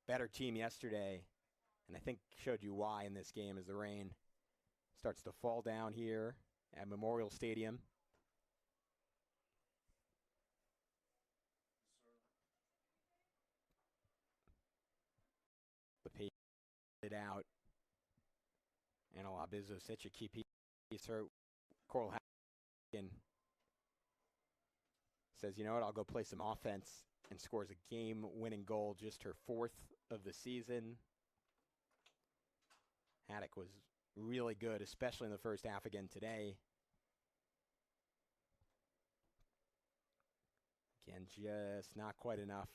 better team yesterday, and I think showed you why in this game as the rain starts to fall down here at Memorial Stadium. The pace it out. And Alabizo, such a key piece. Her Coral Hagen says, you know what, I'll go play some offense, and scores a game-winning goal, just her 4th of the season. Haddock was really good, especially in the first half again today. Again, just not quite enough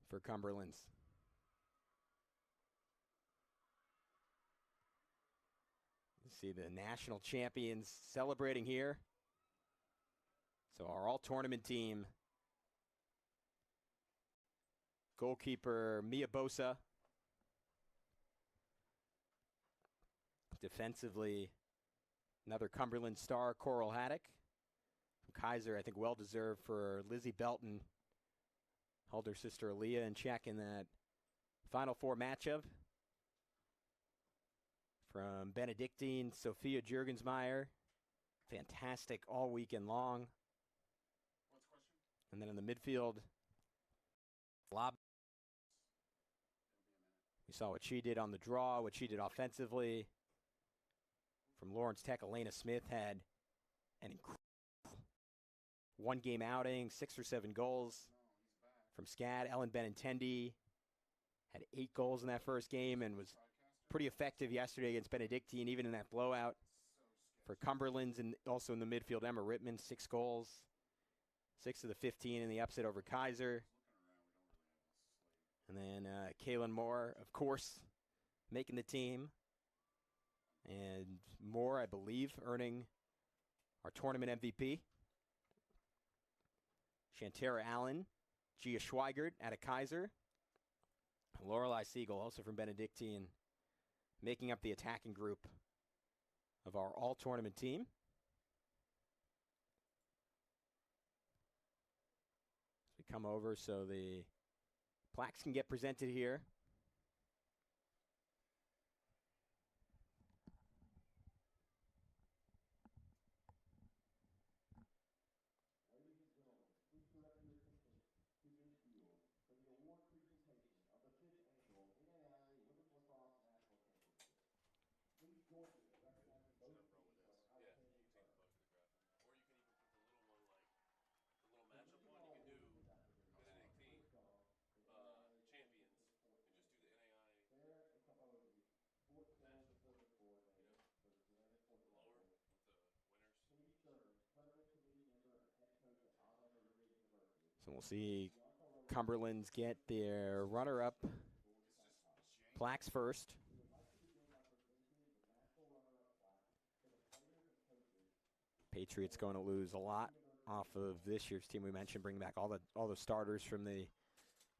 for Cumberlands. You see the national champions celebrating here. So our all-tournament team, goalkeeper Mia Bosa. Defensively, another Cumberland star, Coral Haddock. From Kaiser, I think well-deserved for Lizzie Belton. Held her sister Aaliyah in check in that Final Four matchup. From Benedictine, Sophia Jurgensmeyer. Fantastic all weekend long. And then in the midfield, we saw what she did on the draw, what she did offensively. From Lawrence Tech, Elena Smith had an incredible one-game outing, 6 or 7 goals. From SCAD, Ellen Benintendi had 8 goals in that first game and was pretty effective yesterday against Benedictine, even in that blowout. For Cumberlands, and also in the midfield, Emma Rittman, 6 goals. 6 of the 15 in the upset over Kaiser. And then Kaylin Moore, of course, making the team. And Moore, I believe, earning our tournament MVP. Shantara Allen, Gia Schweigert out of Kaiser. Lorelei Siegel, also from Benedictine, making up the attacking group of our all-tournament team. As we come over so the plaques can get presented here. Ladies and gentlemen, please direct your attention to midfield for the award presentation of the 5th Annual NAIA Women's Lacrosse National Championship. Please join me in recognizing both teams for an outstanding service. Or you can even put the little one, like the little matchup one. You can do Benedictine champions and just do the NAI There is Kabogi, Sports Sales and Service Coordinator for the Savannah Sports lower Network. with the winners. Katie Stearns, Tournament Committee Member and Head Coach at Auburn University. So we'll see Cumberlands get their runner-up plaques first. We would like to begin by presenting the national runner-up plaque to the players and coaches. Patriots going to lose a lot off of this year's team. We mentioned bringing back all the starters from the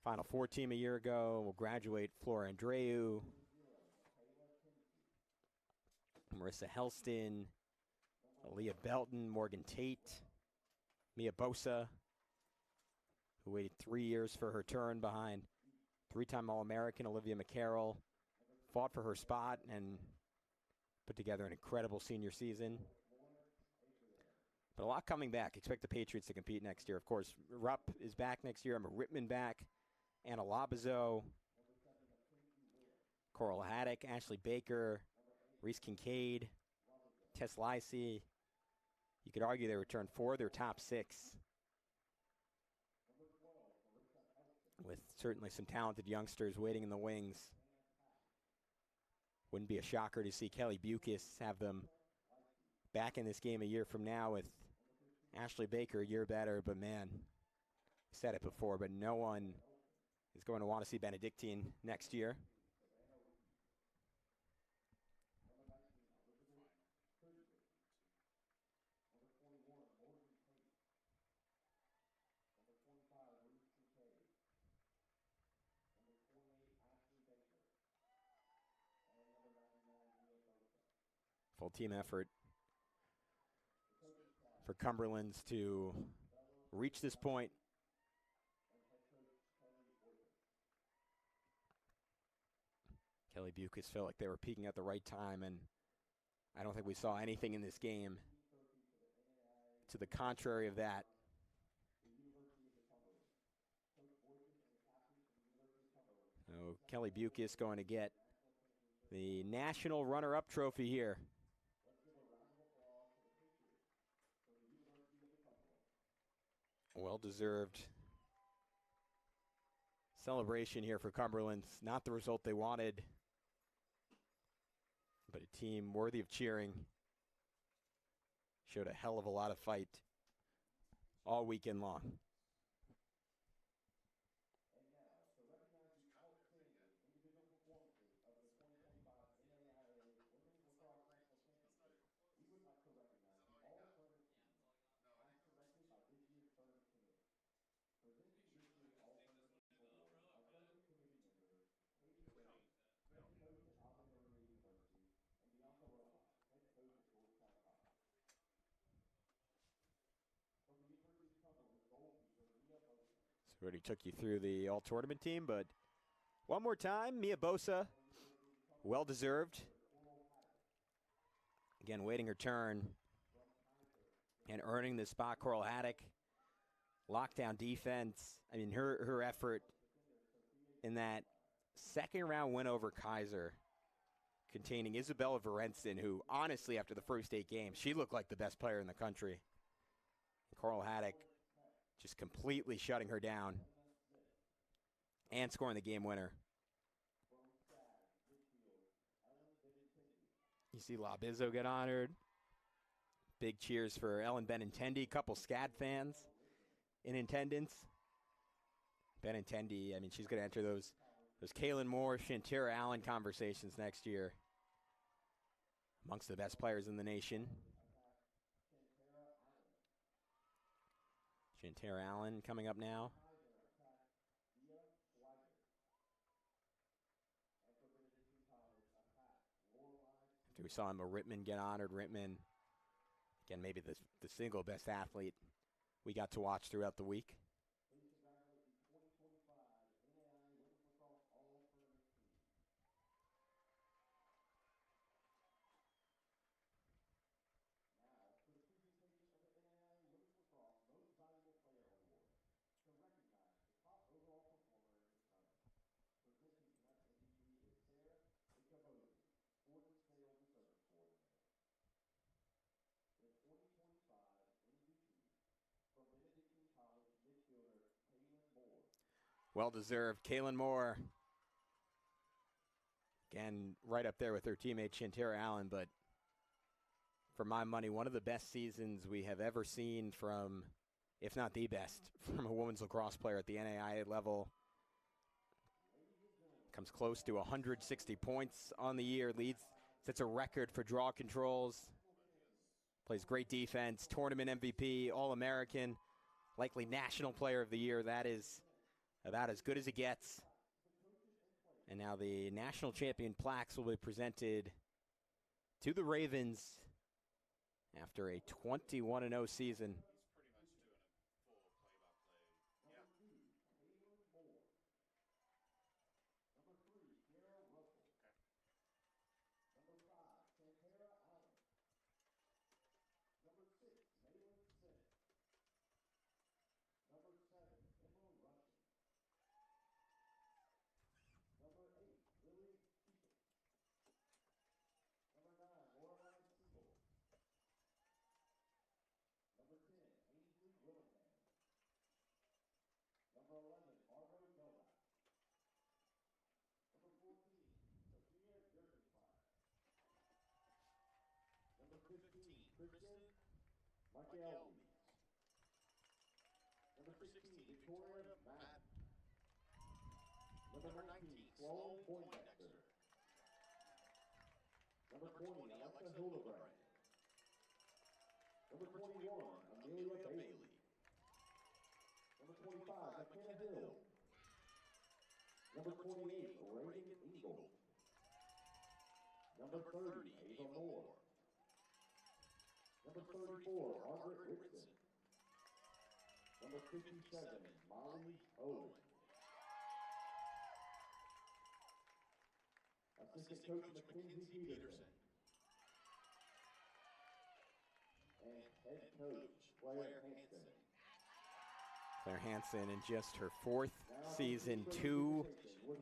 Final Four team a year ago. We'll graduate Flora Andreu, Marissa Helston, Aaliyah Belton, Morgan Tate, Mia Bosa, who waited 3 years for her turn behind three-time All-American Olivia McCarroll, fought for her spot and put together an incredible senior season. But a lot coming back. Expect the Patriots to compete next year. Of course, Rupp is back next year. Emma Rittman back. Anna Labizo, Coral Haddock, Ashley Baker, Reese Kincaid, Tess Lysey. You could argue they returned 4 of their top 6. With certainly some talented youngsters waiting in the wings. Wouldn't be a shocker to see Kelly Bukis have them back in this game a year from now with Ashley Baker a year better. But man, I said it before, but no one is going to want to see Benedictine next year. Full team effort for Cumberlands to reach this point. Kelly Bukis felt like they were peaking at the right time, and I don't think we saw anything in this game to the contrary of that. So Kelly Bukis going to get the national runner-up trophy here. Well-deserved celebration here for Cumberlands. Not the result they wanted, but a team worthy of cheering. Showed a hell of a lot of fight all weekend long. So we already took you through the all-tournament team, but one more time, Mia Bosa, well-deserved. Again, waiting her turn and earning the spot. Coral Haddock, lockdown defense. I mean, her effort in that second-round win over Kaiser, containing Isabella Verenson, who, honestly, after the first 8 games, she looked like the best player in the country. And Coral Haddock just completely shutting her down and scoring the game winner. You see Labizo get honored. Big cheers for Ellen Benintendi, couple SCAD fans in attendance. Benintendi, I mean, she's going to enter those Kaylin Moore, Shantira Allen conversations next year. Amongst the best players in the nation. Shantira Allen coming up now. After we saw Emma Rittman get honored, Rittman, again, maybe the single best athlete we got to watch throughout the week. Sports Sales and Service Coordinator. The 2025 MVP from Benedictine College midfielder Kaylin Moore. Well-deserved. Kaylin Moore, again, right up there with her teammate Shantira Allen, but for my money, one of the best seasons we have ever seen from, if not the best, from a women's lacrosse player at the NAIA level. Comes close to 160 points on the year, sets a record for draw controls, plays great defense, tournament MVP, All-American, likely National Player of the Year. That is about as good as it gets. And now the national champion plaques will be presented to the Ravens after a 21-0 season. Number 11, Arvo Novak. Number 14, Sophia Jerkenfire. Number 15, Kristen Michaelis. Number 16, Victoria Madden. Number 19, Sloan Poindexter. Number 20, Alexa Hildebrand. Number 21, Amelia Bailey. Number 25, McKenna Hill. Number 28, Reagan Ingle. Number 30, Ava Moore. Number 34, Margaret Whitson. Number 57, Molly Owen. Assistant Coach Mackenzie Peterson. And Head Coach Claire Hansen. Claire Hansen in just her 4th season, 2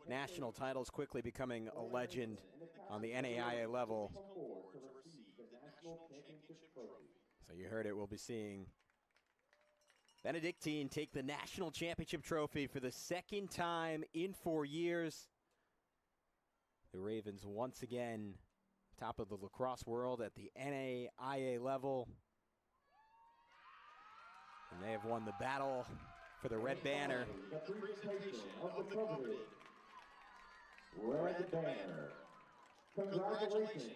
national titles, quickly becoming a legend on the NAIA level. So you heard it, we'll be seeing Benedictine take the national championship trophy for the 2nd time in 4 years. The Ravens once again top of the lacrosse world at the NAIA level. And they have won the battle for the Red Banner. The presentation of the coveted Red Banner. Congratulations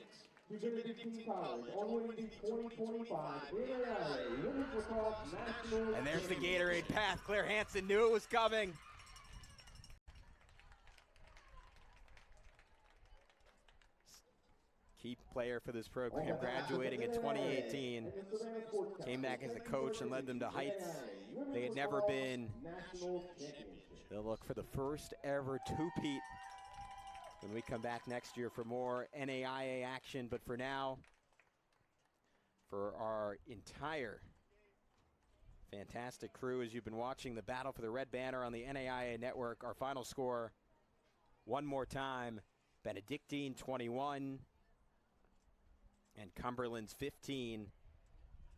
to Benedictine College on winning the 2025 NAIA Women's Lacrosse National. And there's the Gatorade path. Claire Hansen knew it was coming. Key player for this program, graduating in 2018. Came back as a coach and led them to heights they had never been. They'll look for the first ever two-peat when we come back next year for more NAIA action. But for now, for our entire fantastic crew, as you've been watching the battle for the Red Banner on the NAIA network, our final score, one more time, Benedictine 21 and Cumberlands 15.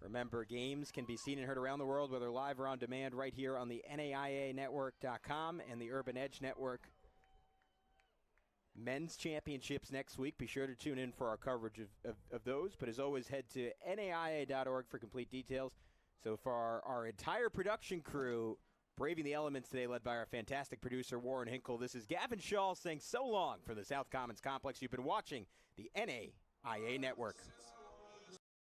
Remember, games can be seen and heard around the world, whether live or on demand, right here on the NAIAnetwork.com and the Urban Edge Network. Men's championships next week. Be sure to tune in for our coverage of those. But as always, head to NAIA.org for complete details. So for our entire production crew, braving the elements today, led by our fantastic producer, Warren Hinkle, this is Gavin Shaw saying so long from the South Commons Complex. You've been watching the NAIA Network.